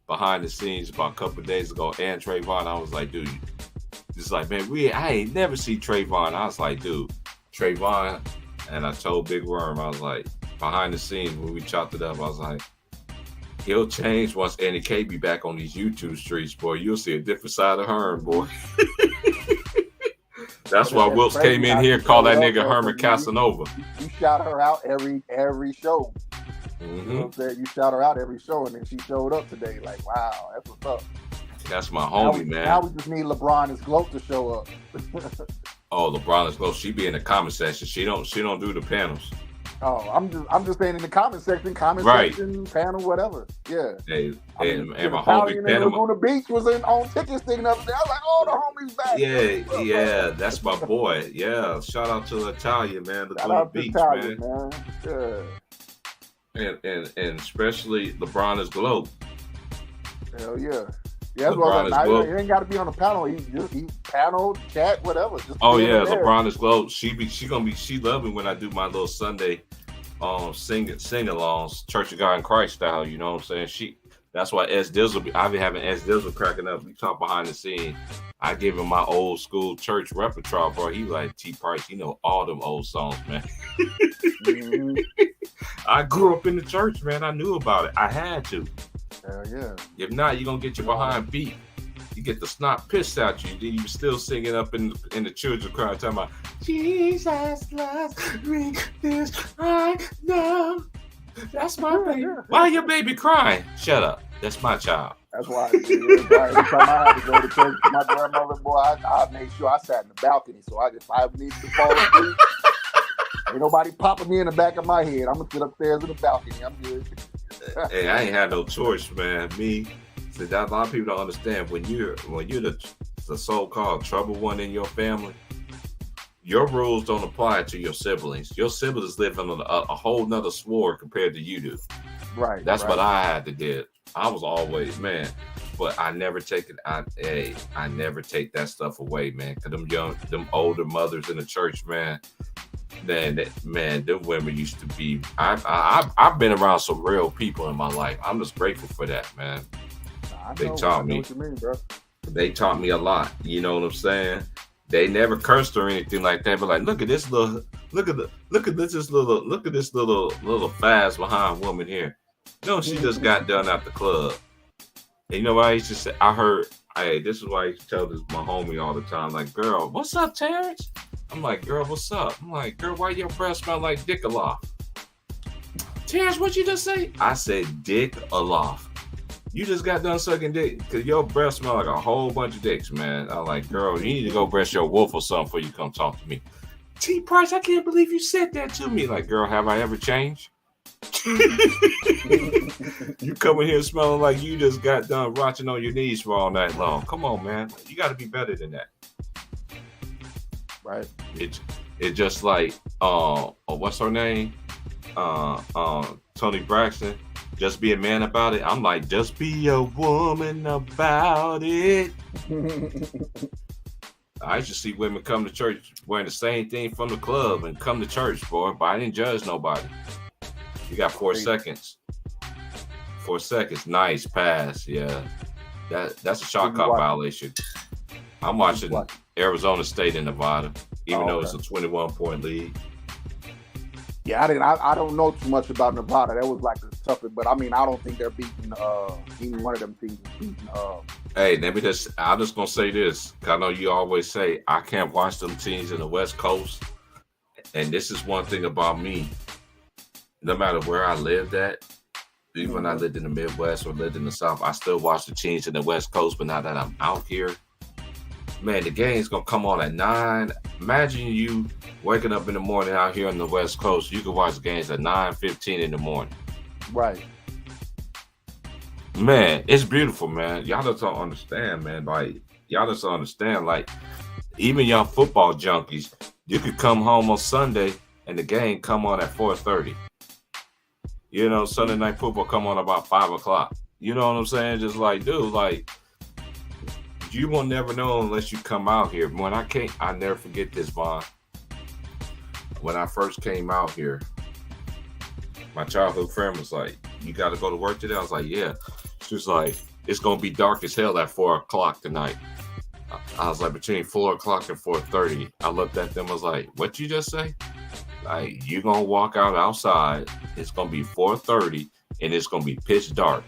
behind the scenes about a couple of days ago, and Trayvon. I was like, dude, it's like, man, I ain't never see Trayvon. I was like, dude, Trayvon, and I told Big Worm, I was like, behind the scenes when we chopped it up, I was like, he'll change once Andy K be back on these YouTube streets, boy. You'll see a different side of Herm, boy. That's why Wilkes came in here and called that nigga Herman Casanova. You shout her out every show. Mm-hmm. You know what I'm saying? You shout her out every show, and then she showed up today. Like, wow, that's what's up. That's my homie, man. Now we just need LeBron and Gloat to show up. Oh, LeBron is close. She be in the comment section. She don't do the panels. Oh, I'm just saying in the comment section, Right. section, panel, whatever. Yeah. Hey, and my Italian homie in Panama. Laguna Beach was on tickets thing the other day. I was like, oh, the homie's back. Yeah, that's my boy. Yeah, shout out to Italian, man. Shout Laguna out to Beach, Italian, man. Yeah. And especially LeBron is globe. Hell yeah. Yeah, that's what I was like. You ain't got to be on the panel. He panel, chat, whatever. Just Oh be in yeah, there. LeBron is globe. She love me when I do my little Sunday sing-alongs, Church of God in Christ style, you know what I'm saying? That's why S Dizzle, I be having S Dizzle cracking up. We talk behind the scene. I give him my old school church repertoire, bro. He like T Price, he know all them old songs, man. Mm-hmm. I grew up in the church, man. I knew about it. I had to. Hell yeah. If not, you're gonna get your behind beat. You get the snot pissed out you. Then you still singing up in the children's choir talking about Jesus loves me this I know. That's my baby. Why your baby crying? Shut up. That's my child. That's why every time I had to go to church with my grandmother, boy, I made sure I sat in the balcony. So if I need to fall asleep, ain't nobody popping me in the back of my head. I'm gonna sit upstairs in the balcony. I'm good. Hey, I ain't had no choice, man. Me, so that a lot of people don't understand when you're the so-called trouble one in your family, your rules don't apply to your siblings. Your siblings live on a whole nother sword compared to you do. Right. That's what I had to do. I was always, man, but I never take it. I never take that stuff away, man. Cause them older mothers in the church, man. Them women used to be. I've been around some real people in my life. I'm just grateful for that, man. They taught me. What you mean, bro? They taught me a lot. You know what I'm saying? They never cursed or anything like that. But like, look at this little fast behind woman here. You know, she just got done at the club. And you know what I used to say? This is why I used to tell my homie all the time. Like, girl, what's up, Terrence? I'm like, girl, what's up? I'm like, girl, why your breath smell like dick aloft? Terrence, what you just say? I said dick aloft. You just got done sucking dick because your breath smell like a whole bunch of dicks, man. I'm like, girl, you need to go brush your wolf or something before you come talk to me. T Price, I can't believe you said that to me. Like, girl, have I ever changed? You coming here smelling like you just got done rotting on your knees for all night long. Come on, man. You got to be better than that. Right. It just like what's her name? Tony Braxton. Just be a man about it. I'm like, just be a woman about it. I used to see women come to church wearing the same thing from the club and come to church, boy, but I didn't judge nobody. You got 4 seconds. 4 seconds. Nice pass. Yeah. That's a shot clock violation. I'm watching Arizona State and Nevada, even though it's a 21-point lead. Yeah, I don't know too much about Nevada. That was like the toughest, but I mean, I don't think they're beating even one of them teams. Hey, I'm just gonna say this, because I know you always say I can't watch them teams in the West Coast, and this is one thing about me. no matter where I lived at, even when I lived in the Midwest or lived in the South, I still watch the teams in the West Coast. But now that I'm out here, man, the game's gonna come on at 9. Imagine you waking up in the morning out here on the West Coast. You can watch games at 9:15 in the morning. Right. Man, it's beautiful, man. Y'all just don't understand, man. Like, y'all just don't understand. Like, even y'all football junkies, you could come home on Sunday and the game come on at 4:30. You know, Sunday night football come on about 5 o'clock. You know what I'm saying? Just like, dude, like, you will never know unless you come out here. When I came, I never forget this, Vaughn. When I first came out here, my childhood friend was like, you got to go to work today? I was like, yeah. She was like, it's going to be dark as hell at 4 o'clock tonight. I was like, between 4 o'clock and 4:30. I looked at them, I was like, what you just say? Like, you're going to walk out outside, it's going to be 4:30, and it's going to be pitch dark.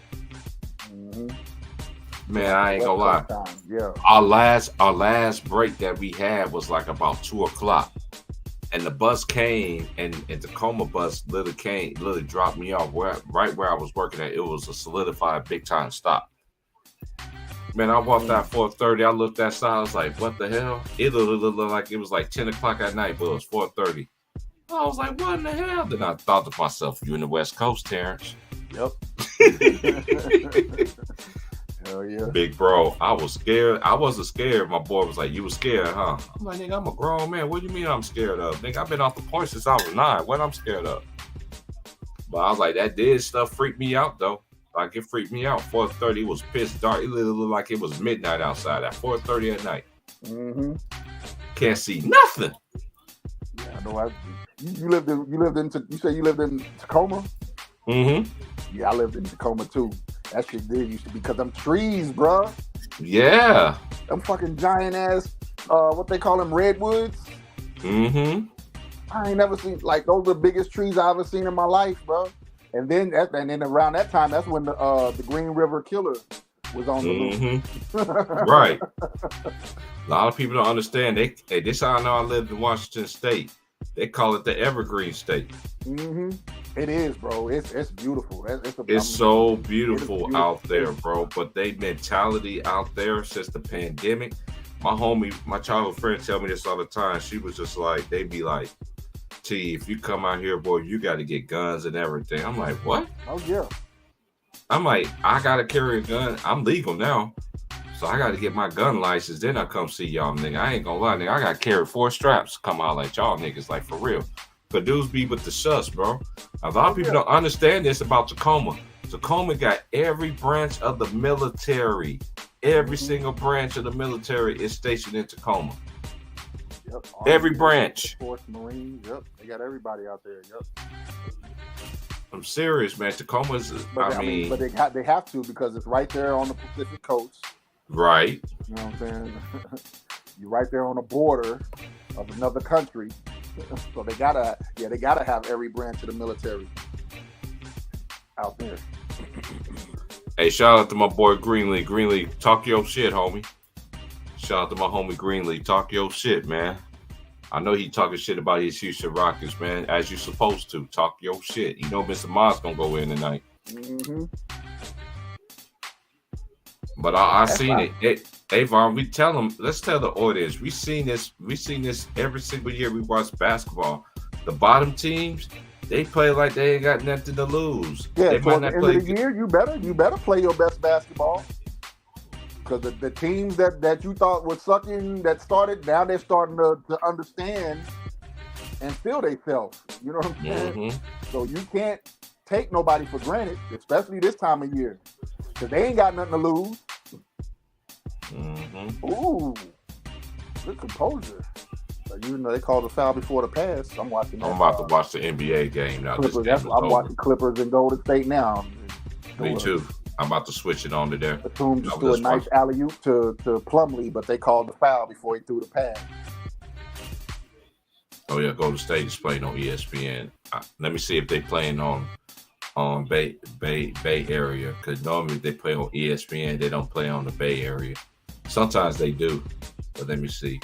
Man, I ain't gonna lie. Yeah. Our last break that we had was like about 2 o'clock. And the bus came, and Tacoma bus literally dropped me off right where I was working at. It was a solidified big time stop. Man, I walked out 4:30. I looked outside. I was like, what the hell? It looked like it was like 10 o'clock at night, but it was 4:30. I was like, what in the hell? Then I thought to myself, you in the West Coast, Terrence. Yep. Hell yeah. Big bro, I was scared. I wasn't scared. My boy was like, you was scared, huh? I'm like, nigga, I'm a grown man. What do you mean I'm scared of? Nigga, I've been off the point since I was 9. What I'm scared of? But I was like, that did stuff freak me out, though. Like, it freaked me out. 4:30, it was pitch dark. It literally looked like it was midnight outside at 4:30 at night. Mm-hmm. Can't see nothing. Yeah, I know. You lived in you say you lived in Tacoma? Mm-hmm. Yeah, I lived in Tacoma too. That shit did used to be because them trees, bro. Yeah. Them fucking giant ass, what they call them, redwoods. Mm-hmm. I ain't never seen, like, those are the biggest trees I ever seen in my life, bro. And then around that time, that's when the Green River Killer was on the loose. Right. A lot of people don't understand. This how I know I lived in Washington State. They call it the Evergreen State. Mm-hmm. It is, bro. It's beautiful. It's so beautiful out there, bro. But they mentality out there since the pandemic. My childhood friend tell me this all the time. She was just like, they be like, T, if you come out here, boy, you got to get guns and everything. I'm like, what? Oh, yeah. I'm like, I got to carry a gun. I'm legal now. So I got to get my gun license. Then I come see y'all, nigga. I ain't gonna lie, nigga. I got to carry 4 straps to come out like y'all niggas, like, for real. But dudes be with the sus, bro. A lot of people don't understand this about Tacoma. Tacoma got every branch of the military. Every single branch of the military is stationed in Tacoma. Yep. Every branch. Force, Marines. Yep. They got everybody out there. Yep. I'm serious, man. Tacoma's. But they have to because it's right there on the Pacific coast. Right. You know what I'm saying? You're right there on the border of another country. So they gotta have every branch of the military out there. Hey, shout out to my boy Greenlee. Greenlee, talk your shit, homie. Shout out to my homie Greenlee. Talk your shit, man. I know he talking shit about his Houston Rockets, man. As you supposed to. Talk your shit. You know Mr. Moss gonna go in tonight. Mm-hmm. But I seen it. Hey, Vaughn, let's tell the audience. We seen this every single year we watch basketball. The bottom teams, they play like they ain't got nothing to lose. Yeah, they towards the end of the year, you better play your best basketball. Because the teams that you thought were sucking, that started, now they're starting to understand and feel themselves. You know what I'm saying? Mm-hmm. So you can't take nobody for granted, especially this time of year. Because they ain't got nothing to lose. Mm-hmm. Ooh, good composure. So you know they call the foul before the pass. I'm watching. I'm about to watch the NBA game now. I'm watching Clippers and Golden State now. Me too. I'm about to switch it on to there. Batum just threw a nice alley-oop to Plumlee, but they called the foul before he threw the pass. Oh yeah, Golden State is playing on ESPN. Let me see if they playing on Bay Area, because normally they play on ESPN. They don't play on the Bay Area. Sometimes they do, but let me see.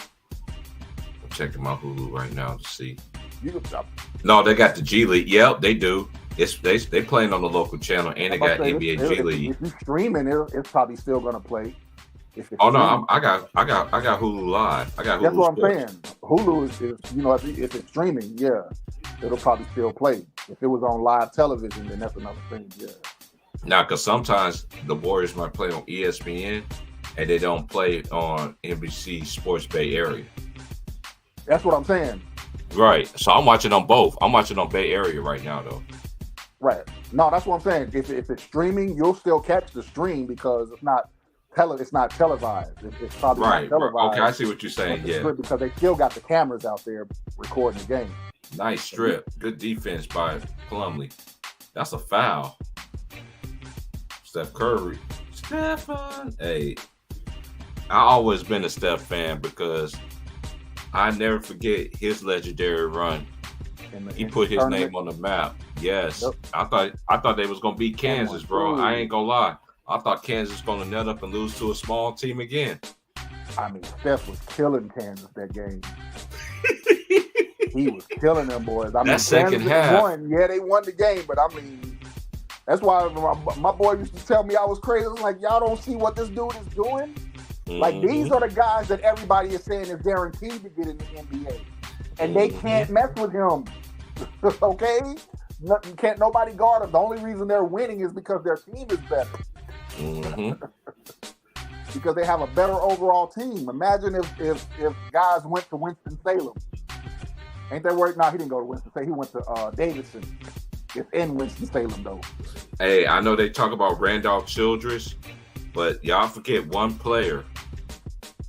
I'm checking my Hulu right now to see. No, they got the G League. Yep, they do. They playing on the local channel, and they got NBA G League. If you streaming, it's probably still gonna play. Oh no, I got Hulu Live. I got Hulu. That's what Sports. I'm saying. Hulu is if it's streaming, yeah, it'll probably still play. If it was on live television, then that's another thing. Yeah. Now, because sometimes the Warriors might play on ESPN, and they don't play on NBC Sports Bay Area. That's what I'm saying. Right. So I'm watching on both. I'm watching on Bay Area right now, though. Right. No, that's what I'm saying. If it's streaming, you'll still catch the stream because it's not televised. It's probably not televised. Okay, I see what you're saying. Yeah. Because they still got the cameras out there recording the game. Nice strip. Good defense by Plumlee. That's a foul. Steph Curry. Stephen. Hey, I always been a Steph fan because I never forget his legendary run. He put his name on the map. Yes. Yep. I thought they was gonna beat Kansas, bro. I ain't gonna lie. I thought Kansas was gonna net up and lose to a small team again. I mean, Steph was killing Kansas that game. He was killing them boys. I mean, that second half. Won. Yeah, they won the game, but I mean, that's why my boy used to tell me I was crazy. I was like, y'all don't see what this dude is doing? Mm-hmm. Like, these are the guys that everybody is saying is guaranteed to get in the NBA. And they can't mess with him. Okay? Can't nobody guard them. The only reason they're winning is because their team is better. Mm-hmm. Because they have a better overall team. Imagine if guys went to Winston-Salem. Ain't that where? No, he didn't go to Winston-Salem. He went to Davidson. It's in Winston-Salem, though. Hey, I know they talk about Randolph Childress, but y'all forget one player.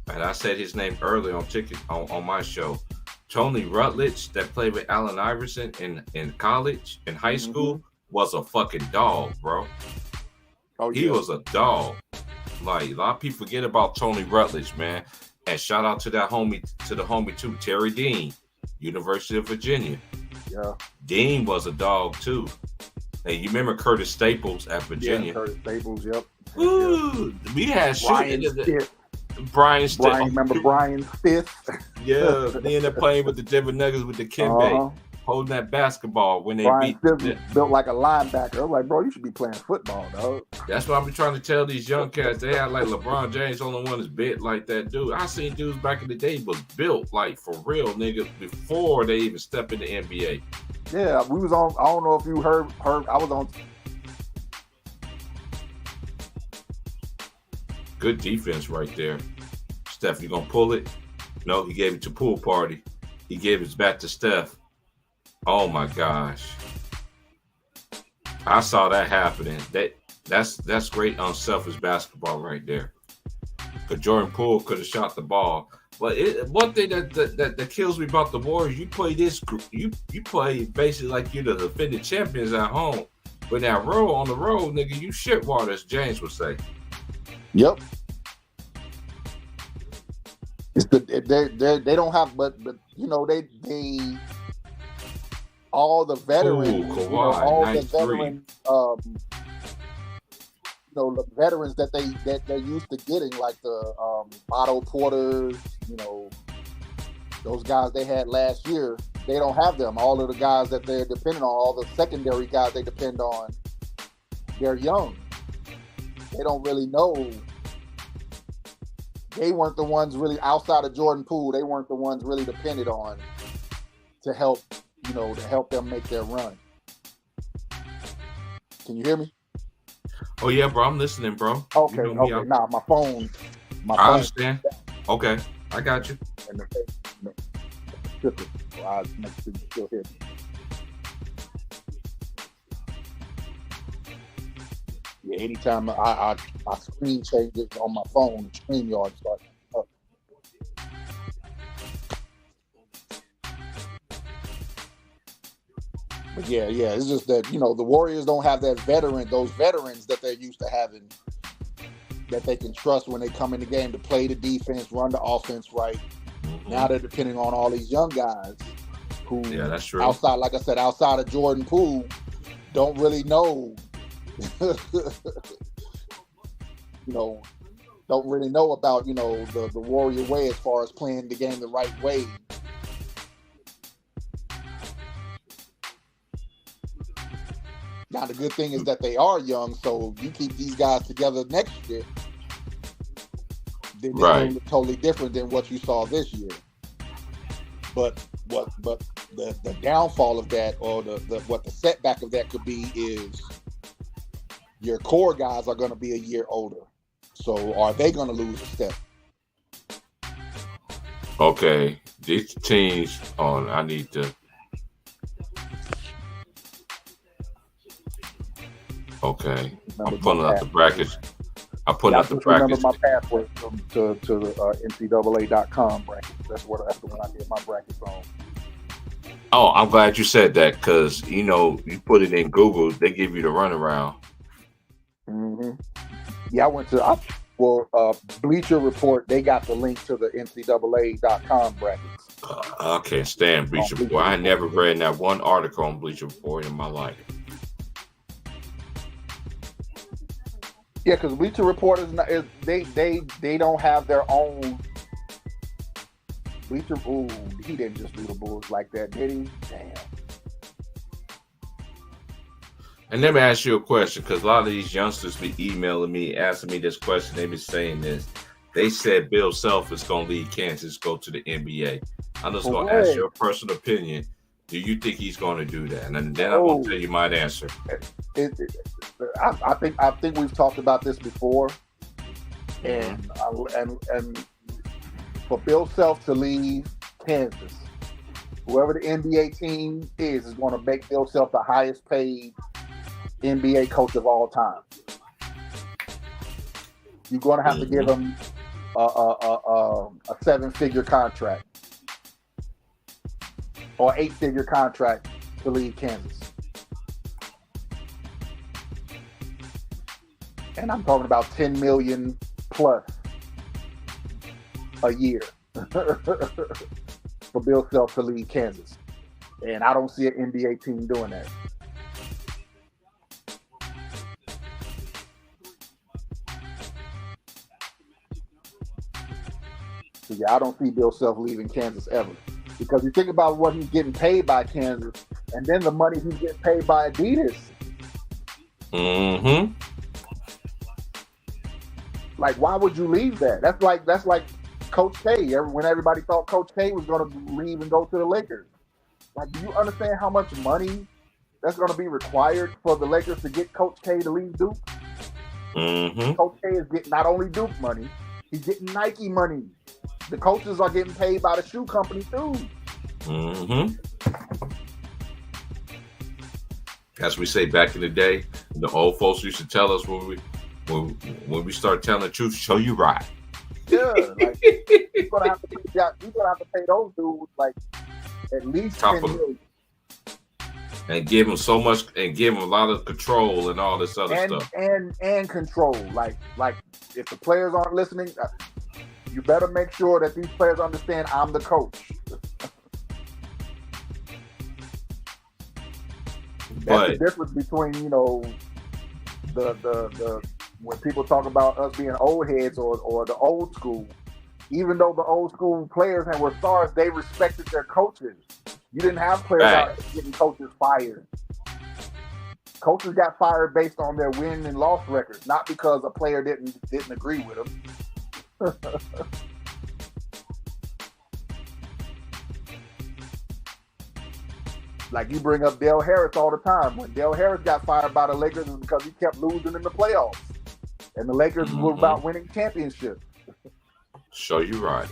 And I said his name earlier on my show. Tony Rutledge, that played with Allen Iverson in college, in high school, was a fucking dog, bro. Oh, yeah. He was a dog. Like, a lot of people forget about Tony Rutledge, man. And shout out to the homie too, Terry Dean, University of Virginia. Yeah. Dean was a dog too. And you remember Curtis Staples at Virginia? Yeah, Curtis Staples, yep. Ooh, we had Brian Stith. Remember Brian Stith? Yeah, they ended up playing with the Denver Nuggets with the Kimbe, holding that basketball when they Brian Stith built like a linebacker. I was like, bro, you should be playing football, dog. That's what I've been trying to tell these young cats. They had like LeBron James, only one that's built like that dude. I seen dudes back in the day was built like for real, nigga, before they even step in the NBA. Yeah, we was on. I don't know if you heard. I was on. Good defense right there. Steph, you gonna pull it? No, he gave it to Pool Party. He gave it back to Steph. Oh my gosh. I saw that happening. That's great unselfish basketball right there. Because Jordan Poole could have shot the ball. But one thing that kills me about the Warriors, you play you play basically like you're the defending champions at home. But now on the road, nigga, you shit water, as James would say. Yep. It's they don't have, but you know they all the veterans, Kawhi, all nice the veterans, the veterans that they're used to getting, like the Otto Porters, those guys they had last year. They don't have them. All of the guys that they're dependent on, all the secondary guys they depend on, they're young. They don't really know. They weren't the ones really outside of Jordan Poole. They weren't the ones really depended on to help, to help them make their run. Can you hear me? Oh yeah, bro. I'm listening, bro. Okay. Nah, my phone. I understand. Okay, I got you. And I'll make sure you still hear me. Yeah, anytime my screen changes on my phone, StreamYard starts up. But yeah, it's just that, the Warriors don't have those veterans that they're used to having, that they can trust when they come in the game to play the defense, run the offense right. Mm-hmm. Now they're depending on all these young guys who, that's true. Outside, like I said, outside of Jordan Poole, don't really know. Don't really know about the Warrior way as far as playing the game the right way. Now the good thing is that they are young, so you keep these guys together next year, then they're gonna look totally different than what you saw this year. But the downfall of that, or what the setback of that could be, is your core guys are going to be a year older. So are they going to lose a step? Okay, these teams on. I need to. Okay, I'm pulling out the brackets. I'm putting out the brackets. Remember my password to the NCAA.com bracket. That's the one I did my brackets on. Oh, I'm glad you said that, because you put it in Google, they give you the runaround. Mm-hmm. Yeah, I went to Bleacher Report. They got the link to the NCAA.com brackets. I can't stand Bleacher Report. I never read that one article on Bleacher Report in my life. Yeah, because Bleacher Report they don't have their own Bleacher. Ooh, he didn't just do the Bulls like that, did he? Damn. And let me ask you a question, because a lot of these youngsters be emailing me, asking me this question. They be saying this. They said Bill Self is going to leave Kansas, go to the NBA. I'm just going to ask your personal opinion. Do you think he's going to do that? And then I'm going to tell you my answer. I think we've talked about this before, and for Bill Self to leave Kansas, whoever the NBA team is going to make Bill Self the highest paid NBA coach of all time. You're going to have to give him a 7-figure contract or 8-figure contract to leave Kansas. And I'm talking about $10 million plus a year for Bill Self to leave Kansas. And I don't see an NBA team doing that. So yeah, I don't see Bill Self leaving Kansas ever. Because you think about what he's getting paid by Kansas, and then the money he's getting paid by Adidas. Mm-hmm. Like, why would you leave that? That's like Coach K. When everybody thought Coach K was going to leave and go to the Lakers. Like, do you understand how much money that's going to be required for the Lakers to get Coach K to leave Duke? Mm-hmm. Coach K is getting not only Duke money, he's getting Nike money. The coaches are getting paid by the shoe company too. Mm-hmm. As we say back in the day, the old folks used to tell us when we start telling the truth, show you right. Yeah, like you're gonna have to pay those dudes like at least $10 million. And give them so much, and give them a lot of control and all this other stuff. And control. Like if the players aren't listening, you better make sure that these players understand I'm the coach. That's the difference between, the when people talk about us being old heads or the old school. Even though the old school players and were stars, they respected their coaches. You didn't have players out getting coaches fired. Coaches got fired based on their win and loss records, not because a player didn't agree with them. Like you bring up Dale Harris all the time. When Dale Harris got fired by the Lakers, it was because he kept losing in the playoffs, and the Lakers were about winning championships. Show you right.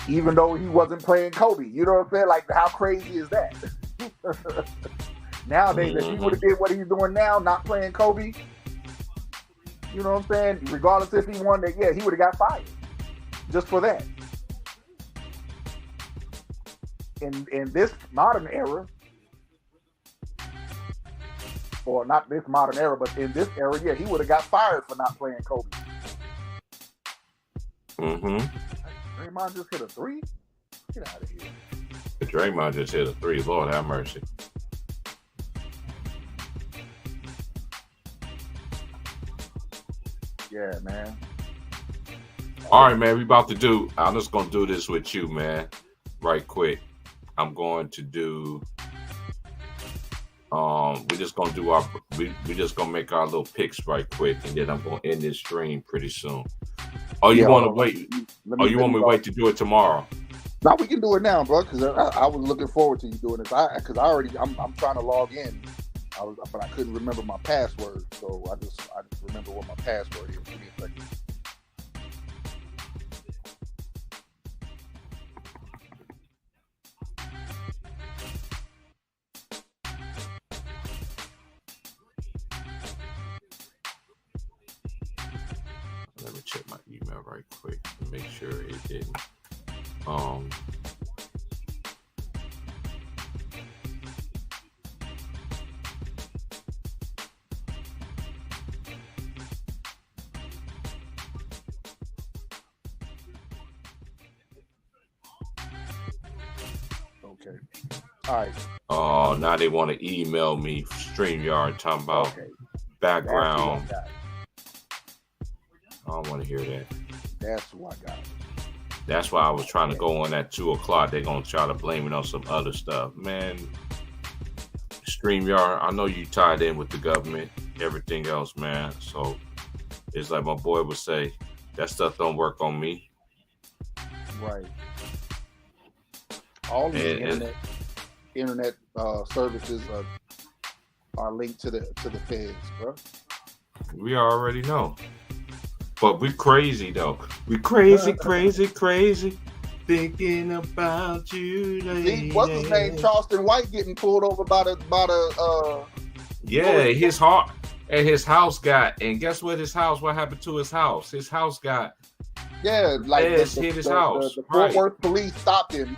Even though he wasn't playing Kobe, you know what I'm saying? Like, how crazy is that? Nowadays, if he would have did what he's doing now, not playing Kobe, you know what I'm saying? Regardless if he won that, he would have got fired just for that. In this modern era, or not this modern era, but in this era, he would have got fired for not playing Kobe. Mm-hmm. Draymond just hit a 3? Get out of here. Draymond just hit a 3. Lord have mercy. Yeah, man. All right, man. I'm just gonna do this with you, man. Right quick. I'm going to do. We're just gonna do we're just gonna make our little picks right quick, and then I'm gonna end this stream pretty soon. Oh, you want to wait? You want me to wait to do it tomorrow? No, we can do it now, bro. Because I was looking forward to you doing this. I'm trying to log in. But I couldn't remember my password, so I just remember what my password is. Give me a second. Let me check my email right quick to make sure it didn't. Okay. All right. Oh, now they want to email me StreamYard talking about background. I don't want to hear that. That's who I got. That's why I was trying to go on at 2:00. They're gonna try to blame it on some other stuff, man. StreamYard, I know you tied in with the government, everything else, man. So it's like my boy would say, that stuff don't work on me. Right. All the internet services are linked to the feds, bro. We already know. But we crazy though. We crazy. Thinking about you. See, what's his name? Charleston White getting pulled over by the yeah, his heart and his house got, and guess what what happened to his house? His house got hit his house. The Fort Worth police stopped him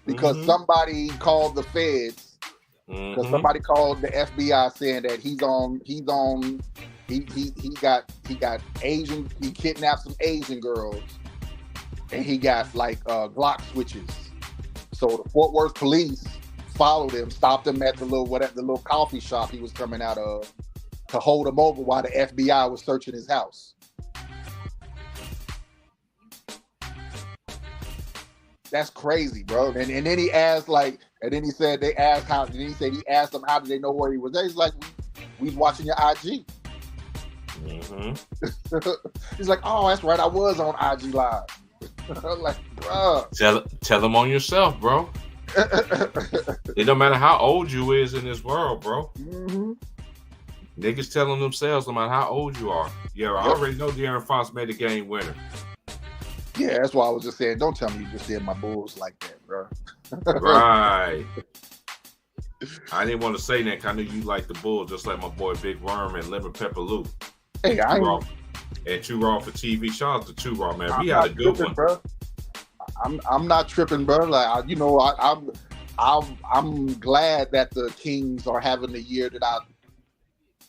because somebody called the feds. Because somebody called the FBI saying that he got Asian, he kidnapped some Asian girls, and he got like Glock switches. So the Fort Worth police followed him, stopped him at the little coffee shop he was coming out of to hold him over while the FBI was searching his house. That's crazy, bro. And then he asked he said they asked how, and he said he asked them how did they know where he was there. He's like, we was watching your IG. He's like, oh, that's right, I was on IG Live. I'm like, bro. Tell them on yourself, bro. It don't matter how old you is in this world, bro. Niggas telling themselves no matter how old you are. Yeah, I already know De'Aaron Fox made the game winner. Yeah, that's why I was just saying, don't tell me you just did my Bulls like that, bro. Right. I didn't want to say that because I knew you like the Bulls, just like my boy Big Worm and Lemon Pepper Lou. Hey, Too Raw for TV. Shout out to Too Raw, man. We had a good one, bro. I'm not tripping, bro. Like I'm glad that the Kings are having the year that I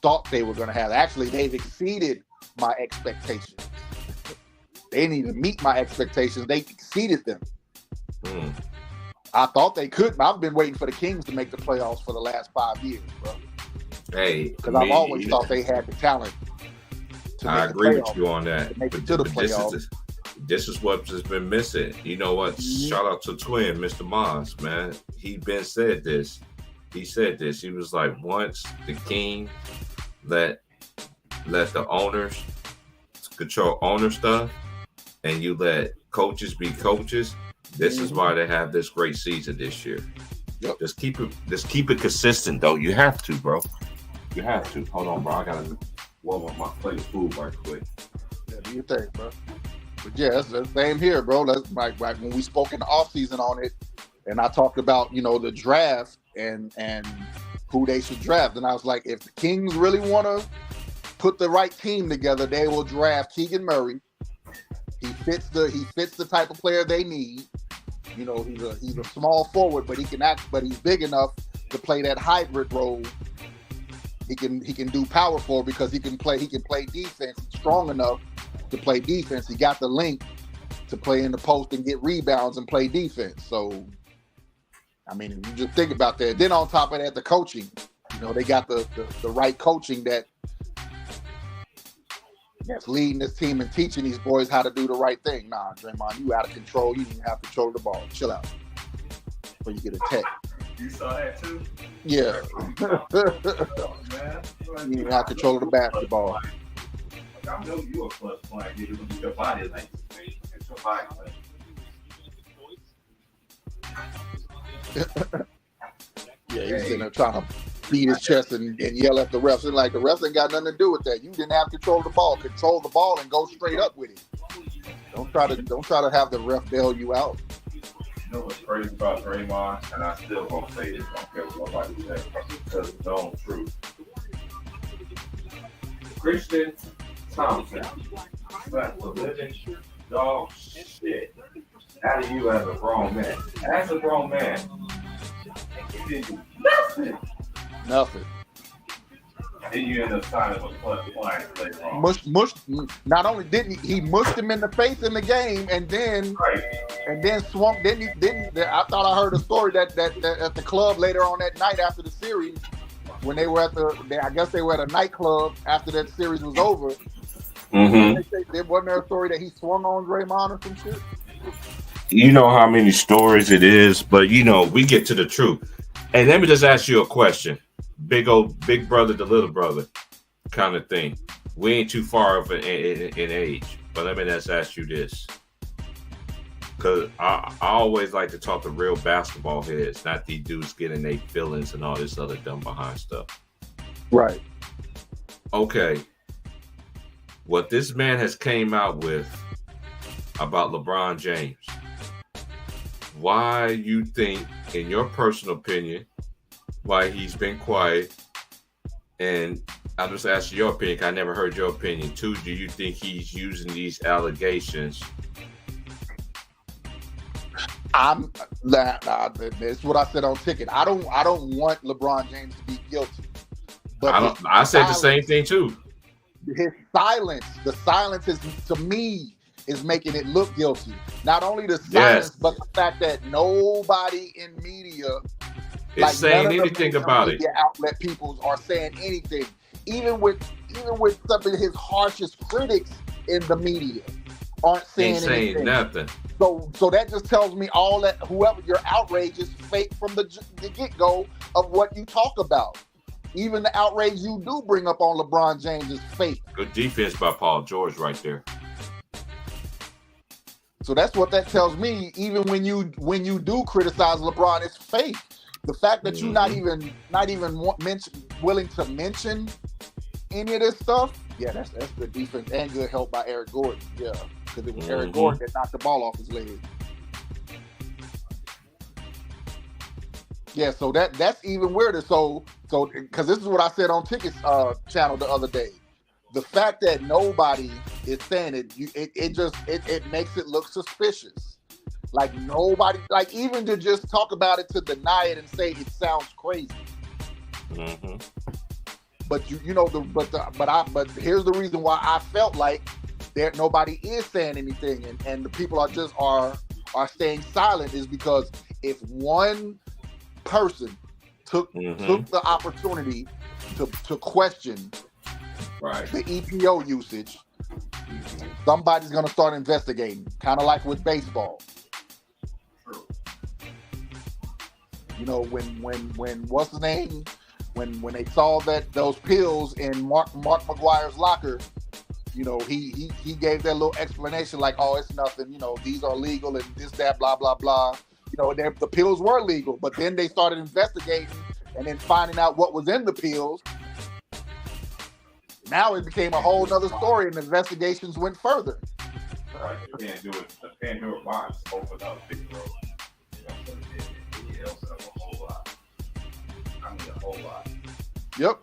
thought they were going to have. Actually, they've exceeded my expectations. They need to meet my expectations. They exceeded them. I thought they could. I've been waiting for the Kings to make the playoffs for the last 5 years, bro. Hey, because I've always thought they had the talent. I agree with you on that. To make it to the playoffs. This is what has been missing. You know what? Shout out to Twin, Mr. Mons, man. He said this. He said this. He was like, once the King let the owners control owner stuff, and you let coaches be coaches, this is why they have this great season this year. Yep. Just keep it consistent, though. You have to, bro. You have to. Hold on, bro. I gotta warm up my plate of food right quick. Yeah, do your thing, bro. But yeah, that's the same here, bro. That's like when we spoke in the offseason on it, and I talked about, the draft and who they should draft. And I was like, if the Kings really want to put the right team together, they will draft Keegan Murray. He fits the type of player they need. He's a small forward, but he's big enough to play that hybrid role. He can do power forward because he can play defense. He's strong enough to play defense. He got the length to play in the post and get rebounds and play defense. So, I mean, if you just think about that. Then on top of that, the coaching. They got the right coaching that that's leading this team and teaching these boys how to do the right thing. Nah, Draymond, you out of control. You didn't have control of the ball. Chill out before you get attacked. You saw that too? Yeah. You didn't have control of the basketball. I know you a plus point. Your body is like it's your body. Yeah, he's sitting there trying to beat his chest and yell at the refs. And like the refs ain't got nothing to do with that. You didn't have control of the ball. Control the ball and go straight up with it. Don't try to have the ref bail you out. You know what's crazy about Draymond, and I still gonna say this, don't care what nobody says, because it's known truth. Christian Thompson, that's a living dog shit out of you as a grown man. As a grown man, you didn't do nothing. Nothing. And you end up signing with clients later on. Not only didn't he mushed him in the face in the game, and then swung. I thought I heard a story that at the club later on that night after the series, when they were I guess they were at a nightclub after that series was over. There wasn't there a story that he swung on Draymond or some shit. You know how many stories it is, but we get to the truth. And let me just ask you a question. Big brother to little brother kind of thing. We ain't too far of in age, but let me just ask you this. Because I always like to talk to real basketball heads, not these dudes getting their feelings and all this other dumb behind stuff. Right. Okay. What this man has came out with about LeBron James, why you think, in your personal opinion, why he's been quiet? And I'll just ask your opinion. I never heard your opinion too. Do you think he's using these allegations? That's what I said on Ticket. I don't want LeBron James to be guilty. But I said the same thing too. His silence, the silence is, to me, is making it look guilty. Not only the silence, but the fact that nobody in media is saying anything about it. Outlet people are saying anything, even with some of his harshest critics in the media aren't saying anything. Nothing. So that just tells me all that whoever your outrage is fake from the get-go of what you talk about. Even the outrage you do bring up on LeBron James is fake. Good defense by Paul George right there. So that's what that tells me. Even when you do criticize LeBron, it's fake. The fact that you're not even willing to mention any of this stuff, yeah, that's good defense and good help by Eric Gordon. Yeah, because it was Eric Gordon that knocked the ball off his leg. Yeah, so that's even weirder. So because this is what I said on Ticket's channel the other day. The fact that nobody is saying it, it makes it look suspicious. Like nobody, like even to just talk about it, to deny it and say it sounds crazy. But but here's the reason why I felt like nobody is saying anything, and the people are staying silent is because if one person took the opportunity to question the EPO usage, somebody's gonna start investigating, kind of like with baseball. You know, when what's his name? When they saw that those pills in Mark McGuire's locker, you know, he gave that little explanation like, oh, it's nothing, you know, these are legal and this, that, blah, blah, blah. You know, the pills were legal, but then they started investigating and then finding out what was in the pills. Now it became a whole nother story and investigations went further. Right, you can't do it. The Pandora box opened up big road. A whole lot. I mean, a whole lot. Yep.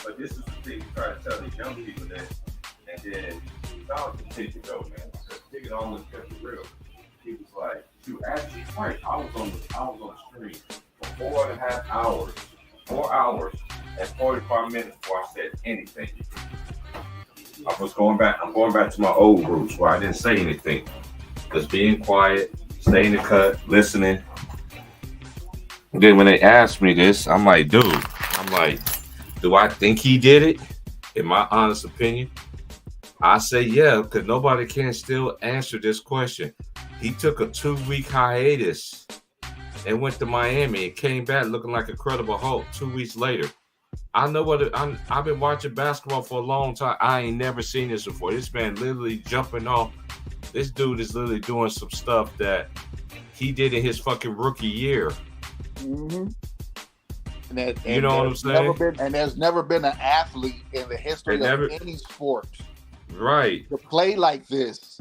But this is the thing you try to tell these young people that, and then y'all can take it though, man. Because Ticket always kept it real. He was like, "You actually right. I was on the stream for 4.5 hours, 4 hours and 45 minutes before I said anything." I'm going back to my old roots where I didn't say anything. Just being quiet, staying in the cut, listening. Then when they asked me this, I'm like, dude, do I think he did it? In my honest opinion, I say yeah, because nobody can still answer this question. He took a 2-week hiatus and went to Miami and came back looking like a credible Hulk 2 weeks later. I know I've been watching basketball for a long time. I ain't never seen this before. This man literally jumping off. This dude is literally doing some stuff that he did in his fucking rookie year. Mm-hmm. You know what I'm saying? There's never been an athlete in the history of any sport, right, to play like this.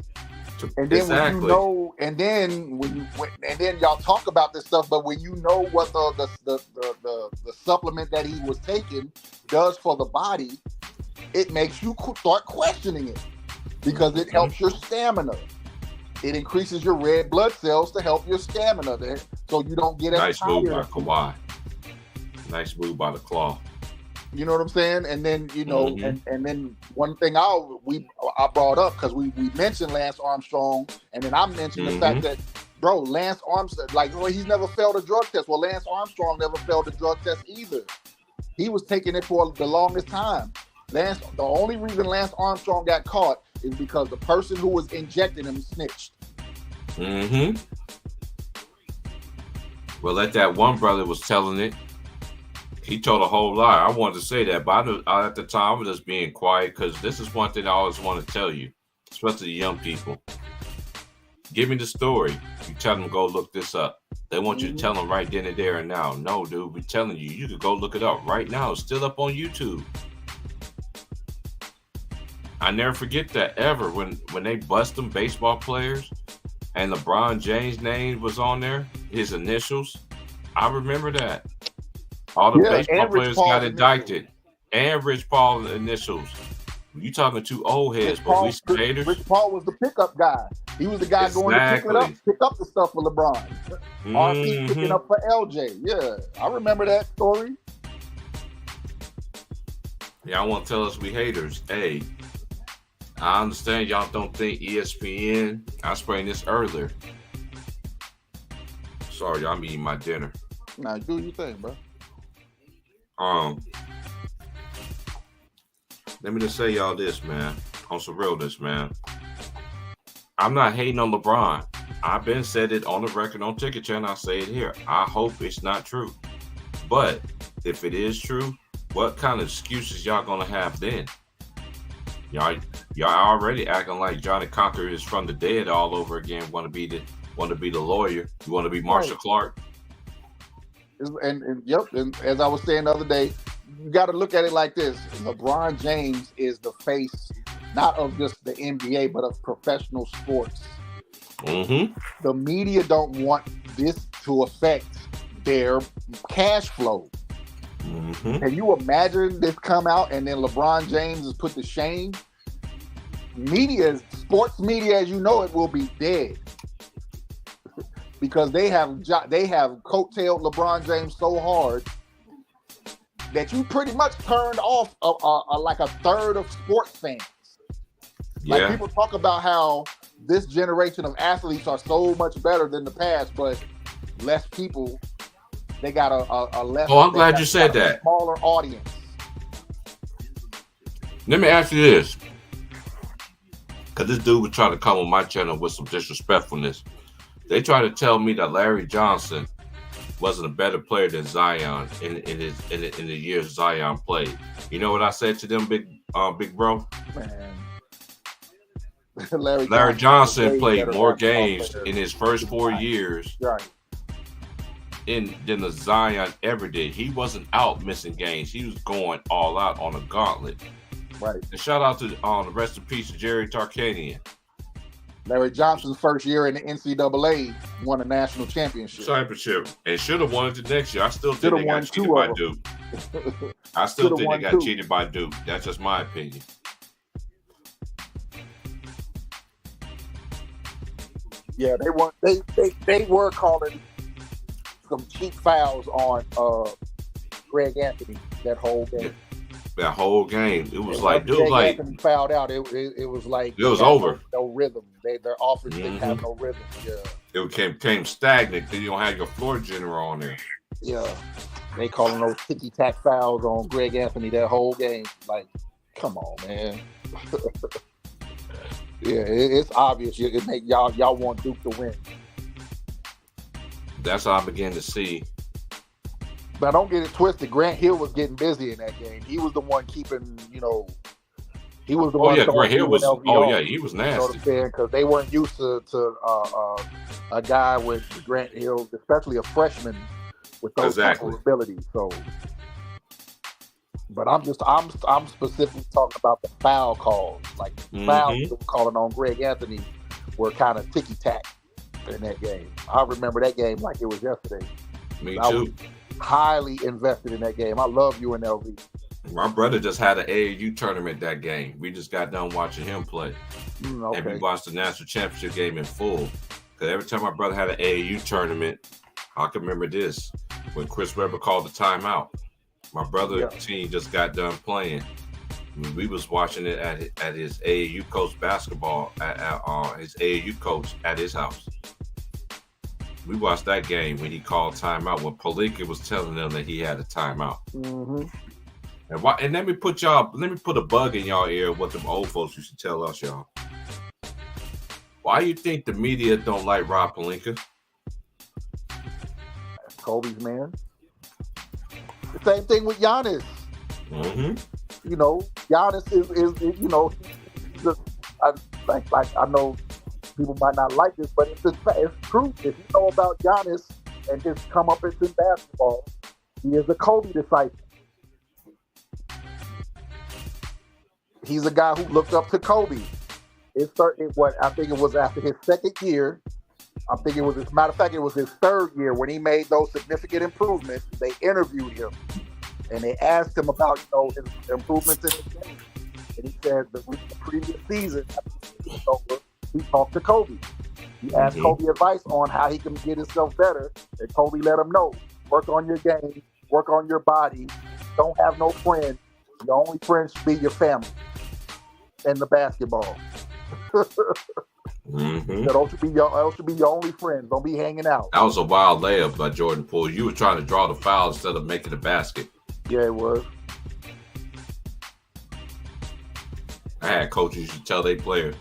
And then when you know, and then y'all talk about this stuff, but when you know what the supplement that he was taking does for the body, it makes you start questioning it, because it helps your stamina. It increases your red blood cells to help your stamina there, so you don't get as tired. Nice move by Kawhi. Nice move by the Claw. You know what I'm saying? And then, you know, and then one thing I brought up, because we mentioned Lance Armstrong, and then I mentioned the fact that, bro, Lance Armstrong, he's never failed a drug test. Well, Lance Armstrong never failed a drug test either. He was taking it for the longest time. The only reason Lance Armstrong got caught is because the person who was injecting him snitched. Well, that one brother was telling it. He told a whole lie. I wanted to say that, but at the time, I was just being quiet, because this is one thing I always want to tell you, especially the young people. Give me the story. You tell them, go look this up. They want you to tell them right then and there and now. No, dude, we're telling you. You could go look it up right now. It's still up on YouTube. I never forget that ever when they bust them baseball players and LeBron James' name was on there, his initials. I remember that. All the baseball players got indicted. And Rich Paul initials. You talking two old heads, but we some haters. Rich Paul was the pickup guy. He was the guy going to pick up the stuff for LeBron. RP picking up for LJ. Yeah, I remember that story. Y'all want to tell us we haters. Hey, I understand y'all don't think ESPN. I explained this earlier. Sorry, y'all, I'm eating my dinner. Nah, do your thing, bro. Let me just say y'all this, man. On some realness, man. I'm not hating on LeBron. I've been said it on the record on Ticket Channel. I say it here. I hope it's not true. But if it is true, what kind of excuses y'all gonna have then? Y'all already acting like Johnny Conquer is from the dead all over again. Want to be the lawyer? You want to be Marshall Clark? And as I was saying the other day, you got to look at it like this: LeBron James is the face, not of just the NBA, but of professional sports. The media don't want this to affect their cash flow. Can you imagine this come out and then LeBron James is put to shame? Sports media, as you know it, will be dead. Because they have coattailed LeBron James so hard that you pretty much turned off like a third of sports fans. Like people talk about how this generation of athletes are so much better than the past, but less people. They got a less. Oh, I'm glad you said that. Smaller audience. Let me ask you this, because this dude was trying to come on my channel with some disrespectfulness. They tried to tell me that Larry Johnson wasn't a better player than Zion in the years Zion played. You know what I said to them, big bro? Man. Larry Johnson played more games in his first 4 years than the Zion ever did. He wasn't out missing games. He was going all out on a gauntlet. Right. And shout out to the rest in peace to Jerry Tarkanian. Larry Johnson's first year in the NCAA won a national championship. And should have won it the next year. I still think they got cheated by Duke. I still think they got cheated by Duke. That's just my opinion. Yeah, they were calling some cheap fouls on Greg Anthony that whole game. That whole game, it was like, dude, like Anthony fouled out. It was like it was over. No rhythm. Their offense didn't have no rhythm. Yeah, it became stagnant. Then you don't have your floor general on there. Yeah, they calling those ticky tack fouls on Greg Anthony that whole game. Like Come on, man. Yeah, it's obvious. It make y'all want Duke to win. That's how I began to see. But don't get it twisted. Grant Hill was getting busy in that game. He was the one keeping, he was the one. Oh yeah, Grant Hill was. Oh yeah, he was nasty. You know what I'm saying? Because they weren't used to a guy with Grant Hill, especially a freshman with those type of abilities. So, but I'm specifically talking about the foul calls. Like fouls they were calling on Greg Anthony were kind of ticky tack in that game. I remember that game like it was yesterday. Me I too. was highly invested in that game. I love UNLV. My brother just had an AAU tournament that game. We just got done watching him play. Okay. And we watched the national championship game in full. Because every time my brother had an AAU tournament, I can remember this. When Chris Webber called the timeout, my brother's team just got done playing. We was watching it at his AAU coach basketball, at his AAU coach at his house. We watched that game when he called timeout, when Pelinka was telling them that he had a timeout. Mm-hmm. And let me put a bug in y'all ear what them old folks used to tell us, y'all. Why you think the media don't like Rob Pelinka? That's Kobe's man. The same thing with Giannis. Mm-hmm. Giannis is I know people might not like this, but it's true. If you know about Giannis and his comeuppance in basketball, he is a Kobe disciple. He's a guy who looked up to Kobe. I think it was after his second year. I think it was, as a matter of fact, it was his third year when he made those significant improvements. They interviewed him and they asked him about, his improvements in his game. And he said the previous season, he talked to Kobe. He asked Kobe advice on how he can get himself better. And Kobe let him know, work on your game, work on your body, don't have no friends. Your only friends should be your family and the basketball. Those should be your only friends. Don't be hanging out. That was a wild layup by Jordan Poole. You were trying to draw the foul instead of making the basket. Yeah, it was. I had coaches used to tell their player,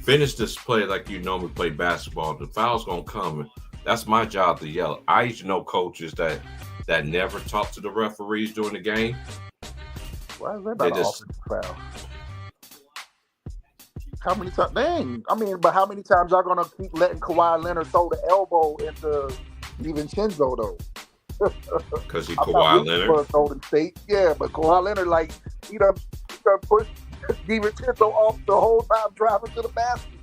finish this play like you normally play basketball. The foul's gonna come. That's my job to yell. I used to know coaches that never talk to the referees during the game. Why is that not an offensive foul? How many times? Dang. But how many times y'all gonna keep letting Kawhi Leonard throw the elbow into DiVincenzo though? Because he's Kawhi Leonard. For Golden State, yeah, but Kawhi Leonard, he done pushed DiVincenzo off the whole time driving to the basket,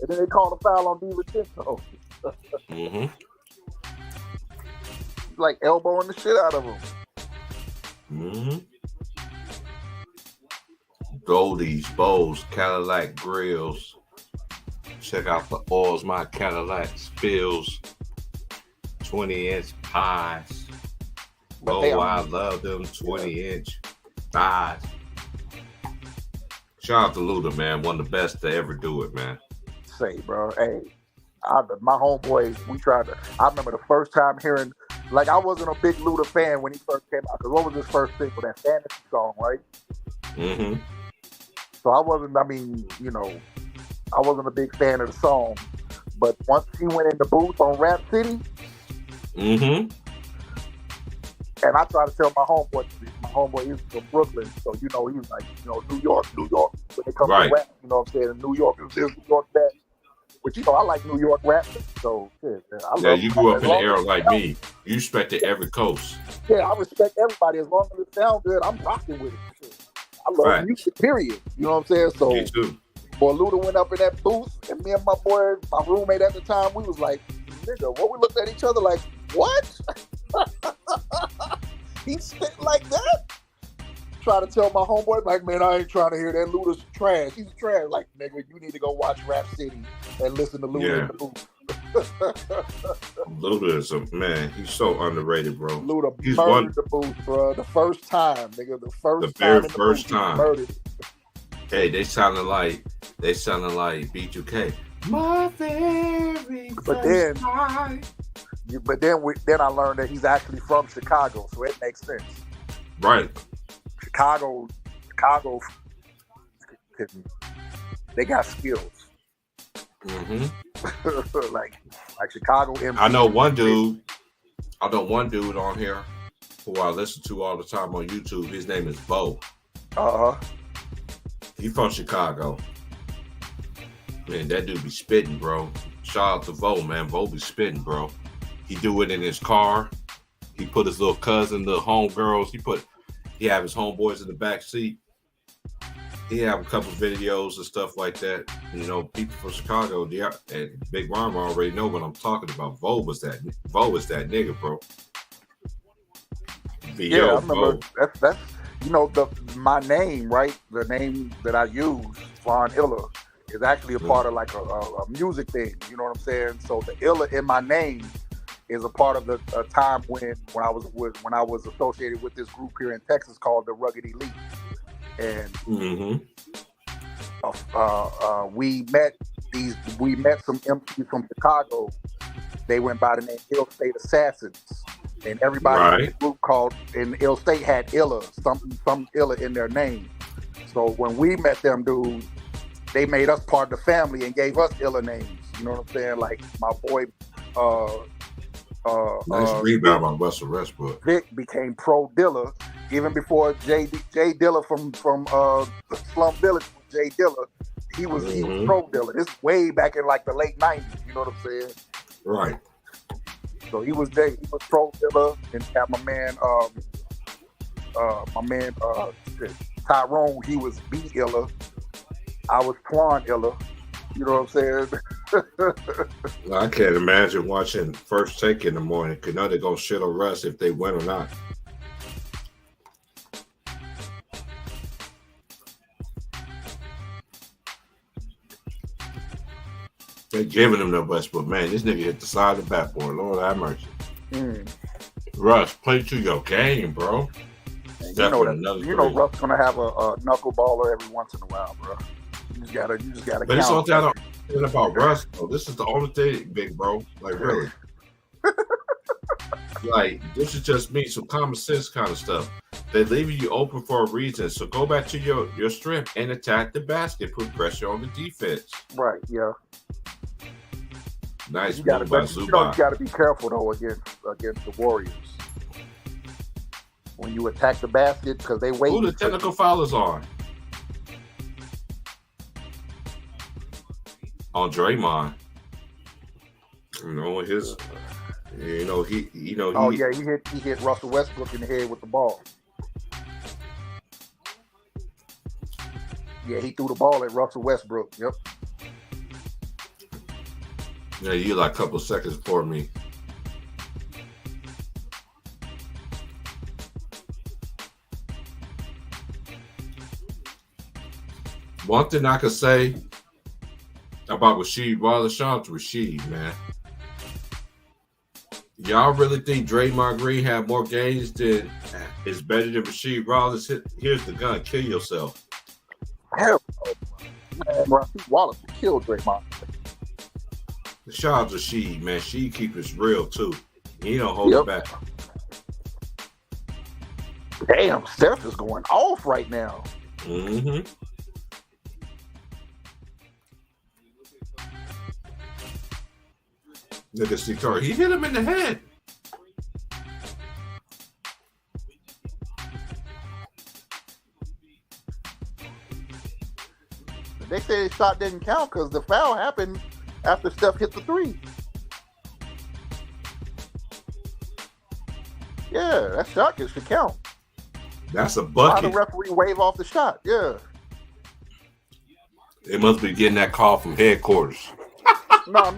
and then they called a foul on DiVincenzo. Elbowing the shit out of him. Goldies, Bowls, Cadillac Grills. Check out the oils my Cadillac spills. 20-inch pies. I love them 20-inch thighs. Shout out to Luda, man. One of the best to ever do it, man. Say, bro. Hey, my homeboys, I remember the first time hearing, I wasn't a big Luda fan when he first came out. Because what was his first single? That Fantasy song, right? Mm-hmm. So I wasn't a big fan of the song. But once he went in the booth on Rap City, and I tried to tell my homeboy, he's from Brooklyn, so he was like, New York, when it comes to rap, you know what I'm saying? New York is this, New York that. But I like New York rap, so shit, man. You grew up in the era like me. You respected every coast. Yeah, I respect everybody. As long as it sounds good, I'm rocking with it. Shit. I love music, period. You know what I'm saying? So, me too. Boy, Luda went up in that booth, and me and my roommate at the time, we was like, nigga, we looked at each other like, what? He spit like that? Try to tell my homeboy, man, I ain't trying to hear that. Luda's trash. He's trash. Nigga, you need to go watch Rap City and listen to Luda in the booth. Luda is man. He's so underrated, bro. Luda murdered the booth, bro. The first time, nigga. The very first time. Murdered it. Hey, they sounded like B2K. My very first time. But then I learned that he's actually from Chicago, so it makes sense. Right. Chicago Chicago, they got skills. Mm-hmm. like Chicago. MVP. I know one dude on here who I listen to all the time on YouTube. His name is Bo. He from Chicago. Man, that dude be spitting, bro. Shout out to Bo, man. Bo be spitting, bro. He do it in his car. He put his little cousin, the homegirls. He have his homeboys in the back seat. He have a couple videos and stuff like that. You know, people from Chicago, and Big Rhyme already know what I'm talking about. Bo is that nigga, bro. Yeah, I remember. That's my name, right? The name that I use, Von Illa, is actually a part of like a music thing. You know what I'm saying? So the Illa in my name is a part of a time when I was associated with this group here in Texas called the Rugged Elite, and we met some MCs from Chicago. They went by the name Ill State Assassins, and everybody in the group in Ill State had Illa, some Illa in their name. So when we met them dudes, they made us part of the family and gave us Illa names. You know what I'm saying? Like my boy. Nice rebound on Russell Westbrook. Vic became Pro Dilla even before Jay Dilla from Slum Village. Jay Dilla, he was Pro Dilla. This way back in like the late '90s. You know what I'm saying? Right. So he was Pro Dilla, and had my man Tyrone. He was B Illa. I was Twan Illa. You know what I'm saying? I can't imagine watching First Take in the morning because now they're going to shit on Russ if they win or not. They're giving him the best, but man, this nigga hit the side of the backboard. Lord have mercy. Russ, play to your game, bro. You know Russ gonna have a knuckleballer every once in a while, bro. You just gotta. But it's all that about Russ, though. This is the only thing, big bro. Like really, like this is just me, some common sense kind of stuff. They're leaving you open for a reason. So go back to your strength and attack the basket. Put pressure on the defense. Right. Yeah. Nice you move by Zubac. You got to be careful though against the Warriors when you attack the basket because they wait. Who the technical foul is on? On Draymond. He hit Russell Westbrook in the head with the ball. Yeah, he threw the ball at Russell Westbrook. Yep. Yeah, you like a couple of seconds before me. One thing I could say about Rasheed Wallace, shout out to Rasheed, man. Y'all really think Draymond Green had more games than is better than Rasheed Wallace? Here's the gun, kill yourself. Hell no. Rasheed Wallace killed Draymond. Shout out to Sheed, man. Sheed keep it real too. He don't hold it back. Damn, Steph is going off right now. Mm-hmm. Look at Steve Curry. He hit him in the head. They say the shot didn't count because the foul happened after Steph hit the three. Yeah, that shot should count. That's a bucket. Why the referee wave off the shot? Yeah. They must be getting that call from headquarters. No.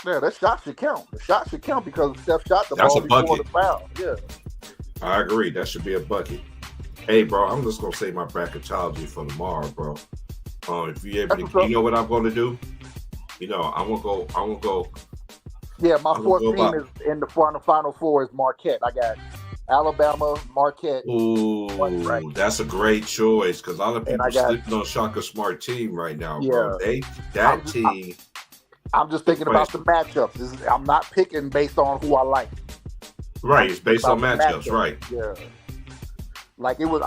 Yeah, that shot should count. The shot should count because Steph shot the ball before the foul. Yeah. I agree. That should be a bucket. Hey, bro, I'm just gonna say my bracketology for tomorrow, bro. If you able to, you know what I'm gonna do? You know, I'm gonna go. Yeah, my fourth team is in the final four is Marquette. I got Alabama, Marquette. Ooh, that's a great choice because a lot of people sleeping on Shaka Smart team right now, bro. I'm just thinking about the matchups. I'm not picking based on who I like. Right, it's based on about the matchups, matchup. right? Yeah. Like it was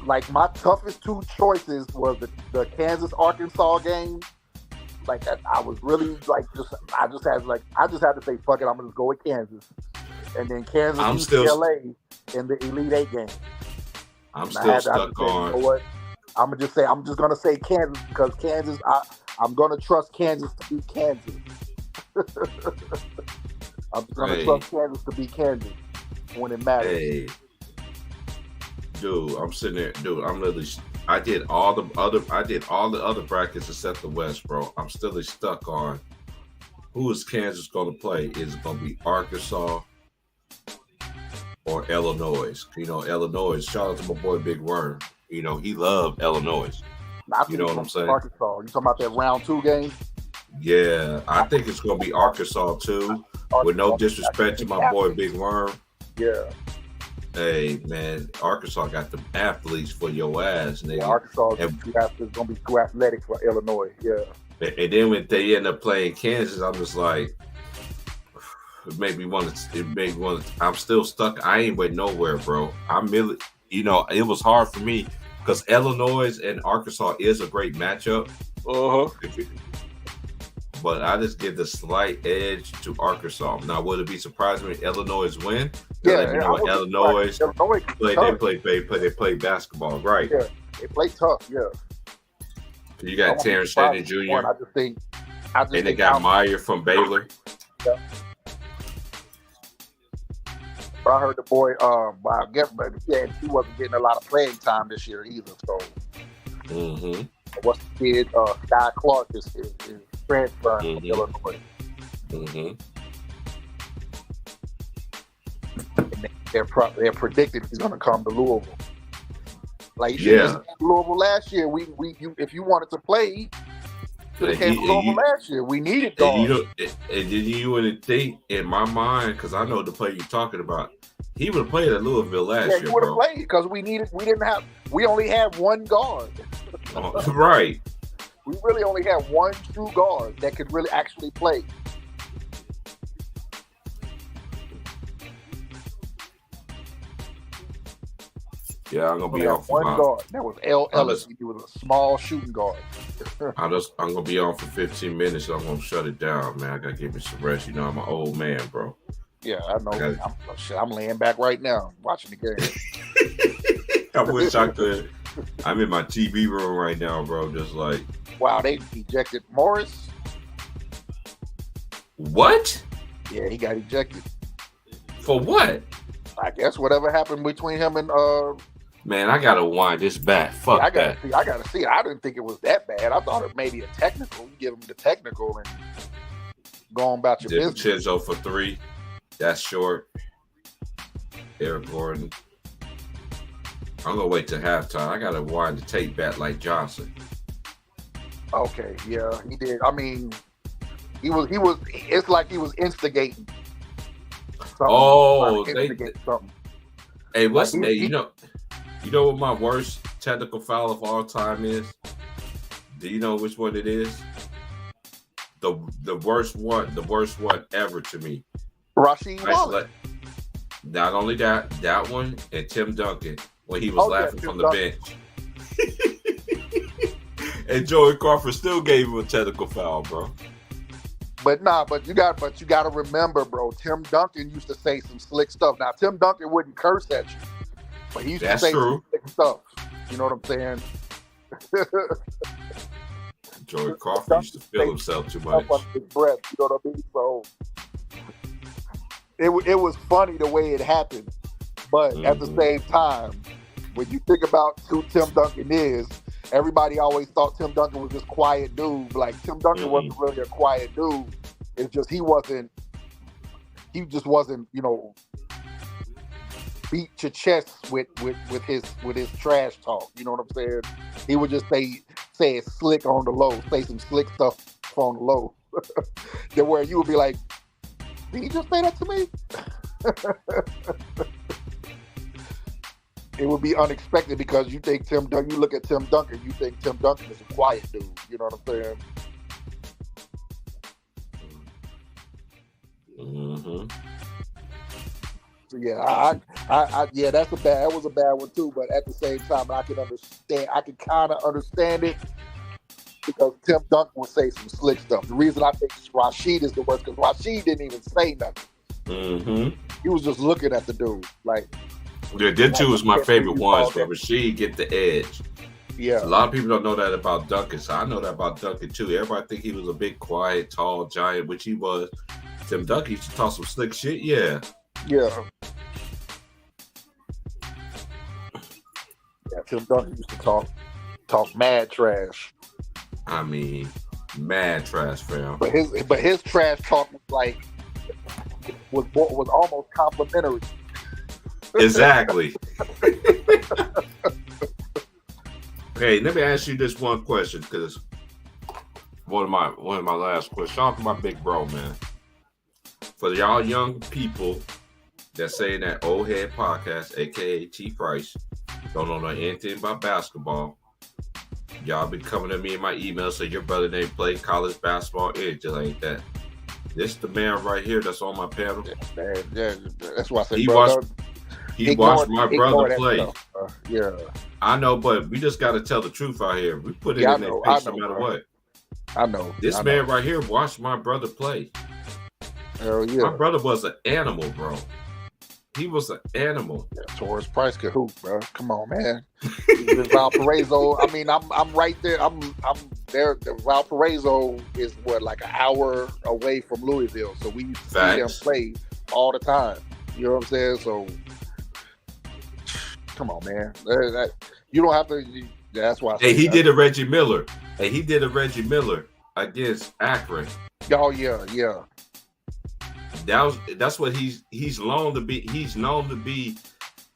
like my toughest two choices was the Kansas Arkansas game. Like I was really like I just had to say fuck it, I'm gonna just go with Kansas. And then Kansas UCLA in the Elite Eight game. I'm still stuck on. You know what? I'm just gonna say Kansas because Kansas. I'm gonna trust Kansas to beat Kansas. I'm just gonna trust Kansas to beat Kansas when it matters. Hey, dude, I'm sitting there, dude. I'm literally. I did all the other brackets except the West, bro. I'm still stuck on who is Kansas gonna play. Is it gonna be Arkansas or Illinois? You know, Illinois. Shout out to my boy Big Worm. You know, he loved Illinois. You know what I'm saying? Arkansas. You talking about that round 2 game? Yeah, I think it's gonna be Arkansas too. With no disrespect to my boy Big Worm. Yeah. Hey man, Arkansas got the athletes for your ass, nigga. Yeah, Arkansas is gonna be too athletic for Illinois. Yeah. And then when they end up playing Kansas, I'm just like, it made me want to. I'm still stuck. I ain't went nowhere, bro. I'm really, you know, it was hard for me because Illinois and Arkansas is a great matchup. But I just give the slight edge to Arkansas. Now, would it be surprising if Illinois win? Yeah, you know, Illinois play basketball, right? Yeah, they play tough. Yeah. You got Terrence Shannon Jr. I just think and they got Meyer from Baylor. Yeah. But I heard the boy, I guess, but he wasn't getting a lot of playing time this year either. So, what's the kid? Sky Clark is transferring from Illinois. And they're predicting he's going to come to Louisville. Like Louisville last year, if you wanted to play, you came to Louisville last year. We needed guards. And did you would think in my mind, because I know the player you're talking about, he would have played at Louisville last year. He would have played because we only had one guard. Right. We really only had one true guard that could really actually play. Yeah, I'm gonna be off one guard. That was Ellis. He was a small shooting guard. I'm gonna be on for 15 minutes. So I'm gonna shut it down, man. I gotta give me some rest. You know, I'm an old man, bro. Yeah, I know. I'm laying back right now watching the game. I wish I could. I'm in my TV room right now, bro. Just like, wow, they ejected Morris. What? Yeah, he got ejected. For what? I guess whatever happened between him and Man, I gotta wind this back. Fuck that. I gotta see. I didn't think it was that bad. I thought it may be a technical. You give him the technical and go on about your business. Chinzo for 3. That's short. Eric Gordon. I'm gonna wait till halftime. I gotta wind the tape back like Johnson. Okay, yeah, he did. I mean, he was. It's like he was instigating. Something. Hey, what's you know what my worst technical foul of all time is? Do you know which one it is? The worst one ever to me. Rasheed Wallace. Not only that one and Tim Duncan when he was laughing from the bench. And Joey Crawford still gave him a technical foul, bro. But you got to remember, bro. Tim Duncan used to say some slick stuff. Now Tim Duncan wouldn't curse at you, but he used to say some slick stuff. You know what I'm saying? Joey Crawford used to feel himself too much. His breath, you know what I mean? So it was funny the way it happened, but at the same time, when you think about who Tim Duncan is, everybody always thought Tim Duncan was this quiet dude. Like Tim Duncan wasn't really a quiet dude. It's just he just wasn't, you know, beat your chest with his trash talk. You know what I'm saying? He would just say it slick on the low, say some slick stuff on the low. Then where you would be like, did he just say that to me? It would be unexpected because you think you look at Tim Duncan, you think Tim Duncan is a quiet dude. You know what I'm saying? Yeah, yeah, that was a bad one too. But at the same time, I can kind of understand it because Tim Duncan would say some slick stuff. The reason I think Rashid is the worst because Rashid didn't even say nothing. Mm-hmm. He was just looking at the dude like. Yeah, them two was my favorite ones. But Rashid get the edge. Yeah, a lot of people don't know that about Duncan, so I know that about Duncan too. Everybody think he was a big, quiet, tall giant, which he was. Tim Duncan used to talk some slick shit. Yeah. Yeah, Tim Duncan used to talk mad trash. I mean, mad trash, fam. But his trash talk was almost complimentary. Exactly. Hey, let me ask you this one question, because one of my last questions. Shout out to my big bro, man. For y'all young people that say in that old head podcast, aka T Price, don't know anything about basketball. Y'all been coming to me in my email say your brother didn't play college basketball. It just ain't that. This the man right here that's on my panel. Yeah, that's why I said he watched my brother play. Yeah, I know, but we just got to tell the truth out here. We put it in that pitch no matter what. I know. This man right here watched my brother play. Hell yeah. My brother was an animal, bro. He was an animal. Yeah, Torres Price could hoop, bro. Come on, man. Valparaiso. I mean, I'm right there. I'm there. Valparaiso is like an hour away from Louisville, so we used to see them play all the time. You know what I'm saying? So, come on, man. You don't have to. That's why. He did a Reggie Miller. He did a Reggie Miller against Akron. Oh yeah. That's what he's known to be. He's known to be.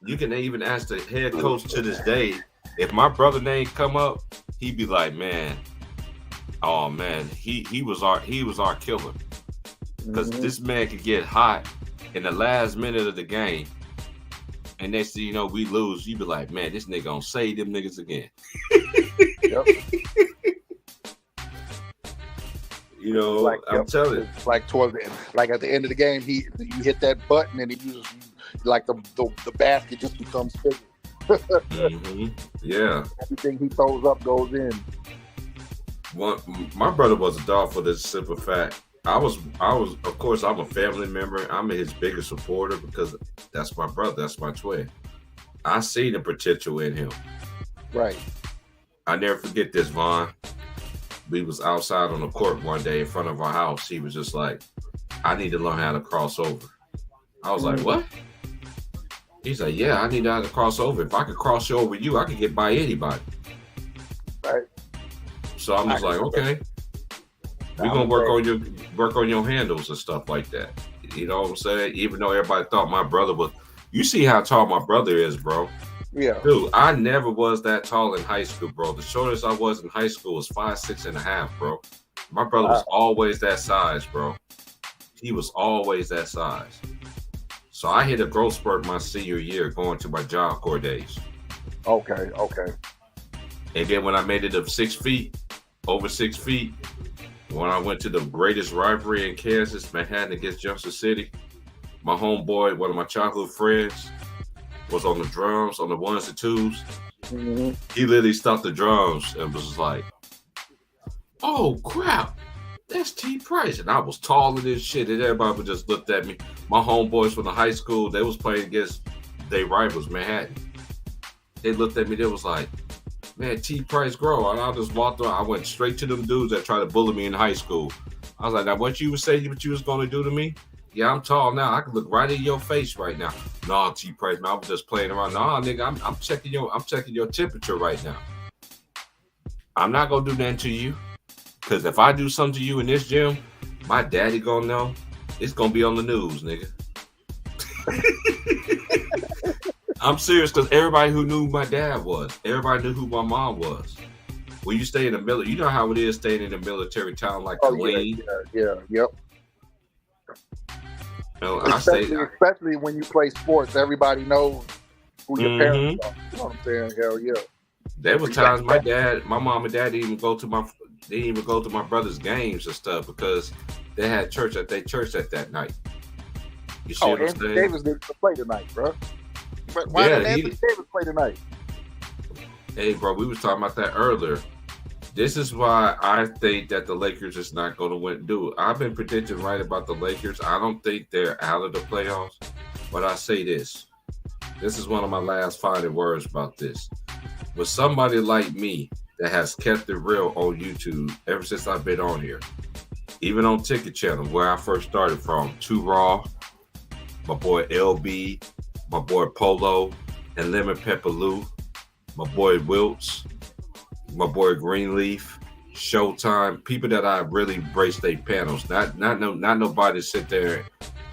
You can even ask the head coach to this day. If my brother name come up, he'd be like, man, oh man, he was our killer. Because this man could get hot in the last minute of the game, and next thing you know, we lose. You be like, man, this nigga gonna save them niggas again. Yep. You know, I'm telling you. Like towards the end, like at the end of the game, you hit that button and like the basket just becomes bigger. Yeah. Everything he throws up goes in. My brother was a dog for this simple fact. I was of course I'm a family member. I'm his biggest supporter because that's my brother, that's my twin. I see the potential in him. Right. I never forget this, Vaughn. We was outside on the court one day in front of our house. He was just like, I need to learn how to cross over. I was like, what? He's like, yeah, I need to know how to cross over. If I could cross over you, I could get by anybody. Right. So I'm just like, okay. We're gonna work on your handles and stuff like that. You know what I'm saying? Even though everybody thought my brother was, you see how tall my brother is, bro. Yeah. Dude, I never was that tall in high school, bro. The shortest I was in high school was 5'6.5", bro. My brother was always that size, bro. He was always that size. So I hit a growth spurt my senior year going to my Job Corps days. Okay. And then when I made it up 6 feet, over 6 feet, when I went to the greatest rivalry in Kansas, Manhattan against Junction City, my homeboy, one of my childhood friends, was on the drums, on the ones and twos. Mm-hmm. He literally stopped the drums and was like, oh crap, that's T Price. And I was taller than shit, and everybody just looked at me. My homeboys from the high school, they was playing against their rivals, Manhattan. They looked at me, they was like, man, T Price grow. And I just walked on. I went straight to them dudes that tried to bully me in high school. I was like, now what you was saying what you was going to do to me? Yeah, I'm tall now. I can look right in your face right now. No, T Price, man, I was just playing around. No, nigga, I'm checking your temperature right now. I'm not gonna do nothing to you. Cause if I do something to you in this gym, my daddy gonna know. It's gonna be on the news, nigga. I'm serious, because everybody who knew my dad was, everybody knew who my mom was. When you stay in the military, you know how it is staying in a military town like Killeen. Yeah, yep. No, especially when you play sports, everybody knows who your parents are. You know what I'm saying? Hell yeah. There was times my mom and dad didn't even go to my brother's games and stuff because they had church at their church at that night. You see what I'm Anthony saying? Davis didn't play tonight, bro. But why didn't Anthony Davis play tonight? Hey, bro, we was talking about that earlier. This is why I think that the Lakers is not going to win. Dude, I've been predicting right about the Lakers. I don't think they're out of the playoffs, but I say this. This is one of my last final words about this. With somebody like me that has kept it real on YouTube ever since I've been on here, even on Ticket Channel, where I first started from, Too Raw, my boy LB, my boy Polo, and Lemon Pepper Lou, my boy Wilts, my boy Greenleaf, Showtime, people that I really embrace their panels. Not nobody sit there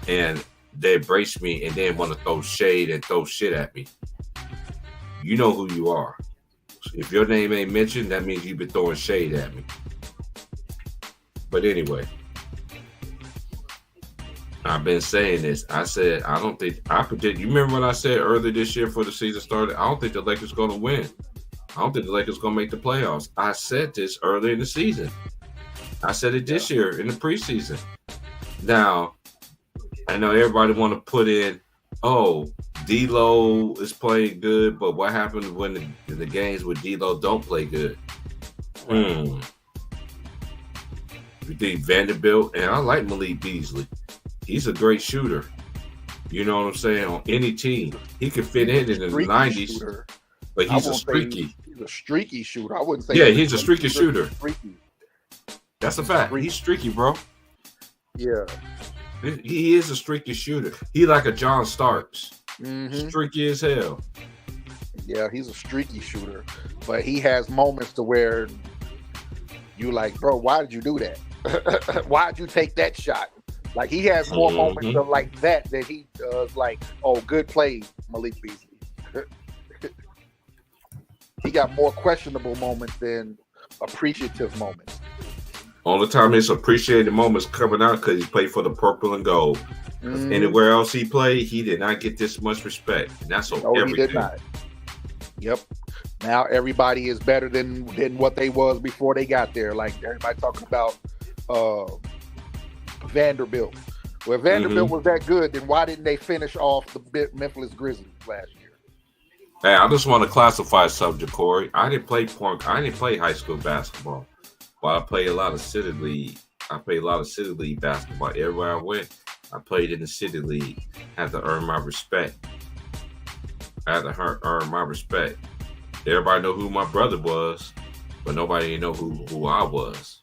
and they embrace me and then want to throw shade and throw shit at me. You know who you are. If your name ain't mentioned, that means you've been throwing shade at me. But anyway, I've been saying this. I said, I predict. You remember what I said earlier this year before the season started? I don't think the Lakers going to win. I don't think the Lakers going to make the playoffs. I said this earlier in the season. I said it this year in the preseason. Now, I know everybody want to put in, oh, D-Lo is playing good, but what happens when the games with D-Lo don't play good? You think Vanderbilt, and I like Malik Beasley. He's a great shooter. You know what I'm saying? On any team. He could fit in the 90s, shooter. But he's a streaky. He's a streaky shooter. I wouldn't say. Yeah, he's a streaky shooter. Streaky. That's a fact. He's streaky, bro. Yeah. He is a streaky shooter. He like a John Starks. Streaky as hell. Yeah, he's a streaky shooter. But he has moments to where you like, bro, why did you do that? Why'd you take that shot? Like, he has more moments of like that he does like, oh, good play, Malik Beasley. He got more questionable moments than appreciative moments. Only time his appreciated moments coming out because he played for the purple and gold. Anywhere else he played, he did not get this much respect. And that's on everything. He did not. Yep. Now everybody is better than what they was before they got there. Like everybody talking about Vanderbilt. Well, if Vanderbilt was that good, then why didn't they finish off the Memphis Grizzlies last year? Hey, I just want to classify something, Corey. I didn't play high school basketball, but I played a lot of city league. I played a lot of city league basketball. Everywhere I went, I played in the city league. Had to earn my respect. Earn my respect. Everybody know who my brother was, but nobody know who I was.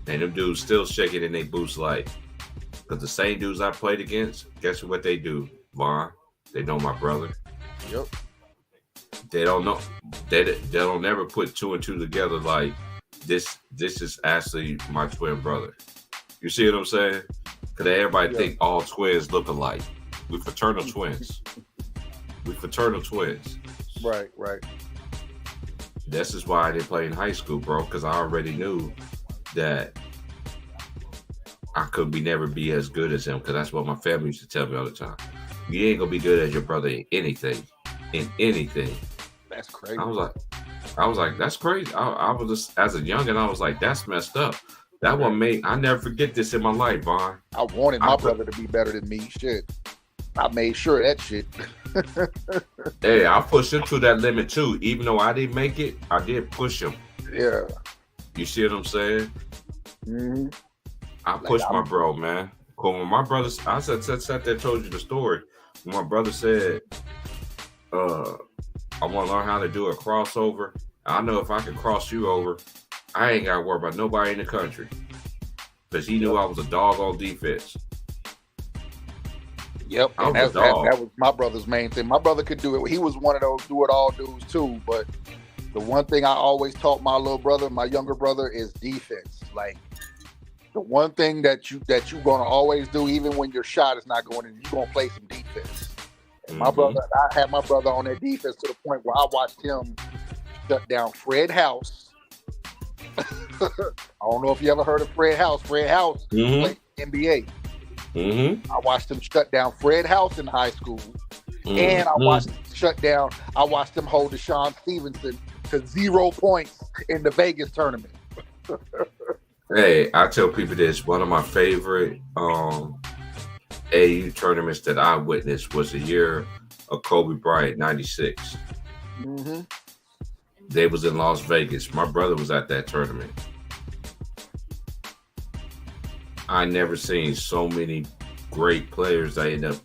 And them dudes still shaking in their boots like, because the same dudes I played against, guess what they do, Vaughn? They know my brother. Yep. They don't know. They don't never put two and two together like this is actually my twin brother. You see what I'm saying? Because everybody think all twins look alike. We fraternal twins. Right. This is why I didn't play in high school, bro, because I already knew that I could never be as good as him, because that's what my family used to tell me all the time. You ain't gonna be good as your brother in anything. That's crazy. I was like, that's crazy. I was just, as a youngin', I was like, that's messed up. That one I never forget this in my life, Vaughn. I wanted my brother to be better than me. Shit. I made sure of that shit. Hey, I pushed him to that limit too. Even though I didn't make it, I did push him. Yeah. You see what I'm saying? I pushed my bro, man. When my brother, I sat there, told you the story. When my brother said, I want to learn how to do a crossover. I know if I can cross you over, I ain't got to worry about nobody in the country. Because he knew I was a dog on defense. Yep, and that was my brother's main thing. My brother could do it. He was one of those do-it-all dudes too. But the one thing I always taught my little brother, my younger brother, is defense. Like, the one thing that you're gonna always do, even when your shot is not going in, you're gonna play some defense. And my brother, I had my brother on that defense to the point where I watched him shut down Fred House. I don't know if you ever heard of Fred House. Fred House played NBA. I watched him shut down Fred House in high school, and I watched him I watched him hold Deshaun Stevenson to 0 points in the Vegas tournament. Hey, I tell people this. One of my favorite AAU tournaments that I witnessed was the year of Kobe Bryant, 96. Mm-hmm. They was in Las Vegas. My brother was at that tournament. I never seen so many great players that end up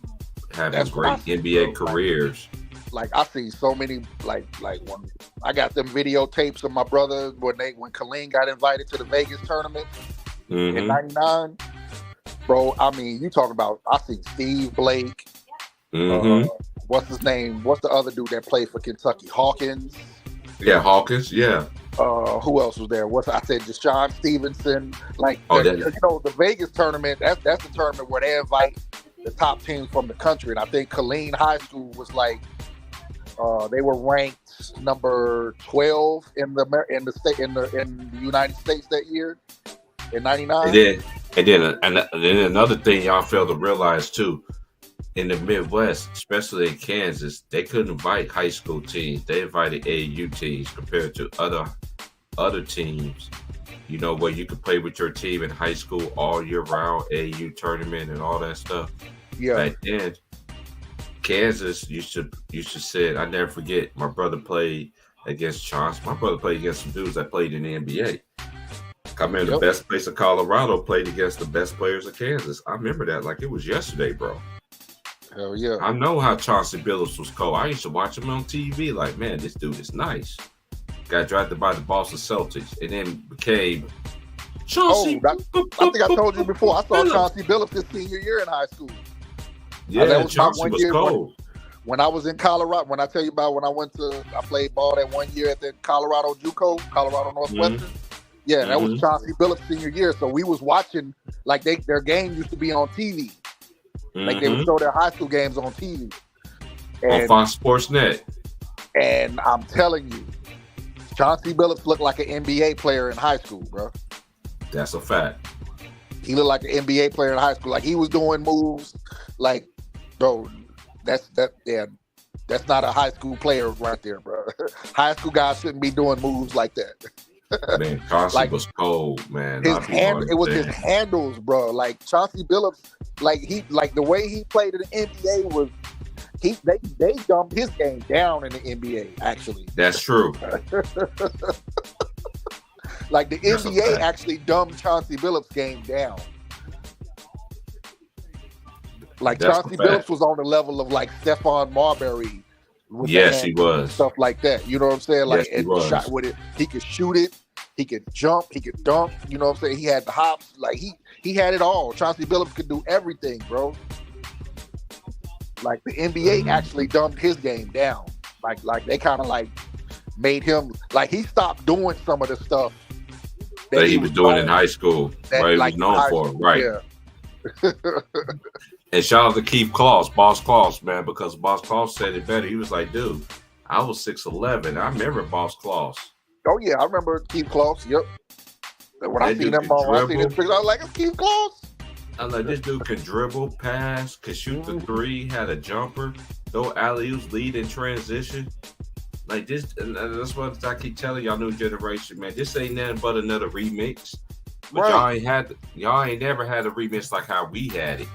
having That's great what I see, NBA bro. careers. Like I see so many like when I got them videotapes of my brother when Colleen got invited to the Vegas tournament in '99. Bro, I mean, you talking about? I see Steve Blake. What's his name? What's the other dude that played for Kentucky? Hawkins. Yeah, Hawkins. Yeah. Who else was there? I said Deshaun Stevenson. Like, that- the Vegas tournament. That's the tournament where they invite the top teams from the country. And I think Colleen High School was like, they were ranked number 12 in the United States that year in '99. And then another thing y'all fail to realize too, in the Midwest, especially in Kansas, they couldn't invite high school teams. They invited AAU teams compared to other teams, you know, where you could play with your team in high school all year round, AAU tournament and all that stuff. Yeah. Back then, Kansas used to say, I never forget, my brother played against Chauncey. My brother played against some dudes that played in the NBA. I remember the best place of Colorado played against the best players of Kansas. I remember that like it was yesterday, bro. Hell yeah. I know how Chauncey Billups was cold. I used to watch him on TV like, man, this dude is nice. Got drafted by the Boston Celtics and then became Chauncey. I think I told you before. I saw Chauncey Billups his senior year in high school. Yeah, that was Chauncey my 1 was year cold. when I was in Colorado. When I tell you about when I played ball that 1 year at the Colorado JUCO, Colorado Northwestern. Yeah, that was Chauncey Billups' senior year. So we was watching, like their game used to be on TV. Like they would show their high school games on TV. On Fox Sports Net. And I'm telling you, Chauncey Billups looked like an NBA player in high school, bro. That's a fact. He looked like an NBA player in high school. Like he was doing moves. Like, bro, that's not a high school player right there, bro. High school guys shouldn't be doing moves like that. Man, Chauncey was cold, man. It was his handles, bro. Like Chauncey Billups, like the way he played in the NBA was they dumbed his game down in the NBA, actually. That's true. Like the NBA actually dumbed Chauncey Billups' game down. Like Chauncey Billups was on the level of like Stephon Marbury. Yes, he was. Stuff like that. You know what I'm saying? Like yes, he was. Shot with it. He could shoot it. He could jump. He could dunk. You know what I'm saying? He had the hops. Like he had it all. Chauncey Billups could do everything, bro. Like the NBA actually dumbed his game down. Like they kind of like made him like he stopped doing some of the stuff that he was doing in high school. Right, he was known for it. Right. Yeah. And shout out to Keith Claus, Boss Claus, man, because Boss Claus said it better. He was like, dude, I was 6'11". I remember Boss Claus. Oh, yeah, I remember Keith Claus. Yep. When I seen him on, I seen his picture, I was like, it's Keith Claus. I was like, this dude could dribble, pass, could shoot the three, had a jumper, throw alley-oops, lead in transition. Like this, and that's what I keep telling y'all, new generation, man. This ain't nothing but another remix. But y'all ain't never had a remix like how we had it.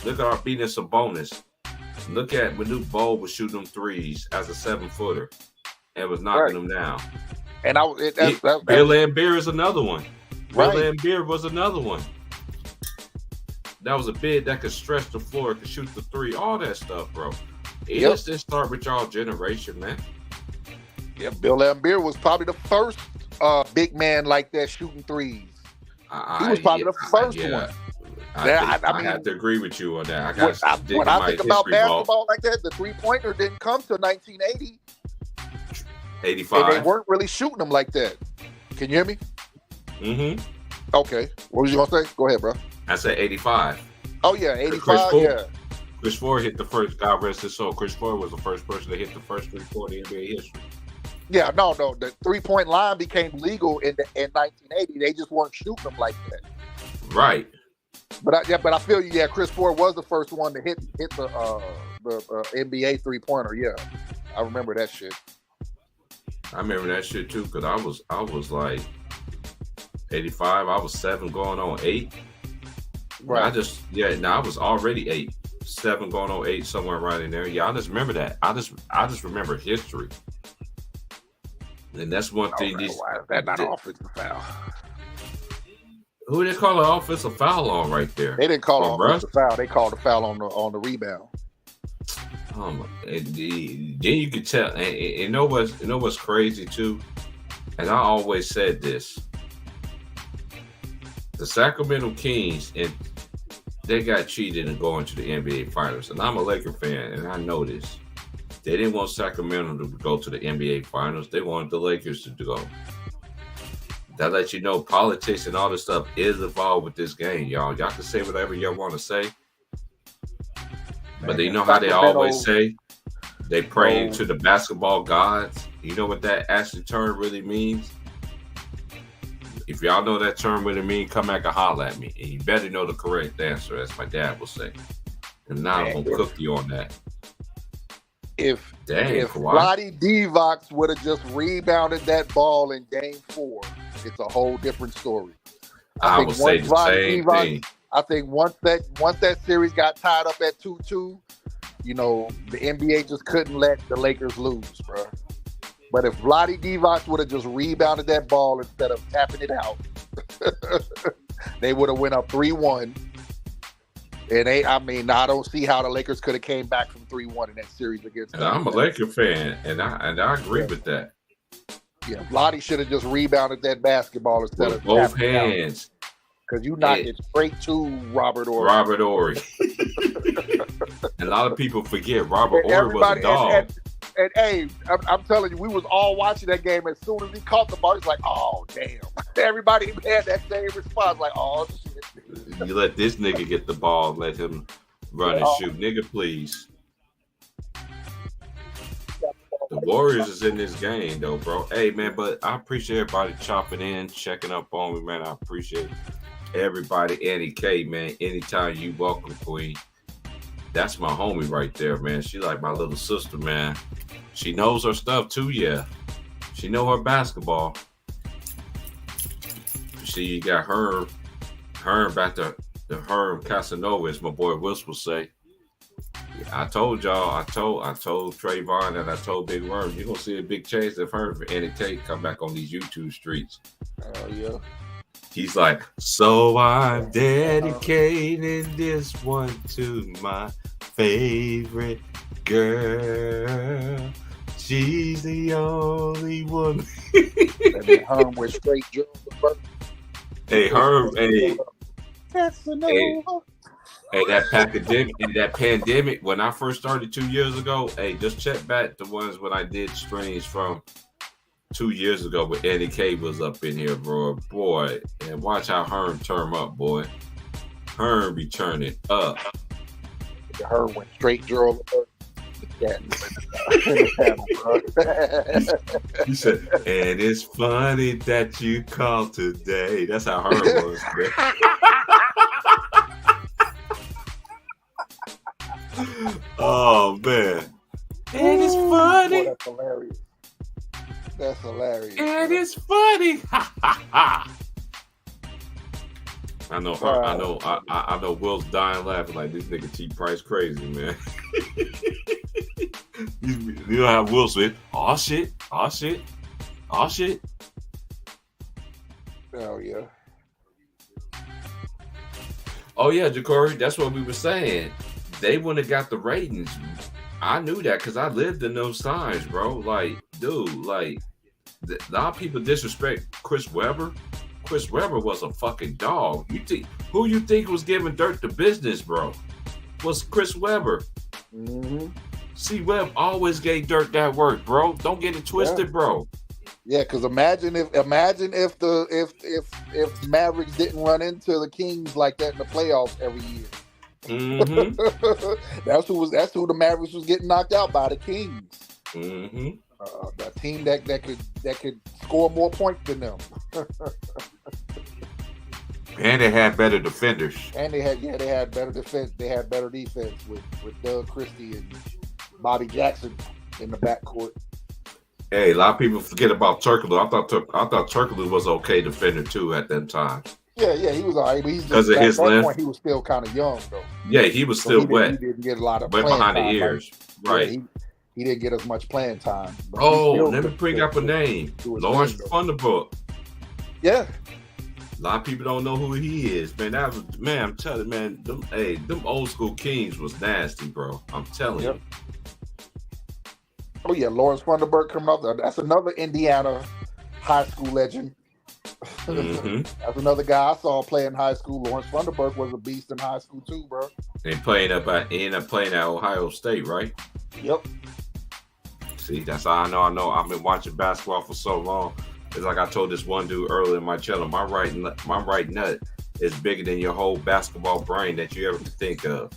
Look at our beating Sabonis. Look at when Manute Bol was shooting them threes as a 7-footer and was knocking them down. And Bill Laimbeer is another one. Right. Bill Laimbeer was another one. That was a bid that could stretch the floor, could shoot the three, all that stuff, bro. Let's just start with y'all generation, man. Yeah, Bill Laimbeer was probably the first big man like that shooting threes. He was probably the first one. I have to agree with you on that. When I think about basketball like that, the three-pointer didn't come till 1980. 85. And they weren't really shooting them like that. Can you hear me? Mm-hmm. Okay. What was you going to say? Go ahead, bro. I said 85. Oh, yeah, 85, Chris Ford hit the first, God rest his soul. Chris Ford was the first person to hit the first three-pointer in NBA history. Yeah, no. The three-point line became legal in 1980. They just weren't shooting them like that. Right. But I feel you. Yeah, Chris Ford was the first one to hit the NBA three-pointer. Yeah, I remember that shit. I remember that shit too, because I was like 85. I was 7 going on 8. Right. I was already 8, 7 going on 8, somewhere right in there. Yeah, I just remember that. I just remember history. And that's one thing. Why is that not an offensive foul? Who they call an offensive foul on right there? They didn't call an offensive foul. They called a foul on the rebound. And then you could tell. And you know what's crazy too? And I always said this: the Sacramento Kings, and they got cheated in going to the NBA Finals. And I'm a Laker fan, and I know this. They didn't want Sacramento to go to the NBA Finals. They wanted the Lakers to go. That lets you know politics and all this stuff is involved with this game, y'all. Y'all can say whatever y'all want to say. But you know how they always say? They pray to the basketball gods. You know what that actually term really means? If y'all know that term really means, come back and holler at me. And you better know the correct answer, as my dad will say. And now I'm going to cook you on that. If Vlade Divac would have just rebounded that ball in Game 4, it's a whole different story. I would say the same thing. I think once that series got tied up at 2-2, you know, the NBA just couldn't let the Lakers lose, bro. But if Vlade Divac would have just rebounded that ball instead of tapping it out, they would have went up 3-1. And I don't see how the Lakers could have came back from 3-1 in that series against. And I'm a Laker fan, and I agree with that. Yeah, Vlade should have just rebounded that basketball instead of both hands. Because you knocked it straight to Robert Horry. Robert Horry. A lot of people forget Robert Horry was a dog. And hey, I'm telling you, we was all watching that game. As soon as he caught the ball, it's like, oh damn! Everybody had that same response, like, oh shit. You let this nigga get the ball, let him run and shoot, nigga, please. The Warriors is in this game though, bro. Hey man, but I appreciate everybody chopping in, checking up on me, man. I appreciate everybody. Annie K, man. Anytime you welcome, Queen. That's my homie right there, man. She like my little sister, man. She knows her stuff too, yeah. She know her basketball. She got her back to Herm Casanova, as my boy Wilson will say. I told y'all, I told Trayvon and I told Big Worm, you're gonna see a big change of Herm for Annie K come back on these YouTube streets. Oh yeah. He's like, so I'm dedicating this one to my favorite girl. She's the only one. And then Herm went straight Joe. Hey, Herm, hey, that pandemic, when I first started 2 years ago, hey, just check back the ones when I did streams from 2 years ago when Eddie K was up in here, bro. Boy, and watch how Herm turn up, boy. Herm be turning up. Herm went straight Joe. He said, and it's funny that you called today. That's how Herm was, man. Oh, man. And it's funny. Boy, that's hilarious. That's hilarious. And it's funny. I know Will's dying laughing like this nigga T Price crazy, man. You know how Will said, oh shit. Oh yeah. Oh yeah, Ja'Cory, that's what we were saying. They wouldn't have got the ratings. I knew that because I lived in those times, bro. Like, dude, like, a lot of people disrespect Chris Webber. Chris Webber was a fucking dog. Who you think was giving Dirk the business, bro? Was Chris Webber. Mm-hmm. C. Webb always gave Dirk that work, bro. Don't get it twisted, bro. Yeah, because imagine if Mavericks didn't run into the Kings like that in the playoffs every year. Mm-hmm. that's who the Mavericks was getting knocked out by, the Kings. Mm-hmm. A team that could score more points than them. And they had better defenders. And they had better defense. They had better defense with Doug Christie and Bobby Jackson in the backcourt. Hey, a lot of people forget about Turkoglu. I thought Turkoglu was an okay defender too at that time. Yeah, he was all right, but he's because just of at his that length. point he was still kind of young though. Yeah, he was So still he wet, didn't get a lot of wet playing behind the time. ears. Yeah, Right. he didn't get as much playing time. But he Oh, still let me could- bring up a name. do his Lawrence thing, though. Funderburk. Yeah. A lot of people don't know who he is, man. That was, man, I'm telling you, man, them old school Kings was nasty, bro. I'm telling you. Oh yeah, Lawrence Funderburk coming up there. That's another Indiana high school legend. Mm-hmm. That's another guy I saw play in high school. Lawrence Funderburk was a beast in high school too, bro. And he ended up playing at Ohio State, right? Yep. See, that's how I know. I've been watching basketball for so long. It's like I told this one dude earlier in my channel, my right nut is bigger than your whole basketball brain that you ever could think of.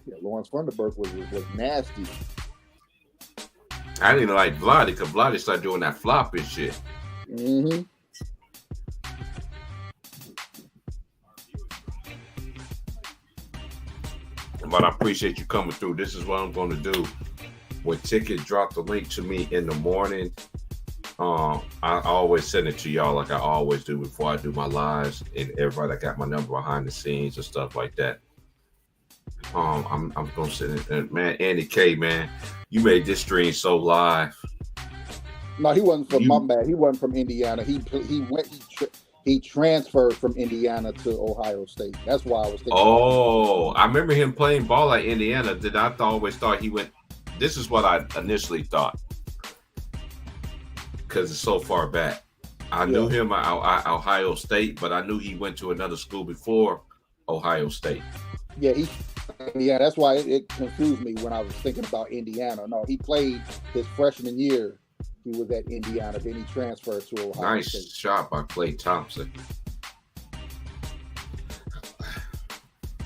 Yeah, Lawrence Funderburk was nasty. I didn't even like Vlade because Vlade started doing that flopping shit. Mm-hmm. But I appreciate you coming through. This is what I'm going to do. When Ticket dropped the link to me in the morning, I always send it to y'all like I always do before I do my lives, and everybody that got my number behind the scenes and stuff like that. I'm gonna send it. Man, Andy K, man, you made this stream so live. No, he wasn't from my bad. He wasn't from Indiana. He transferred from Indiana to Ohio State. That's why I was thinking. Oh, I remember him playing ball at Indiana. That I always thought he went. This is what I initially thought because it's so far back. I knew him at Ohio State, but I knew he went to another school before Ohio State. Yeah, that's why it confused me when I was thinking about Indiana. No, he played his freshman year. He was at Indiana, then he transferred to Ohio Nice State. shot by Klay Thompson.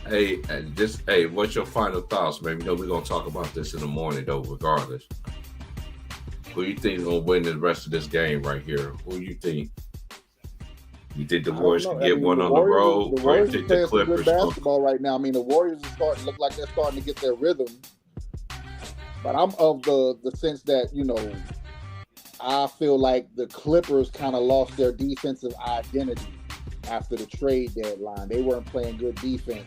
Hey, what's your final thoughts, man? You know we're gonna talk about this in the morning, though. Regardless, who you think is gonna win the rest of this game right here? Who you think? You think the Warriors can get one on the road, The or you Warriors think are the playing some good Clippers? Gonna- basketball right now. I mean, the Warriors are starting to look like they're starting to get their rhythm. But I'm of the sense that, I feel like the Clippers kind of lost their defensive identity after the trade deadline. They weren't playing good defense.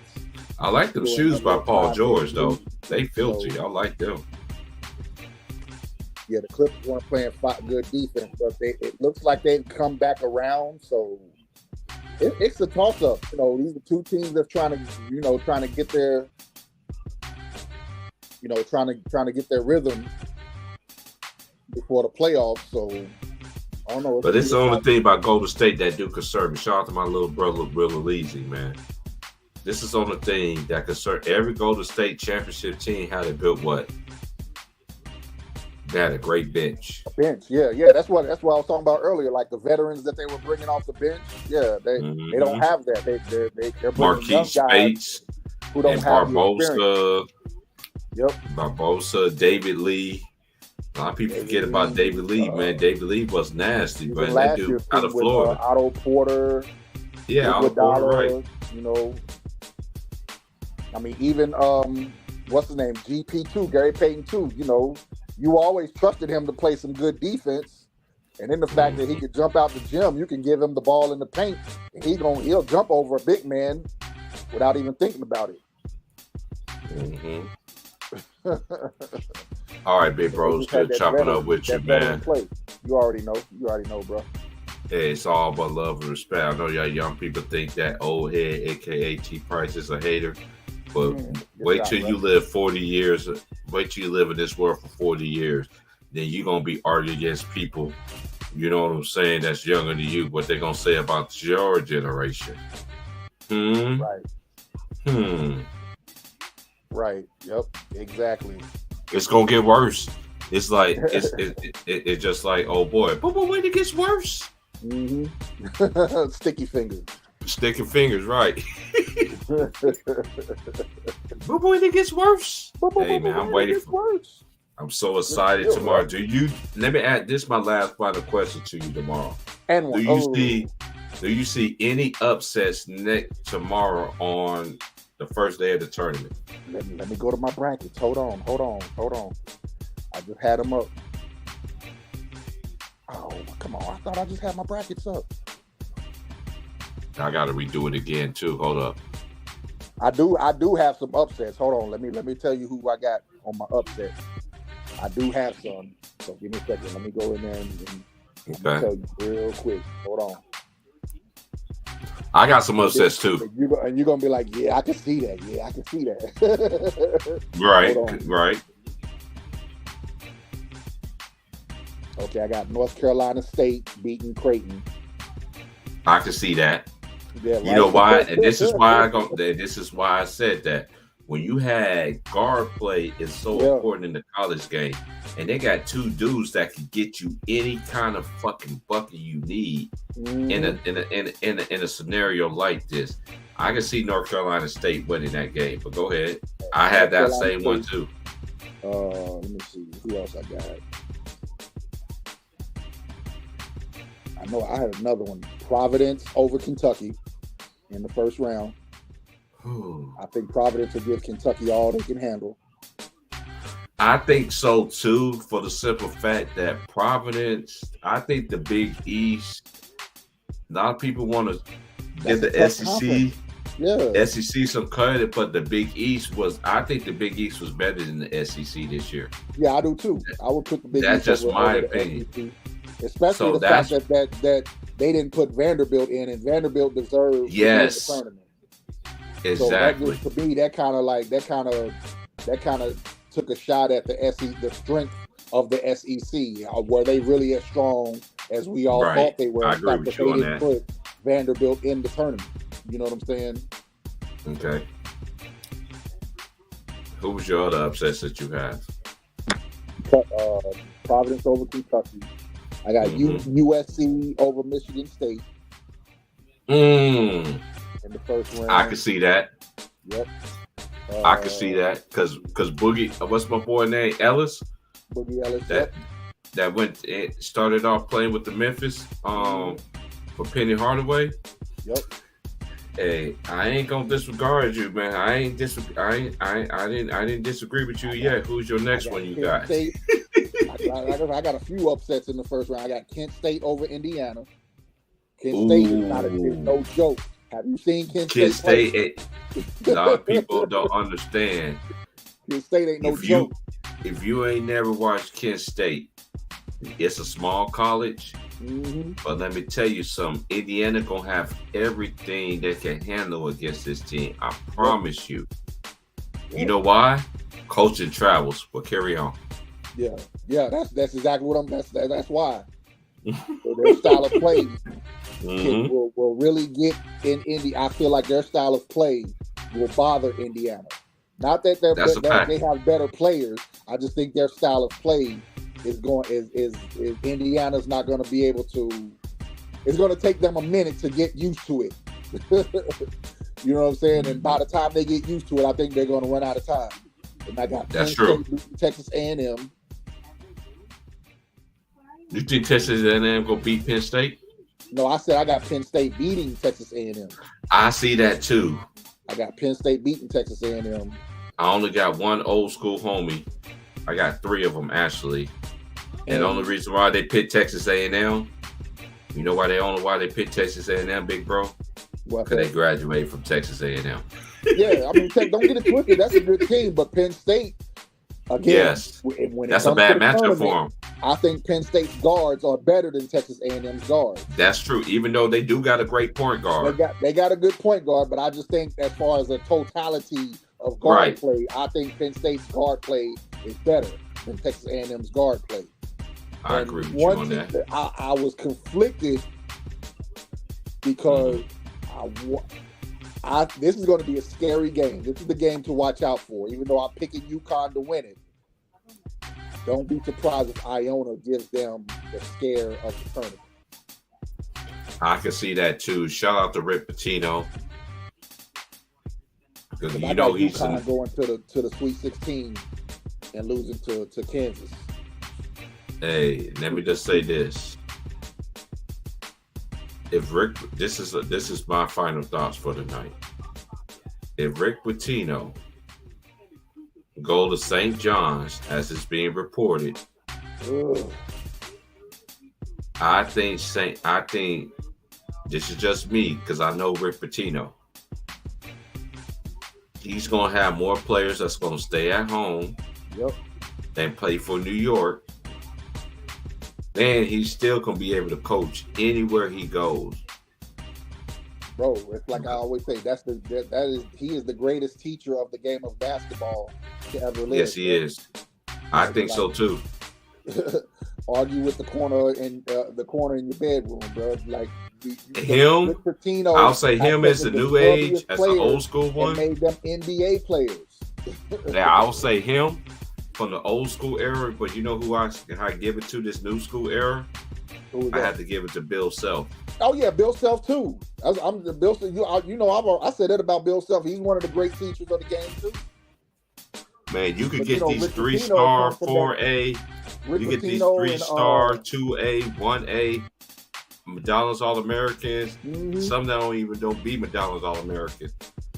I like them shoes by Paul George, though. They filthy. I like them. Yeah, the Clippers weren't playing good defense, but it looks like they've come back around. So it's a toss-up. These are two teams that's trying to get their, trying to get their rhythm before the playoffs. So I don't know. But it's the only thing about Golden State that do concern me. Shout out to my little brother, Will Easy, man. This is the only thing that concern every Golden State championship team. How they built what? They had a great bench. Bench, yeah. That's what I was talking about earlier. Like the veterans that they were bringing off the bench. Yeah, they don't have that. They're bringing Marquise young guys Spates who don't and have the experience. Barbosa. Barbosa, David Lee. A lot of people forget about David Lee, man. David Lee was nasty, Even man. That last dude year out of with, Florida. Otto Porter. Yeah, Otto Porter, right. I mean, even what's his name? GP2, Gary Payton too. You always trusted him to play some good defense. And then the fact that he could jump out the gym, you can give him the ball in the paint, and he'll jump over a big man without even thinking about it. Mm-hmm. All right, big bro. It's good chopping up with you, man. You already know, bro. Hey, it's all about love and respect. I know y'all young people think that old head, aka T Price, is a hater. But wait till you live 40 years. Wait till you live in this world for 40 years. Then you're going to be arguing against people, you know what I'm saying, that's younger than you, what they're going to say about your generation. Right. Yep. Exactly. It's going to get worse. It's like, it's just like, oh boy. But wait, it gets worse. Mm-hmm. Sticky fingers. Sticking fingers, right. But when it gets worse. Hey man, I'm waiting for it. I'm so excited tomorrow. Let me add this my last final question to you tomorrow. And do you see any upsets tomorrow on the first day of the tournament? Let me go to my brackets. Hold on. I just had them up. Oh, come Come on, I thought I just had my brackets up. I gotta redo it again too. Hold up. I do have some upsets. Hold on, let me tell you who I got on my upset. I do have some. So give me a second. Let me go in there and tell you real quick. Hold on. I got some upsets too. And you're gonna be like, yeah, I can see that. Yeah, I can see that. Right. Okay, I got North Carolina State beating Creighton. I can see that. Yeah, you know why? And this is why I said that. When you had guard play is so important in the college game, and they got two dudes that can get you any kind of fucking bucket you need in a scenario like this. I can see North Carolina State winning that game, but go ahead. I had that same one too. Let me see who else I got. I know I had another one. Providence over Kentucky in the first round. I think Providence will give Kentucky all they can handle. I think so too, for the simple fact that Providence, I think the Big East, a lot of people want to give the SEC some credit, but the Big East I think the Big East was better than the SEC this year. Yeah, I do too. I would put the Big East. That's just my opinion. Especially the fact that they didn't put Vanderbilt in, and Vanderbilt deserves to win the tournament. Exactly. So to me, that kind of took a shot at the strength of the SEC, where they really as strong as we all thought they were. I agree with you on that. Put Vanderbilt in the tournament. You know what I'm saying? Okay. Who was your other upsets that you have? Providence over Kentucky. I got USC over Michigan State. In the first round. I can see that. Yep. I can see that because Boogie, what's my boy name? Ellis. Boogie Ellis. That started off playing with the Memphis for Penny Hardaway. Yep. Hey, I ain't gonna disregard you, man. I didn't disagree with you yet. Who's your next one you got? I got a few upsets in the first round. I got Kent State over Indiana. Kent State is no joke. Have you seen Kent State? A lot of people don't understand. Kent State ain't no joke. If you ain't never watched Kent State, it's a small college. But let me tell you something. Indiana gonna have everything they can handle against this team. I promise you. You know why? Coaching travels. But carry on. Yeah. That's exactly what that's why. So their style of play will really get in Indy. I feel like their style of play will bother Indiana. Not that they have better players. I just think their style of play is Indiana's not going to be able to. It's going to take them a minute to get used to it. You know what I'm saying? And by the time they get used to it, I think they're going to run out of time. And I got that's true. Texas A&M. You think Texas A&M gonna beat Penn State? No, I said I got Penn State beating Texas A&M. I see that too. I got Penn State beating Texas A&M. I only got one old school homie. I got three of them actually. And the only reason why they picked Texas A&M, you know why they picked Texas A&M, big bro? Because they graduated from Texas A&M. Yeah, I mean, don't get it twisted. That's a good team, but Penn State, again, when that's a bad matchup for them. I think Penn State's guards are better than Texas A&M's guards. That's true, even though they do got a great point guard. They got a good point guard, but I just think as far as the totality of guard play, I think Penn State's guard play is better than Texas A&M's guard play. I agree with you on that. I was conflicted because this is going to be a scary game. This is the game to watch out for, even though I'm picking UConn to win it. Don't be surprised if Iona gives them the scare of the tournament. I can see that too. Shout out to Rick Pitino. Because you know he's UConn going to the Sweet 16 and losing to Kansas. Hey, let me just say this. If Rick, this is my final thoughts for tonight. If Rick Pitino go to St. John's, as it's being reported, I think this is just me because I know Rick Pitino. He's gonna have more players that's gonna stay at home and play for New York. And he's still gonna be able to coach anywhere he goes. Bro, it's like I always say, he is the greatest teacher of the game of basketball to ever live. Yes, he is. I think so too. Argue with the corner in your bedroom, bro. Like him, I'll say him as the new age, as the old school one. Made them NBA players. Yeah, I'll say him from the old school era. But you know who I give it to this new school era? I had to give it to Bill Self. Oh yeah, Bill Self too. I'm the Bill. I said that about Bill Self. He's one of the great teachers of the game too. Man, you could get these 3-star, 4A. You get these 3-star, 2A, 1A, McDonald's All-Americans. Some that don't be McDonald's All-Americans.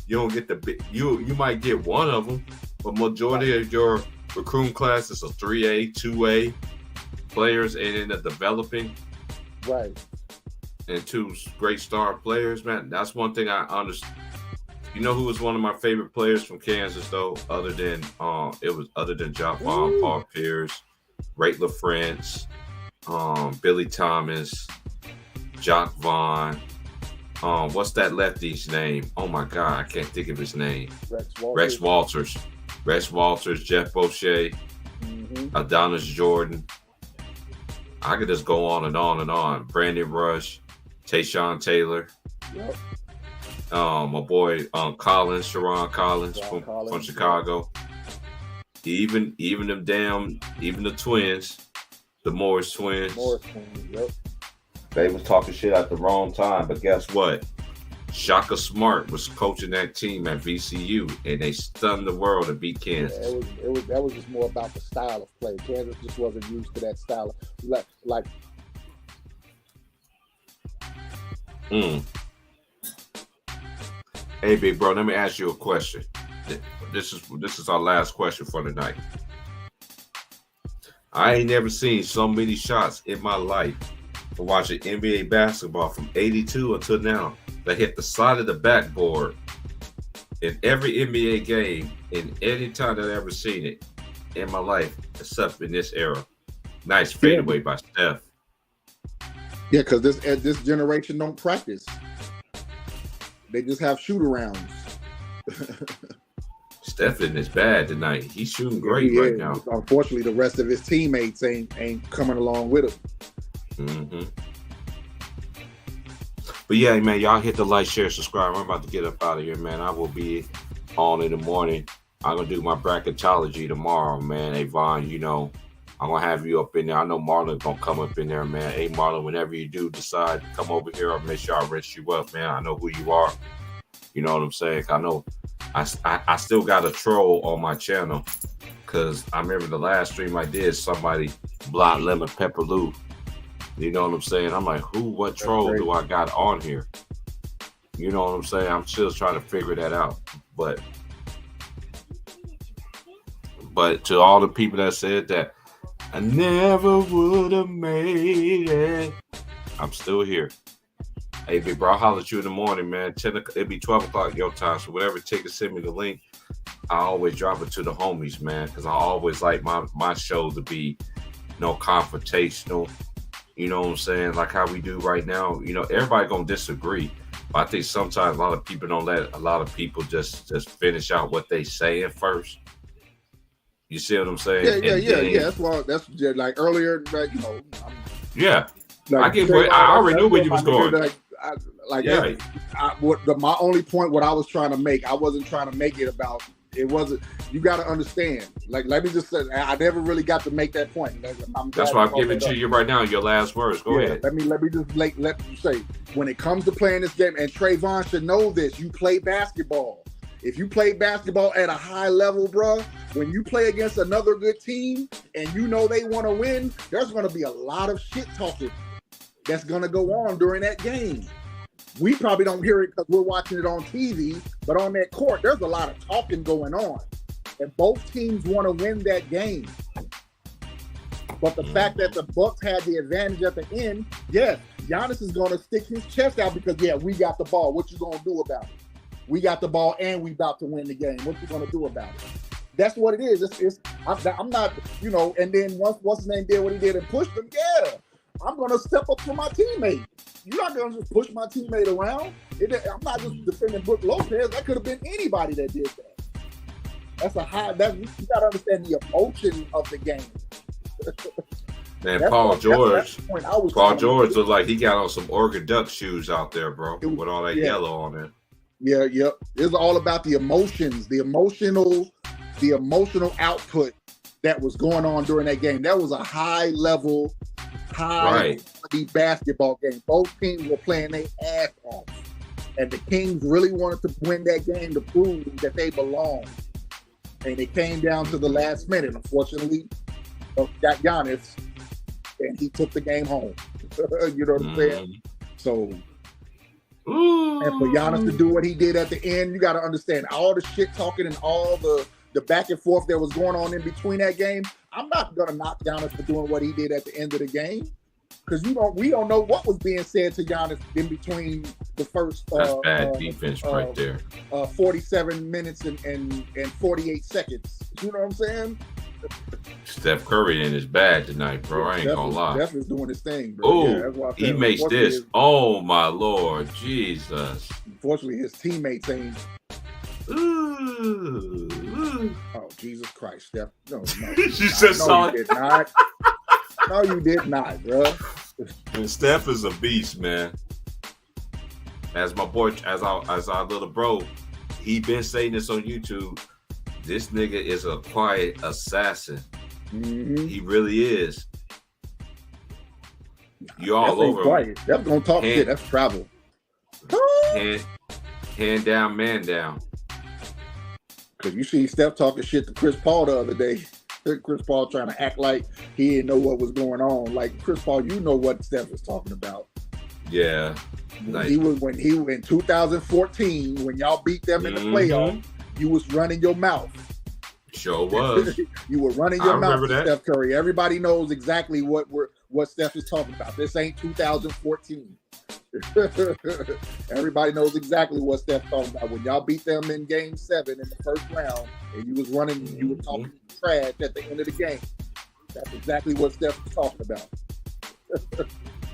You don't get you might get one of them, but majority of your recruiting class is a 3A, 2A players and in the developing. Right. And 2 great star players, man. That's one thing I understand. You know who was one of my favorite players from Kansas though, other than Jock Vaughn, Paul Pierce, Ray LaFrance, Billy Thomas, Jock Vaughn. What's that lefty's name? Oh my God, I can't think of his name. Rex Walters, Jeff Boucher, Adonis Jordan. I could just go on and on and on. Brandon Rush, Tayshaun Taylor. Yep. My boy Sharon Collins from Chicago. Even the twins, the Morris twins. Yep. They was talking shit at the wrong time, but guess what? Shaka Smart was coaching that team at VCU, and they stunned the world and beat Kansas. Yeah, that was just more about the style of play. Kansas just wasn't used to that style of like. Hey, big bro, let me ask you a question. This is our last question for tonight. I ain't never seen so many shots in my life for watching NBA basketball from 82 until now that hit the side of the backboard in every NBA game in any time that I've ever seen it in my life, except in this era. Nice fadeaway by Steph. Yeah, because this generation don't practice. They just have shoot-arounds. Steph is bad tonight. He's shooting great right now. Unfortunately, the rest of his teammates ain't coming along with him. But yeah, man, y'all hit the like, share, subscribe. I'm about to get up out of here, man. I will be on in the morning. I'm gonna do my bracketology tomorrow, man. Hey, Vaughn, you know, I'm gonna have you up in there. I know Marlon's gonna come up in there, man. Hey, Marlon, whenever you do decide to come over here, I'll make sure I rinse you up, man. I know who you are. You know what I'm saying? I know I still got a troll on my channel because I remember the last stream I did, somebody blocked Lemon Pepper Lou. You know what I'm saying? I'm like, what troll do I got on here? You know what I'm saying? I'm still trying to figure that out. But to all the people that said that I never would have made it, I'm still here. Hey, big bro, I'll holler at you in the morning, man. It'll be 12 o'clock your time, so whatever it takes, send me the link. I always drop it to the homies, man, because I always like my show to be, confrontational. You know what I'm saying? Like how we do right now. You know, everybody gonna disagree, but I think sometimes a lot of people don't let a lot of people just finish out what they saying first. You see what I'm saying? Yeah. That's just like earlier, like, Yeah. Like, I already knew where you was going. My only point, what I was trying to make, I wasn't trying to make it about. It wasn't. You got to understand. Like, let me just say, I never really got to make that point. That's why I'm giving to you right now. Your last words. Go ahead. Let me just let you say, when it comes to playing this game, and Trayvon should know this. You play basketball. If you play basketball at a high level, bro, when you play against another good team and you know they want to win, there's going to be a lot of shit talking that's going to go on during that game. We probably don't hear it because we're watching it on TV, but on that court, there's a lot of talking going on. And both teams want to win that game. But the fact that the Bucks had the advantage at the end, yes, Giannis is going to stick his chest out because, yeah, we got the ball. What you going to do about it? We got the ball and we about to win the game. What you going to do about it? That's what it is. I'm not, you know, and then once what's his name did what he did and pushed him, yeah, I'm going to step up for my teammate. You're not going to just push my teammate around. I'm not just defending Brook Lopez. That could have been anybody that did that. That's a high, you got to understand the emotion of the game. Man, Paul George looked like he got on some Oregon Duck shoes out there, bro, with all that yellow on it. Yeah, yep. It's all about the emotions, the emotional output that was going on during that game. That was a high quality basketball game. Both teams were playing their ass off. And the Kings really wanted to win that game to prove that they belonged. And it came down to the last minute. Unfortunately, got Giannis, and he took the game home. You know what I'm saying? So, and for Giannis to do what he did at the end, you got to understand all the shit talking and all the back and forth that was going on in between that game. I'm not gonna knock Giannis for doing what he did at the end of the game, because we don't know what was being said to Giannis in between the first. That's bad defense right there. 47 minutes and 48 seconds. You know what I'm saying? Steph Curry in his bag tonight, bro. I ain't gonna lie. Steph is doing his thing, bro. Oh, he makes this. Oh my Lord, Jesus! Unfortunately, his teammates ain't. Oh, Jesus Christ, Steph! No, you did not. No, you did not, bro. And Steph is a beast, man. As my boy, as our little bro, he been saying this on YouTube. This nigga is a quiet assassin. Mm-hmm. He really is. You all over. Quiet. That's gonna talk shit. That's travel. Hand down, man down. Cause you see Steph talking shit to Chris Paul the other day. Chris Paul trying to act like he didn't know what was going on. Like, Chris Paul, you know what Steph was talking about. Yeah. When he was in 2014, when y'all beat them in the playoff, you was running your mouth. Sure was. You were running your mouth to Steph Curry. Everybody knows exactly what Steph is talking about. This ain't 2014. Everybody knows exactly what Steph's talking about. When y'all beat them in Game 7 in the first round, and you was running, you were talking trash at the end of the game. That's exactly what Steph was talking about.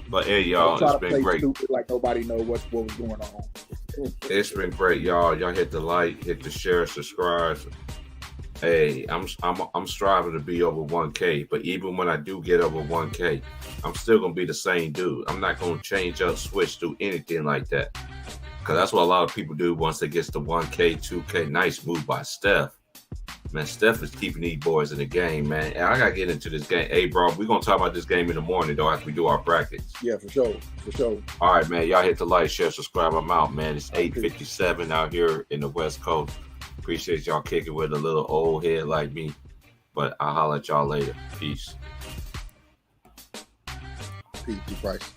But hey, y'all, it's been great. Like nobody knows what was going on. It's been great, y'all. Y'all hit the like, hit the share, subscribe. Hey, I'm striving to be over 1K, but even when I do get over 1K, I'm still gonna be the same dude. I'm not gonna change up, switch, do anything like that, because that's what a lot of people do once they get to 1K, 2K. Nice move by Steph. Man, Steph is keeping these boys in the game, man. And I gotta get into this game. Hey, bro, we're gonna talk about this game in the morning though after we do our brackets. Yeah, for sure. All right, man. Y'all hit the like, share, subscribe. I'm out, man. It's 8:57 out here in the West Coast. Appreciate y'all kicking with a little old head like me. But I'll holler at y'all later. Peace. Peace, Price.